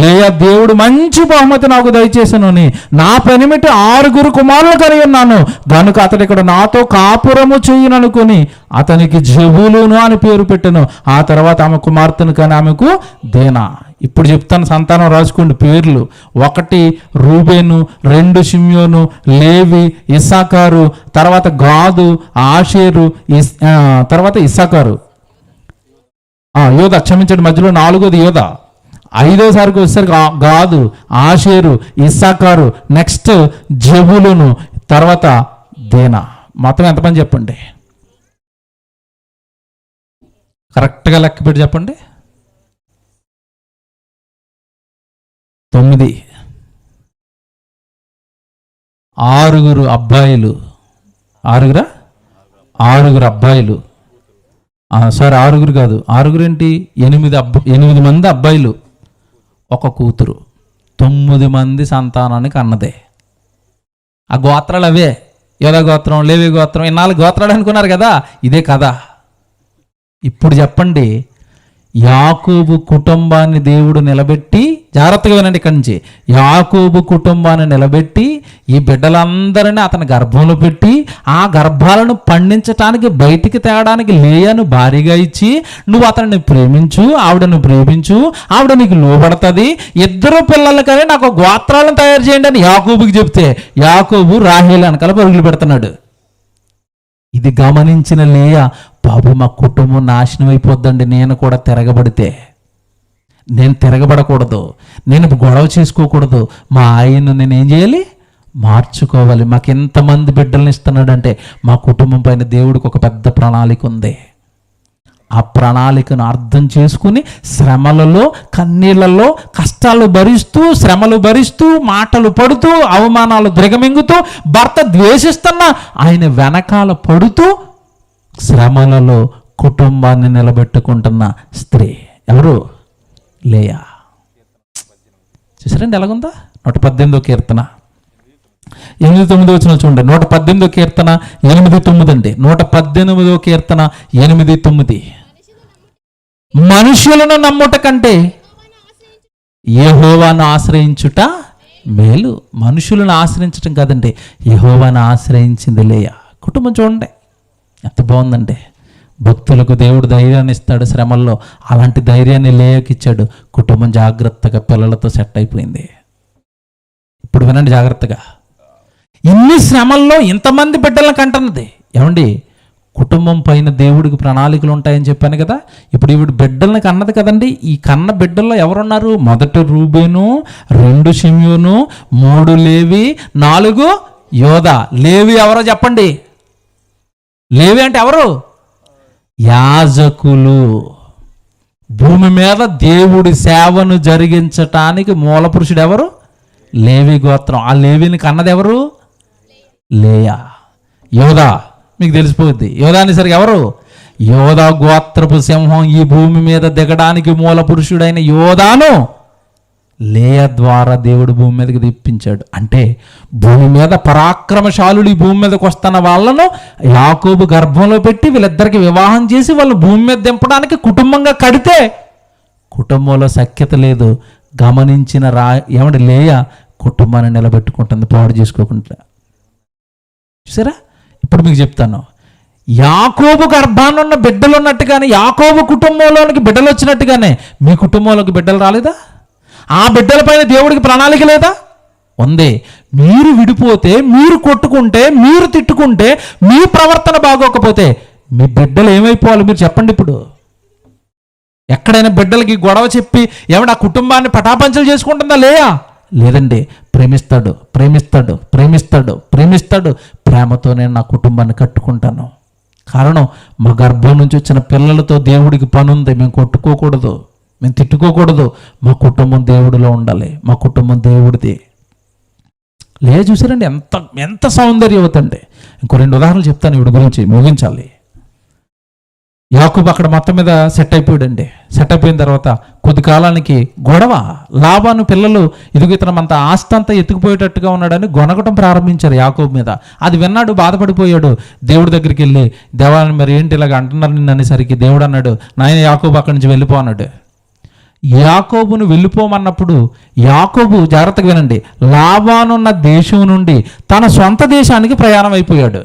లేయా దేవుడు మంచి బహుమతి నాకు దయచేసను అని నా పెనిమిటి 6 కుమారులు కని ఉన్నాను గనుక అతడు ఇక్కడ నాతో కాపురము చేయుననుకుని అతనికి జెబూలూను అని పేరు పెట్టెను. ఆ తర్వాత ఆమె కుమార్తెను కానీ ఆమెకు దేనా. ఇప్పుడు చెప్తాను, సంతానం రాసుకోండి పేర్లు. 1 రూబేను, 2 షిమ్యోను, లేవి, ఇస్సాకారు, తర్వాత గాదు, ఆషేరు, తర్వాత ఇస్సాకారు, యోధ, క్షమించండి మధ్యలో 4వది యోధ. 5వసారికి వచ్చేసరికి గాదు, ఆషేరు, ఇస్సాకారు, నెక్స్ట్ జెబూలూను, తర్వాత దేనా. మొత్తం ఎంతమంది చెప్పండి? కరెక్ట్గా లెక్క పెట్టి చెప్పండి. 9. 6 అబ్బాయిలు. 6 అబ్బాయిలు. సారీ 6 కాదు, 6 ఏంటి? 8 మంది అబ్బాయిలు, 1 కూతురు. 9 మంది సంతానానికి అన్నదే. ఆ గోత్రాలు అవే. యోధా గోత్రం, లేవి గోత్రం, 4 గోత్రాలు అనుకున్నారు కదా, ఇదే కదా. ఇప్పుడు చెప్పండి, యాకోబు కుటుంబాన్ని దేవుడు నిలబెట్టి, జాగ్రత్తగా వినండి ఇక్కడి నుంచి, యాకోబు కుటుంబాన్ని నిలబెట్టి ఈ బిడ్డలందరినీ అతని గర్భంలో పెట్టి ఆ గర్భాలను పండించటానికి బయటికి తేవడానికి లేయాను భారీగా ఇచ్చి, నువ్వు అతన్ని ప్రేమించు, ఆవిడను ప్రేమించు, ఆవిడ నీకు లోబడుతుంది, ఇద్దరు పిల్లలకనే నాకు గోత్రాలను తయారు చేయండి అని యాకోబుకి చెప్తే యాకోబు రాహేలు వెనకాల పరుగులు పెడుతున్నాడు. ఇది గమనించిన లేయా, బాబు మా కుటుంబం నాశనం అయిపోద్దండి, నేను కూడా తిరగబడితే, నేను తిరగబడకూడదు, నేను గొడవ చేసుకోకూడదు, మా ఆయన్ను నేను ఏం చేయాలి, మార్చుకోవాలి. మాకు ఎంతమంది బిడ్డలను ఇస్తున్నాడంటే మా కుటుంబం పైన దేవుడికి ఒక పెద్ద ప్రణాళిక ఉంది. ఆ ప్రణాళికను అర్థం చేసుకుని శ్రమలలో, కన్నీళ్లలో, కష్టాలు భరిస్తూ, శ్రమలు భరిస్తూ, మాటలు పడుతూ, అవమానాలు దిగమింగుతూ, భర్త ద్వేషిస్తున్న ఆయన వెనకాల పడుతూ శ్రమలలో కుటుంబాన్ని నిలబెట్టుకుంటున్న స్త్రీ ఎవరు? లేయా. చూసారండి ఎలాగుందా? 118వ కీర్తన 8-9 వచ్చిన చూడండి. 118వ కీర్తన 8-9 అండి. 118వ కీర్తన 8-9. మనుషులను నమ్ముట కంటే యెహోవాను ఆశ్రయించుట మేలు. మనుషులను ఆశ్రయించటం కాదండి, యెహోవాను ఆశ్రయించింది లేయా. కుటుంబం చూడండి ఎంత బాగుందండి. భక్తులకు దేవుడు ధైర్యాన్ని ఇస్తాడు శ్రమల్లో, అలాంటి ధైర్యాన్ని లేయాకి ఇచ్చాడు. కుటుంబం జాగ్రత్తగా పిల్లలతో సెట్ అయిపోయింది. ఇప్పుడు వినండి జాగ్రత్తగా, ఇన్ని శ్రమల్లో ఇంతమంది బిడ్డలను కంటున్నది. ఏమండి, కుటుంబం పైన దేవుడికి ప్రణాళికలు ఉంటాయని చెప్పాను కదా. ఇప్పుడు ఈవిడ బిడ్డల్ని కన్నది కదండి. ఈ కన్న బిడ్డల్లో ఎవరున్నారు? 1 రూబేను, 2 షిమ్యోను, 3 లేవి, 4 యోధా. లేవి ఎవరో చెప్పండి? లేవి అంటే ఎవరు? యాజకులు. భూమి మీద దేవుడి సేవను జరిగించటానికి మూల పురుషుడు ఎవరు? లేవి గోత్రం. ఆ లేవిని కన్నది ఎవరు? లేయా. యోధా మీకు తెలిసిపోద్ది. యోధా అనేసరికి ఎవరు? యోధా గోత్రపు సింహం ఈ భూమి మీద దిగడానికి మూల పురుషుడైన యోధాను లేయా ద్వారా దేవుడు భూమి మీదకి తెప్పించాడు. అంటే భూమి మీద పరాక్రమశాలుడు ఈ భూమి మీదకి వస్తున్న వాళ్ళను యాకోబు గర్భంలో పెట్టి వీళ్ళిద్దరికి వివాహం చేసి వాళ్ళు భూమి మీద దింపడానికి కుటుంబంగా కడితే కుటుంబంలో సఖ్యత లేదు. గమనించిన ఏమంటే లేయా కుటుంబాన్ని నిలబెట్టుకుంటుంది పాడు చేసుకోకుండా. చూసారా? ఇప్పుడు మీకు చెప్తాను, యాకోబు గర్భాన్ని ఉన్న బిడ్డలు ఉన్నట్టుగానే యాకోబు కుటుంబంలోనికి బిడ్డలు వచ్చినట్టుగానే మీ కుటుంబంలోకి బిడ్డలు రాలేదా? ఆ బిడ్డల పైన దేవుడికి ప్రణాళిక లేదా? ఉంది. మీరు విడిపోతే, మీరు కొట్టుకుంటే, మీరు తిట్టుకుంటే, మీ ప్రవర్తన బాగోకపోతే మీ బిడ్డలు ఏమైపోవాలి మీరు చెప్పండి. ఇప్పుడు ఎక్కడైనా బిడ్డలకి గొడవ చెప్పి ఏమంటే ఆ కుటుంబాన్ని పటాపంచలు చేసుకుంటుందా? లేయా? లేదండి. ప్రేమిస్తాడు, ప్రేమిస్తాడు, ప్రేమిస్తాడు, ప్రేమిస్తాడు. ప్రేమతో నేను నా కుటుంబాన్ని కట్టుకుంటాను. కారణం, మా గర్భం నుంచి వచ్చిన పిల్లలతో దేవుడికి పని ఉంది. మేము కొట్టుకోకూడదు, మేము తిట్టుకోకూడదు. మా కుటుంబం దేవుడిలో ఉండాలి, మా కుటుంబం దేవుడిది. చూసారండి ఎంత ఎంత సౌందర్యవతండి. ఇంకో 2 ఉదాహరణలు చెప్తాను వీడి గురించి, ముగించాలి. యాకోబు అక్కడ మొత్తం మీద సెట్ అయిపోయాడండి. సెట్ అయిపోయిన తర్వాత కొద్ది కాలానికి గొడవ. లాబాను పిల్లలు ఇదిగో ఇతనంత ఆస్తి అంతా ఎత్తుకుపోయేటట్టుగా ఉన్నాడని గొనగటం ప్రారంభించారు యాకోబు మీద. అది విన్నాడు, బాధపడిపోయాడు. దేవుడి దగ్గరికి వెళ్ళి, దేవాన్ని మరి ఏంటి ఇలాగ అంటున్నారు నిన్ను అనేసరికి దేవుడు అన్నాడు, నాయన యాకోబు అక్కడి నుంచి వెళ్ళిపో అన్నాడు. యాకోబును వెళ్ళిపోమన్నప్పుడు యాకోబు, జాగ్రత్తగా వినండి, లాబానున్న దేశం నుండి తన సొంత దేశానికి ప్రయాణం అయిపోయాడు.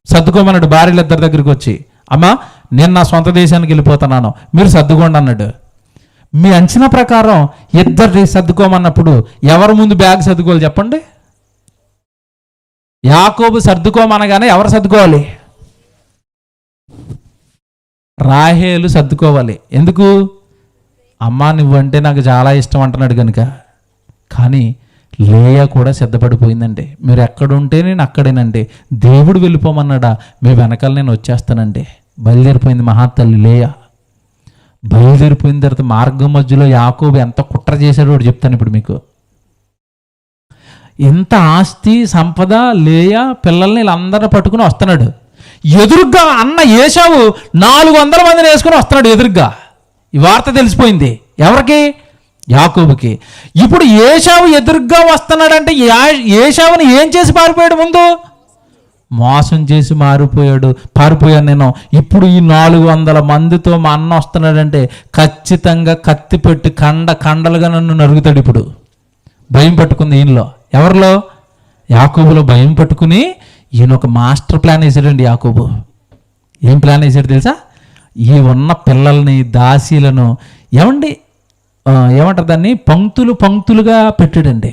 సర్దుకోమన్నాడు భార్యలిద్దరి దగ్గరికి వచ్చి, అమ్మా నేను నా సొంత దేశానికి వెళ్ళిపోతున్నాను, మీరు సర్దుకోండి అన్నాడు. మీ అంచనా ప్రకారం ఇద్దరిని సర్దుకోమన్నప్పుడు ఎవరు ముందు బ్యాగ్ సర్దుకోవాలి చెప్పండి? యాకోబు సర్దుకోమనగానే ఎవరు సర్దుకోవాలి? రాహేలు సర్దుకోవాలి. ఎందుకు? అమ్మా నువ్వంటే నాకు చాలా ఇష్టం అంటున్నాడు కనుక. కానీ లేయా కూడా సిద్ధపడిపోయిందండి. మీరు ఎక్కడుంటే నేను అక్కడేనండి. దేవుడు వెళ్ళిపోమన్నాడా, మీ వెనకాల నేను వచ్చేస్తానండి. బయలుదేరిపోయింది మహాతల్లి లేయా. బయలుదేరిపోయిన తర్వాత మార్గం మధ్యలో యాకోబు ఎంత కుట్ర చేశాడో చెప్తాను ఇప్పుడు మీకు. ఎంత ఆస్తి సంపద, లేయా పిల్లల్ని వీళ్ళందరినీ పట్టుకుని వస్తున్నాడు. ఎదురుగ్గా అన్న ఏశావు 400 మందిని వేసుకుని వస్తున్నాడు ఎదురుగ్గా. ఈ వార్త తెలిసిపోయింది ఎవరికి? యాకోబుకి. ఇప్పుడు ఏశావు ఎదురుగ్గా వస్తున్నాడంటే ఏశావుని ఏం చేసి పారిపోయాడు? ముందు మోసం చేసి పారిపోయాను నేను. ఇప్పుడు ఈ 400 మందితో మా అన్న వస్తున్నాడంటే ఖచ్చితంగా కత్తి పెట్టి కండలుగా నన్ను నరుగుతాడు. ఇప్పుడు భయం పట్టుకుంది ఈయనలో. ఎవరిలో? యాకోబులో భయం పట్టుకుని ఈయన ఒక మాస్టర్ ప్లాన్ వేసాడండి యాకోబు. ఏం ప్లాన్ వేసాడు తెలుసా? ఈ ఉన్న పిల్లల్ని, దాసీలను ఏమంటారు దాన్ని, పంక్తులుగా పెట్టాడండి.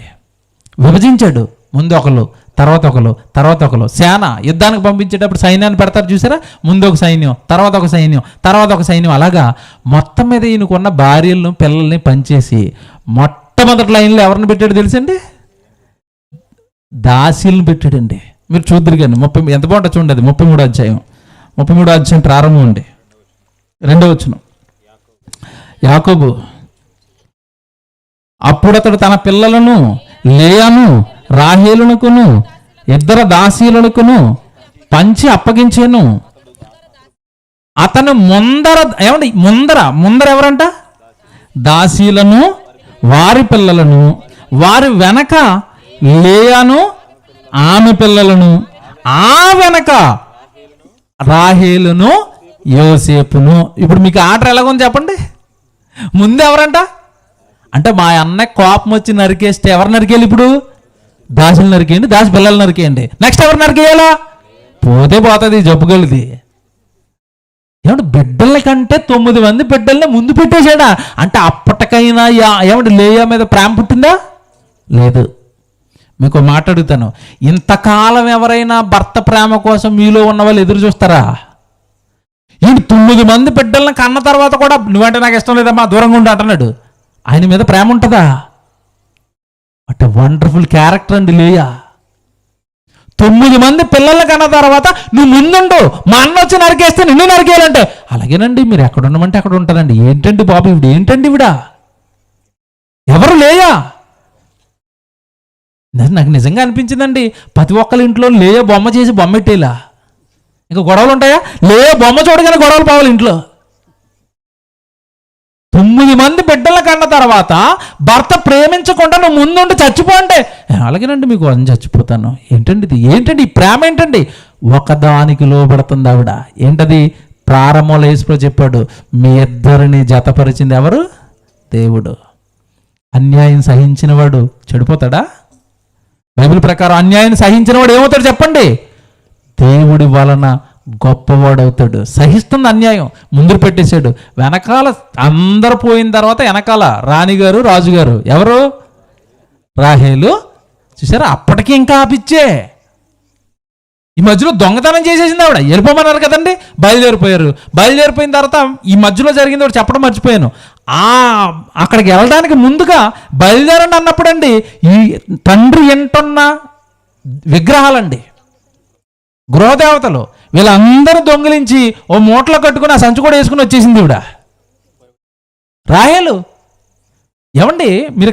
విభజించాడు. ముందు ఒకరు, తర్వాత ఒకరు. సేన యుద్ధానికి పంపించేటప్పుడు సైన్యాన్ని పెడతారు చూసారా? ముందు ఒక సైన్యం, తర్వాత ఒక సైన్యం. అలాగా మొత్తం మీద ఈయనకున్న భార్యలను, పిల్లల్ని పనిచేసి మొట్టమొదటి లైన్లో ఎవరిని పెట్టాడు తెలుసండి? దాసీలను పెట్టాడండి. మీరు చూద్దరు కానీ ఎంత బాగుంటుంది చూడండి. అది 33వ అధ్యాయం ప్రారంభం అండి, 2వ వచనం. యాకోబు అప్పుడు అతడు తన పిల్లలను లేయాను, రాహేలునకును 2 దాసీలకును పంచి అప్పగించాను. అతను ముందర ఎవరంట? దాసీలను, వారి పిల్లలను, వారి వెనక లేయాను ఆమె పిల్లలను, ఆ వెనక రాహేలును, యోసేపును. ఇప్పుడు మీకు ఆర్డర్ ఎలాగొంది చెప్పండి. ముందు ఎవరంట? అంటే మా అన్నయ్య కోపం వచ్చి నరికేస్తే ఎవరు నరికేయాలి? ఇప్పుడు దాసులు నరికేయండి, దాసి పిల్లలు నరికేయండి. నెక్స్ట్ ఎవరు నరికేయాలా? పోతుంది జబ్బుగలిది. బిడ్డల కంటే 9 మంది బిడ్డల్ని ముందు పెట్టేశాడా? అంటే అప్పటికైనా లేయా మీద ప్రేమ పుట్టిందా? లేదు. మీకు మాట అడుగుతాను, ఇంతకాలం ఎవరైనా భర్త ప్రేమ కోసం మీలో ఉన్న వాళ్ళు ఎదురు చూస్తారా? ఈ 9 మంది బిడ్డలను కన్న తర్వాత కూడా నువ్వంటే నాకు ఇష్టం లేదమ్మా, దూరంగా ఉండి అంటున్నాడు. ఆయన మీద ప్రేమ ఉంటుందా? అంటే వండర్ఫుల్ క్యారెక్టర్ అండి లేయా. 9 మంది పిల్లల్ని కన్న తర్వాత నువ్వు ముందుండు, మా అన్న వచ్చి నరికేస్తే నిన్ను నరికేయాలంటే అలాగేనండి, మీరు ఎక్కడ ఉండమంటే అక్కడ ఉంటారండి. ఏంటండి బాబు ఇవిడ, ఏంటండి ఇవిడ? ఎవరు లేయా? నాకు నిజంగా అనిపించిందండి, ప్రతి ఒక్కరి ఇంట్లో లేయా బొమ్మ చేసి బొమ్మ పెట్టేలా. ఇంకా గొడవలు ఉంటాయా? లేయా బొమ్మ చూడగానే గొడవలు పోవాలి ఇంట్లో. 9 మంది బిడ్డల కన్న తర్వాత భర్త ప్రేమించకుండా నువ్వు ముందుండి చచ్చిపో అంటే అలాగేనండి మీకు అని చచ్చిపోతాను. ఏంటండి ఇది? ఏంటండి ఈ ప్రేమ? ఏంటండి? ఒకదానికి లోబడుతుంది ఆవిడ. ఏంటది? ప్రారంభంలో యేసు చెప్పాడు, మీ ఇద్దరిని జతపరిచింది ఎవరు? దేవుడు. అన్యాయం సహించిన వాడు చెడిపోతాడా? బైబిల్ ప్రకారం అన్యాయం సహించిన వాడు ఏమవుతాడు చెప్పండి? దేవుడి వలన గొప్పవాడవుతాడు. సహిస్తుంది అన్యాయం, ముందు పెట్టేశాడు. వెనకాల అందరు పోయిన తర్వాత వెనకాల రాణిగారు, రాజుగారు. ఎవరు? రాహేలు. చూసారా? అప్పటికి ఇంకా ఆపిచ్చే. ఈ మధ్యలో దొంగతనం చేసేసింది ఆవిడ. వెళ్ళిపోమన్నారు కదండి, బయలుదేరిపోయిన తర్వాత ఈ మధ్యలో జరిగింది ఒకటి చెప్పడం మర్చిపోయాను. అక్కడికి వెళ్ళడానికి ముందుగా బయలుదేరండి అన్నప్పుడండి ఈ తండ్రి ఎంటున్న విగ్రహాలండి, గృహదేవతలు, వీళ్ళందరూ దొంగిలించి ఓ మూటలో కట్టుకుని ఆ సంచి కూడా వేసుకుని వచ్చేసింది ఈవిడ రాహేలు. ఏమండి మీరు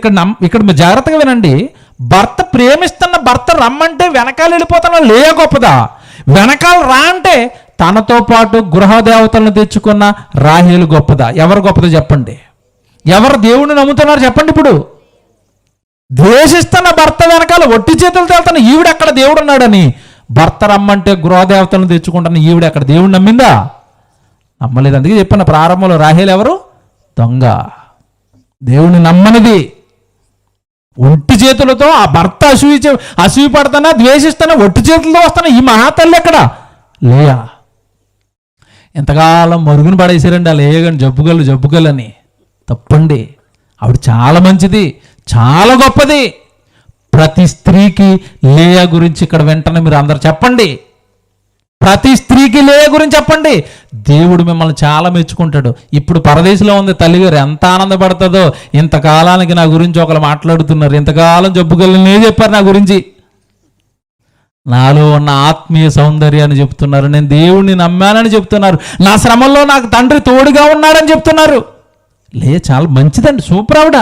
ఇక్కడ జాగ్రత్తగా వినండి. భర్త ప్రేమిస్తున్న భర్త రమ్మంటే వెనకాల వెళ్ళిపోతాను లేయ గొప్పదా? వెనకాల రా అంటే తనతో పాటు గృహదేవతలను తెచ్చుకున్న రాహేలు గొప్పదా? ఎవరు గొప్పదో చెప్పండి? ఎవరు దేవుణ్ణి నమ్ముతున్నారు చెప్పండి? ఇప్పుడు ద్వేషిస్తున్న భర్త వెనకాల ఒట్టి చేతులతో వెళ్తున్న ఈవిడ ఎక్కడ దేవుడు ఉన్నాడని భర్త రమ్మంటే గృహదేవతలను తెచ్చుకుంటున్న ఈవిడ ఎక్కడ దేవుడు నమ్మిందా? నమ్మలేదు. అందుకే చెప్పిన ప్రారంభంలో రాహేలు ఎవరు? దొంగ, దేవుణ్ణి నమ్మనిది. ఒట్టి చేతులతో ఆ భర్త అసూయ పడుతున్నా, ద్వేషిస్తున్నా, ఒట్టి చేతులతో వస్తున్నా ఈ మహాతల్లి ఎక్కడ? లేయా. ఎంతకాలం మరుగున పడేసారండి ఆ లేయగాని, జబ్బుగలని. తప్పండి. ఆవిడ చాలా మంచిది, చాలా గొప్పది. ప్రతి స్త్రీకి లేయా గురించి ఇక్కడ వెంటనే మీరు అందరు చెప్పండి. ప్రతి స్త్రీకి లేయా గురించి చెప్పండి. దేవుడు మిమ్మల్ని చాలా మెచ్చుకుంటాడు. ఇప్పుడు పరదేశంలో ఉంది తల్లిగారు, ఎంత ఆనందపడుతుందో. ఇంతకాలానికి నా గురించి ఒకరు మాట్లాడుతున్నారు, ఇంతకాలం జబ్బుగలనే చెప్పారు నా గురించి. నాలో ఉన్న ఆత్మీయ సౌందర్యాన్ని చెప్తున్నారు, నేను దేవుణ్ణి నమ్మానని చెప్తున్నారు, నా శ్రమల్లో నాకు తండ్రి తోడుగా ఉన్నాడని చెప్తున్నారు. చాలా మంచిదండి, సూపర్. ఆవిడ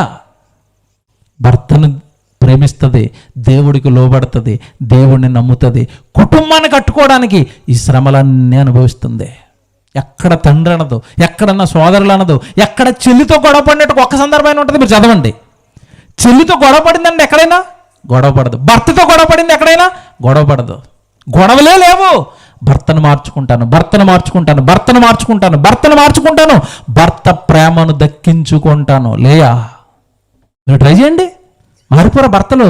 భర్తను ప్రేమిస్తుంది, దేవుడికి లోబడుతుంది, దేవుడిని నమ్ముతుంది, కుటుంబాన్ని కట్టుకోవడానికి ఈ శ్రమలన్నీ అనుభవిస్తుంది. ఎక్కడ తండ్రి అనదు, ఎక్కడన్నా సోదరులు అనదు, ఎక్కడ చెల్లితో గొడవ పడినట్టు ఒక్క సందర్భం ఉంటుంది. మీరు చదవండి. చెల్లితో గొడవ పడిందండి ఎక్కడైనా? గొడవ పడదు. భర్తతో గొడవ పడింది ఎక్కడైనా? గొడవ పడదు. గొడవలే లేవు. భర్తను మార్చుకుంటాను, భర్తను మార్చుకుంటాను, భర్తను మార్చుకుంటాను, భర్తను మార్చుకుంటాను, భర్త ప్రేమను దక్కించుకుంటాను. లేయా, మీరు ట్రై చేయండి, మారిపోరా భర్తలు.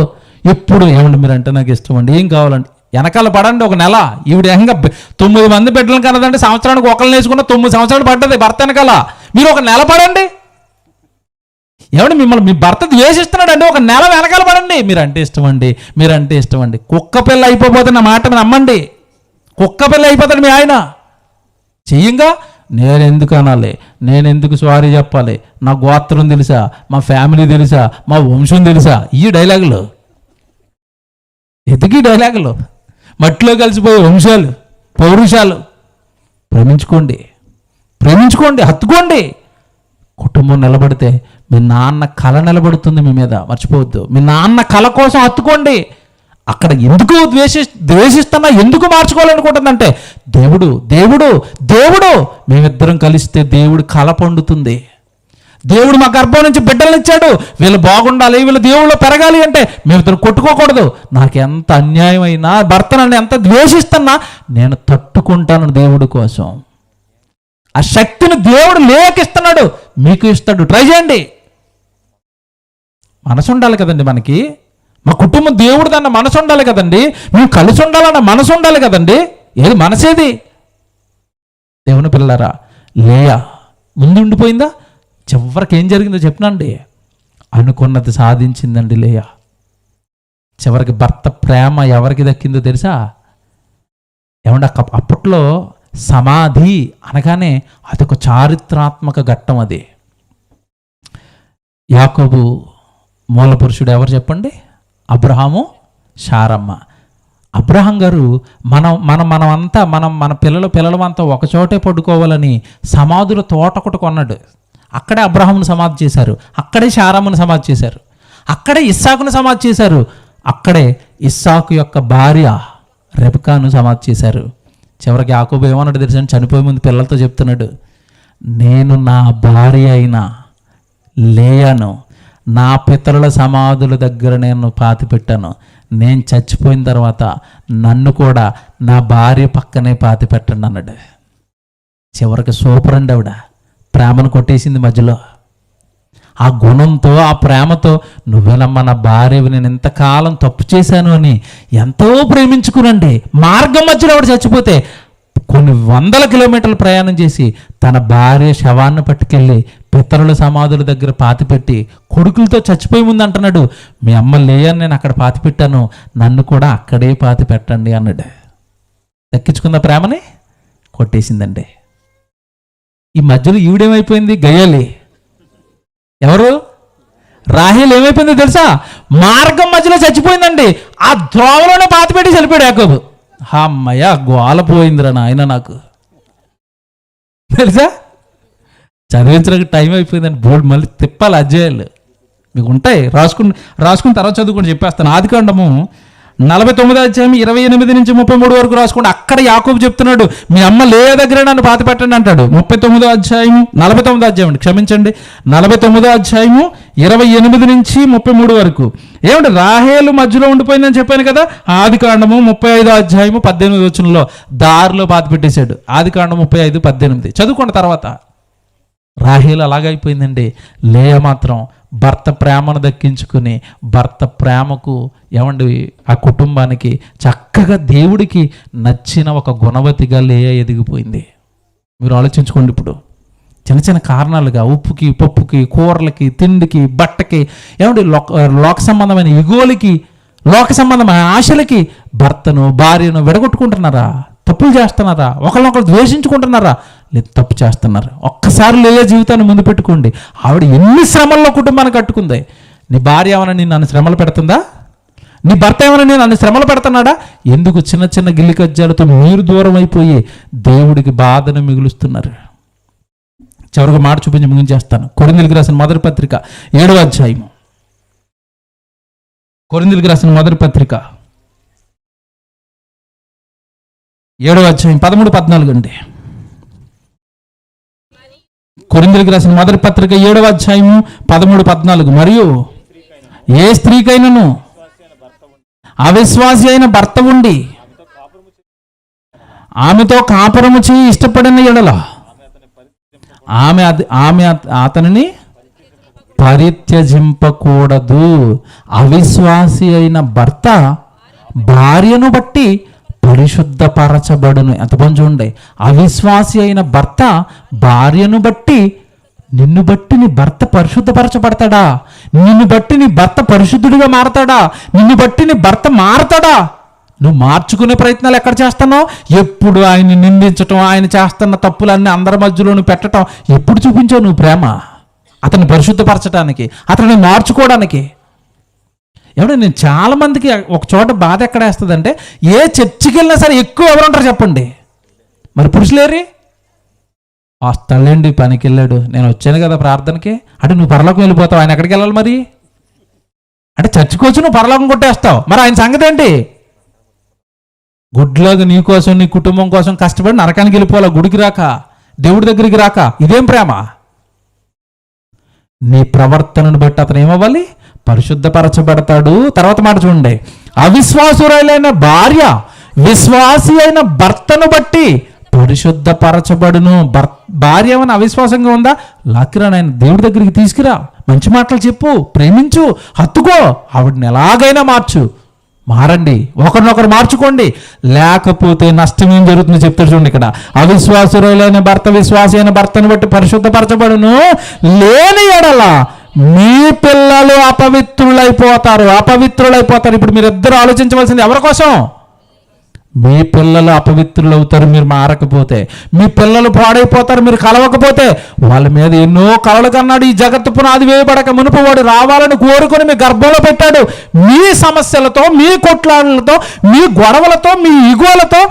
ఎప్పుడు ఏమండి మీరంటే నాకు ఇష్టం అండి, ఏం కావాలండి, వెనకాల పడండి. ఒక నెల ఈవిడ ఏకంగా 9 మంది బిడ్డలు కనదండి, సంవత్సరానికి ఒకళ్ళని వేసుకున్న 9 సంవత్సరాలు పడ్డది భర్త వెనకాల. మీరు ఒక నెల పడండి. ఏమండి మిమ్మల్ని మీ భర్త ద్వేషిస్తున్నాడు అండి, ఒక నెల వెనకాల పడండి. మీరంటే ఇష్టం అండి, మీరంటే ఇష్టం అండి. కుక్క పిల్ల అయిపోతే నా మాట నమ్మండి, కుక్క పిల్ల అయిపోతాడు మీ ఆయన. చెయ్యంగా నేను ఎందుకు అనాలి, నేను ఎందుకు సారీ చెప్పాలి, నా గోత్రం తెలుసా, మా ఫ్యామిలీ తెలుసా, మా వంశం తెలుసా, ఈ డైలాగులు ఎదుగు డైలాగులు, మట్టిలో కలిసిపోయే వంశాలు, పౌరుషాలు. ప్రేమించుకోండి, ప్రేమించుకోండి, హత్తుకోండి. కుటుంబం నిలబడితే మీ నాన్న కళ నిలబడుతుంది మీ మీద, మర్చిపోవద్దు. మీ నాన్న కళ కోసం హత్తుకోండి. అక్కడ ఎందుకు ద్వేషిస్తున్నా, ఎందుకు మార్చుకోవాలనుకుంటుందంటే దేవుడు దేవుడు దేవుడు మేమిద్దరం కలిస్తే దేవుడు కళ పండుతుంది. దేవుడు మా గర్భం నుంచి బిడ్డలను ఇచ్చాడు, వీళ్ళు బాగుండాలి, వీళ్ళు దేవుళ్ళు పెరగాలి అంటే మేమిద్దరు కొట్టుకోకూడదు. నాకెంత అన్యాయం అయినా, భర్త నన్ను ఎంత ద్వేషిస్తున్నా నేను తట్టుకుంటాను దేవుడి కోసం. ఆ శక్తిని దేవుడు లేకిస్తున్నాడు, మీకు ఇస్తాడు. ట్రై చేయండి. మనసు ఉండాలి కదండి మనకి, మా కుటుంబం దేవుడు దన్న మనసు ఉండాలి కదండి, మేము కలిసి ఉండాలన్న మనసు ఉండాలి కదండి. ఏది మనసేది? దేవుని పిల్లలారా, లేయా ముందు ఉండిపోయిందా? చివరికి ఏం జరిగిందో చెప్పనండి. అనుకున్నది సాధించిందండి లేయా. చివరికి భర్త ప్రేమ ఎవరికి దక్కిందో తెలుసా? ఏమంటే అప్పట్లో సమాధి అనగానే అదొక చారిత్రాత్మక ఘట్టం. అది యాకోబు మూల పురుషుడు ఎవరు చెప్పండి? అబ్రహాము, శారమ్మ. అబ్రహాం గారు మన పిల్లలమంతా ఒకచోటే పడుకోవాలని సమాధుల తోట ఒకటి కొన్నాడు. అక్కడే అబ్రహామును సమాధి చేశారు, అక్కడే శారమ్మను సమాధి చేశారు, అక్కడే ఇస్సాకును సమాధి చేశారు, అక్కడే ఇస్సాకు యొక్క భార్య రెబెకాను సమాధి చేశారు. చివరికి యాకోబు ఏమన్నాడు తెలుసా? చనిపోయే ముందు పిల్లలతో చెప్తున్నాడు, నేను నా భార్య అయిన లేయాను నా పితరుల సమాధుల దగ్గర నేను పాతి పెట్టాను. నేను చచ్చిపోయిన తర్వాత నన్ను కూడా నా భార్య పక్కనే పాతి పెట్టండి అన్నాడు. చివరికి సూపర్ అండి ఆవిడ, ప్రేమను కొట్టేసింది మధ్యలో. ఆ గుణంతో, ఆ ప్రేమతో, నువ్వేనమ్మా నా భార్యవి, నేను ఎంతకాలం తప్పు చేశాను అని ఎంతో ప్రేమించుకునండి. మార్గం మధ్యలో ఆవిడ చచ్చిపోతే కొన్ని 100 కిలోమీటర్లు ప్రయాణం చేసి తన భార్య శవాన్ని పట్టుకెళ్ళి పితరుల సమాధుల దగ్గర పాతిపెట్టి కొడుకులతో చచ్చిపోయి ముందు అంటున్నాడు, మీ అమ్మ లేయని నేను అక్కడ పాతి పెట్టాను, నన్ను కూడా అక్కడే పాతి పెట్టండి అన్నాడు. దక్కించుకుందా ప్రేమని? కొట్టేసిందండి. ఈ మధ్యలో ఈవిడేమైపోయింది? గయ్యాలి. ఎవరు? రాహేల్ ఏమైపోయిందో తెలుసా? మార్గం మధ్యలో చచ్చిపోయిందండి. ఆ ద్రోవలోనే పాతిపెట్టి చనిపోయాడు యాకోబు. అమ్మయ్య, గోలపోయిందిరా నాయన నాకు తెలుసా. చదివించడానికి టైం అయిపోయిందండి. బోర్డు మళ్ళీ తిప్పాలి, అధ్యాయాలు మీకు ఉంటాయి, రాసుకుని తర్వాత చదువుకొని చెప్పేస్తాను. ఆదికాండము 49వ అధ్యాయం 28 నుంచి 33 వరకు రాసుకోండి. అక్కడ యాకోబు చెప్తున్నాడు, మీ అమ్మ లేయా దగ్గర నన్ను పాతి పెట్టండి అంటాడు. 49వ అధ్యాయము 49వ అధ్యాయం క్షమించండి 49వ అధ్యాయము 28 నుంచి 33 వరకు. ఏమంటే రాహేలు మధ్యలో ఉండిపోయిందని చెప్పాను కదా. ఆదికాండము 35వ అధ్యాయము 18 వచనంలో దారిలో పాతి పెట్టేశాడు. ఆదికాండం 35:18 చదువుకోండి తర్వాత. రాహేలు అలాగైపోయిందండి. లేయా మాత్రం భర్త ప్రేమను దక్కించుకుని భర్త ప్రేమకు ఏమండి ఆ కుటుంబానికి చక్కగా దేవుడికి నచ్చిన ఒక గుణవతిగా లేయా ఎదిగిపోయింది. మీరు ఆలోచించుకోండి. ఇప్పుడు చిన్న చిన్న కారణాలుగా ఉప్పుకి, పప్పుకి, కూరలకి, తిండికి, బట్టకి, ఏమండి లోక సంబంధమైన ఎగోలికి, లోక సంబంధమైన ఆశలకి భర్తను భార్యను విడగొట్టుకుంటున్నారా? తప్పులు చేస్తున్నారా? ఒకరినొకరు ద్వేషించుకుంటున్నారా? లేదు, తప్పు చేస్తున్నారు. ఒక్కసారి లేయా జీవితాన్ని ముందు పెట్టుకోండి. ఆవిడ ఎన్ని శ్రమల్లో కుటుంబాన్ని కట్టుకుంది. నీ భార్య ఏమైనా నన్ను శ్రమలు పెడుతుందా? నీ భర్త ఏమైనా నన్ను శ్రమలు పెడుతున్నాడా? ఎందుకు చిన్న చిన్న గిల్లి కజ్జాలతో మీరు దూరం అయిపోయి దేవుడికి బాధను మిగులుస్తున్నారు? చివరికి మాట చూపించి ముగించేస్తాను. కొరింథీయులకు రాసిన మొదటి పత్రిక 7వ అధ్యాయము. కొరింథీయులకు రాసిన మొదటి పత్రిక 7వ అధ్యాయం 13-14 అండి. కొరింథీయులకు రాసిన మొదటి పత్రిక 7వ అధ్యాయము 13-14. మరియు ఏ స్త్రీకైనను అవిశ్వాసి అయిన భర్త ఉండి ఆమెతో కాపురము చేయి ఇష్టపడిన ఎడల ఆమె అతనిని పరిత్యజింపకూడదు. అవిశ్వాసి అయిన భర్త భార్యను బట్టి పరిశుద్ధపరచబడును. ఎంతమంది చూడండి, అవిశ్వాసి అయిన భర్త భార్యను బట్టి, నిన్ను బట్టి నీ భర్త పరిశుద్ధపరచబడతాడా? నిన్ను బట్టి నీ భర్త పరిశుద్ధుడిగా మారతాడా? నిన్ను బట్టి నీ భర్త మారతాడా? నువ్వు మార్చుకునే ప్రయత్నాలు ఎక్కడ చేస్తున్నావు? ఎప్పుడు ఆయన్ని నిందించటం, ఆయన చేస్తున్న తప్పులన్నీ అందరి మధ్యలోనూ పెట్టడం. ఎప్పుడు చూపించావు నువ్వు ప్రేమ అతన్ని పరిశుద్ధపరచడానికి, అతన్ని మార్చుకోవడానికి? ఎవడో నేను చాలామందికి ఒక చోట బాధ ఎక్కడ వేస్తుందంటే, ఏ చర్చికి వెళ్ళినా సరే ఎక్కువ ఎవరుంటారు చెప్పండి? మరి పురుషులేరి వస్తాళ్ళండి, పనికి వెళ్ళాడు, నేను వచ్చాను కదా ప్రార్థనకి అంటే నువ్వు పరలోకం వెళ్ళిపోతావు, ఆయన ఎక్కడికి వెళ్ళాలి మరి? అంటే చర్చికి వచ్చి నువ్వు పరలోకం కొట్టేస్తావు, మరి ఆయన సంగతి ఏంటి? గుడ్లాగా నీ కోసం నీ కుటుంబం కోసం కష్టపడి నరకానికి వెళ్ళిపోవాలా, గుడికి రాక, దేవుడి దగ్గరికి రాక? ఇదేం ప్రేమ? నీ ప్రవర్తనను బట్టి అతను ఏమవ్వాలి? పరిశుద్ధపరచబడతాడు. తర్వాత మాట చూడండి, అవిశ్వాసురైన భార్య విశ్వాసి అయిన భర్తను బట్టి పరిశుద్ధపరచబడును. భార్య ఏమైనా అవిశ్వాసంగా ఉందా? లాక్కిరా, నాయన దేవుడి దగ్గరికి తీసుకురా, మంచి మాటలు చెప్పు, ప్రేమించు, హత్తుకో, ఆవిడని ఎలాగైనా మారండి, ఒకరినొకరు మార్చుకోండి, లేకపోతే నష్టం ఏం జరుగుతుందో చెప్తారు చూడండి ఇక్కడ. అవిశ్వాసురైన భర్త విశ్వాసి అయిన భర్తను బట్టి పరిశుద్ధపరచబడును, లేని ఎడల మీ పిల్లలు అపవిత్రులైపోతారు. ఇప్పుడు మీరిద్దరు ఆలోచించవలసింది ఎవరి కోసం? మీ పిల్లలు అపవిత్రులు అవుతారు మీరు మారకపోతే. మీ పిల్లలు పాడైపోతారు మీరు కలవకపోతే. వాళ్ళ మీద ఎన్నో కలలు కన్నాడు. ఈ జగత్తు పునాది వేయబడక మునుపు వాడు రావాలని కోరుకొని మీ గర్భంలో పెట్టాడు. మీ సమస్యలతో, మీ కొట్లాటలతో, మీ గొడవలతో, మీ ఇగోలతో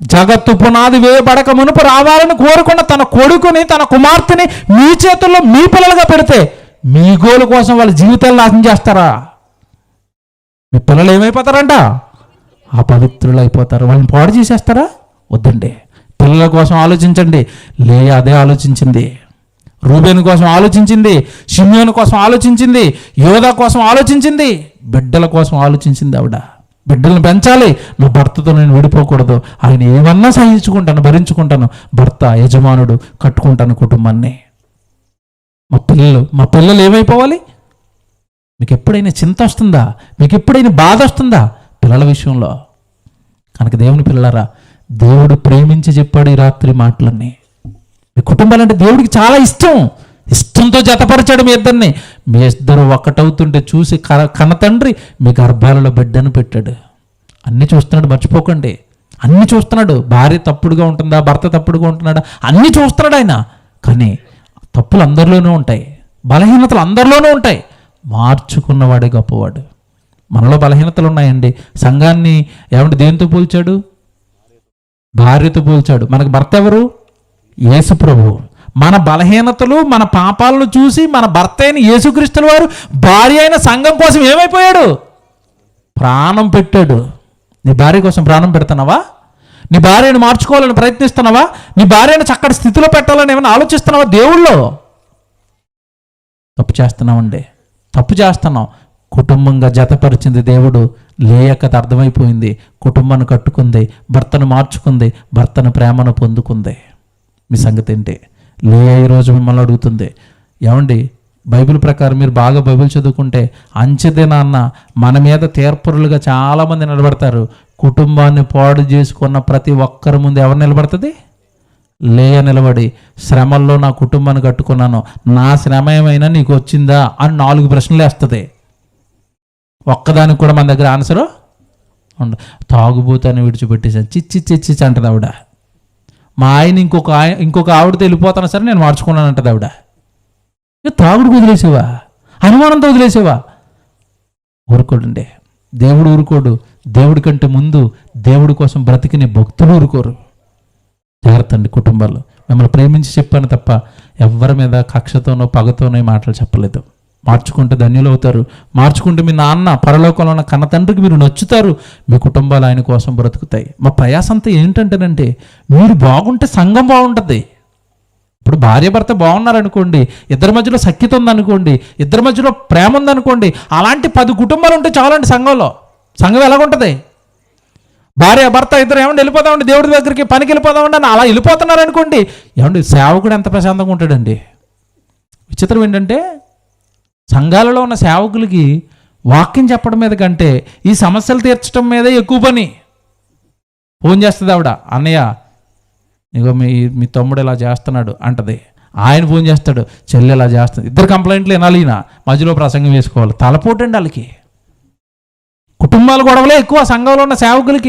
జగత్తు పునాది వేయబడక మునుపు రావాలని కోరుకున్న తన కొడుకుని, తన కుమార్తెని మీ చేతుల్లో మీ పిల్లలుగా పెడితే మీ గోల కోసం వాళ్ళ జీవితాలు నాశనం చేస్తారా? మీ పిల్లలు ఏమైపోతారంట? అపవిత్రులైపోతారు. వాళ్ళని పాడు చేసేస్తారా? వద్దండి. పిల్లల కోసం ఆలోచించండి. లేయా అదే ఆలోచించింది. రూబేను కోసం ఆలోచించింది, షిమ్యోను కోసం ఆలోచించింది, యోధా కోసం ఆలోచించింది, బిడ్డల కోసం ఆలోచించింది. ఆవిడ బిడ్డలను పెంచాలి, నా భర్తతో నేను విడిపోకూడదు, ఆయన ఏమన్నా సహించుకుంటాను, భరించుకుంటాను, భర్త యజమానుడు, కట్టుకుంటాను కుటుంబాన్ని. మా పిల్లలు ఏమైపోవాలి? మీకు ఎప్పుడైనా చింత వస్తుందా? మీకు ఎప్పుడైనా బాధ వస్తుందా పిల్లల విషయంలో? కనుక దేవుని పిల్లలారా, దేవుడు ప్రేమించి చెప్పాడు ఈ రాత్రి మాటలన్నీ. మీ కుటుంబాలంటే దేవుడికి చాలా ఇష్టంతో జతపరిచాడు మీ ఇద్దరిని. మీ ఇద్దరు ఒక్కటవుతుంటే చూసి కన్న తండ్రి మీ గర్భాలలో బిడ్డను పెట్టాడు. అన్నీ చూస్తున్నాడు, మర్చిపోకండి. అన్నీ చూస్తున్నాడు. భార్య తప్పుడుగా ఉంటుందా, భర్త తప్పుడుగా ఉంటున్నాడా, అన్నీ చూస్తున్నాడు ఆయన. కానీ తప్పులు అందరిలోనూ ఉంటాయి, బలహీనతలు అందరిలోనూ ఉంటాయి. మార్చుకున్నవాడే గొప్పవాడు. మనలో బలహీనతలు ఉన్నాయండి. సంఘాన్ని ఏమంటే దేంతో పోల్చాడు? భార్యతో పోల్చాడు. మనకు భర్త ఎవరు? యేసు ప్రభువు. మన బలహీనతలు, మన పాపాలను చూసి మన భర్త అయిన యేసుక్రీస్తుల వారు భార్య అయిన సంఘం కోసం ఏమైపోయాడు? ప్రాణం పెట్టాడు. నీ భార్య కోసం ప్రాణం పెడుతున్నావా? నీ భార్యను మార్చుకోవాలని ప్రయత్నిస్తున్నావా? నీ భార్యను చక్కటి స్థితిలో పెట్టాలని ఏమైనా ఆలోచిస్తున్నావా? దేవుళ్ళో తప్పు చేస్తున్నామండి, తప్పు చేస్తున్నాం. కుటుంబంగా జతపరిచింది దేవుడు. లేయకత అర్థమైపోయింది, కుటుంబాన్ని కట్టుకుంది, భర్తను మార్చుకుంది, భర్తను ప్రేమను పొందుకుంది. మీ సంగతి ఏంటి? లేయ ఈరోజు మిమ్మల్ని అడుగుతుంది, ఏమండి బైబిల్ ప్రకారం మీరు బాగా బైబిల్ చదువుకుంటే అంచెదినాన్న మన మీద తీర్పురులుగా చాలామంది నిలబడతారు. కుటుంబాన్ని పాడు చేసుకున్న ప్రతి ఒక్కరి ముందు ఎవరు నిలబడుతుంది? లేయ నిలబడి, శ్రమల్లో నా కుటుంబాన్ని కట్టుకున్నాను, నా శ్రమ ఏమైనా నీకు వచ్చిందా అని 4 ప్రశ్నలు వేస్తుంది. ఒక్కదానికి కూడా మన దగ్గర ఆన్సరు ఉండదు. తాగుబోతాన్ని విడిచిపెట్టేసాను, చిచ్చి అంటది ఆవిడ. మా ఆయన ఇంకొక ఆవిడతో వెళ్ళిపోతాను సరే నేను మార్చుకున్నాను అంటది ఆవిడ. తాగుడుకు వదిలేసేవా? అనుమానంతో వదిలేసేవా? ఊరుకోడండి, దేవుడు ఊరుకోడు. దేవుడి కంటే ముందు దేవుడి కోసం బ్రతికిన భక్తులు ఊరుకోరు. జాగ్రత్త అండి. కుటుంబాల్లో మిమ్మల్ని ప్రేమించి చెప్పాను తప్ప ఎవరి మీద కక్షతోనో పగతోనో మాటలు చెప్పలేదు. మార్చుకుంటే ధన్యులు అవుతారు. మార్చుకుంటే మీ నాన్న పరలోకంలో ఉన్న కన్న తండ్రికి మీరు నచ్చుతారు. మీ కుటుంబాలు ఆయన కోసం బ్రతుకుతాయి. మా ప్రయాసంతా ఏంటంటేనంటే, మీరు బాగుంటే సంఘం బాగుంటుంది. ఇప్పుడు భార్య భర్త బాగున్నారనుకోండి, ఇద్దరి మధ్యలో సఖ్యత ఉందనుకోండి, ఇద్దరి మధ్యలో ప్రేమ ఉందనుకోండి, అలాంటి 10 కుటుంబాలు ఉంటే చాలండి సంఘంలో. సంఘం ఎలాగుంటుంది? భార్య భర్త ఇద్దరు ఏమండి వెళ్ళిపోదామండి దేవుడి దగ్గరికి, పనికి వెళ్ళిపోదామండి అని అలా వెళ్ళిపోతున్నారు అనుకోండి, ఏమండి సేవకుడు ఎంత ప్రశాంతంగా ఉంటాడండి. విచిత్రం ఏంటంటే సంఘాలలో ఉన్న సేవకులకి వాక్యం చెప్పడం మీద కంటే ఈ సమస్యలు తీర్చడం మీదే ఎక్కువ పని. ఫోన్ చేస్తుంది ఆవిడ, అన్నయ్య ఇగో మీ తమ్ముడు ఇలా చేస్తున్నాడు అంటది. ఆయన ఫోన్ చేస్తాడు, చెల్లి ఇలా చేస్తుంది. ఇద్దరు కంప్లైంట్లు వినాలి, ఈయన మధ్యలో ప్రసంగం వేసుకోవాలి. తలపోటండి వాళ్ళకి. కుటుంబాల గొడవలే ఎక్కువ సంఘంలో ఉన్న సేవకులకి.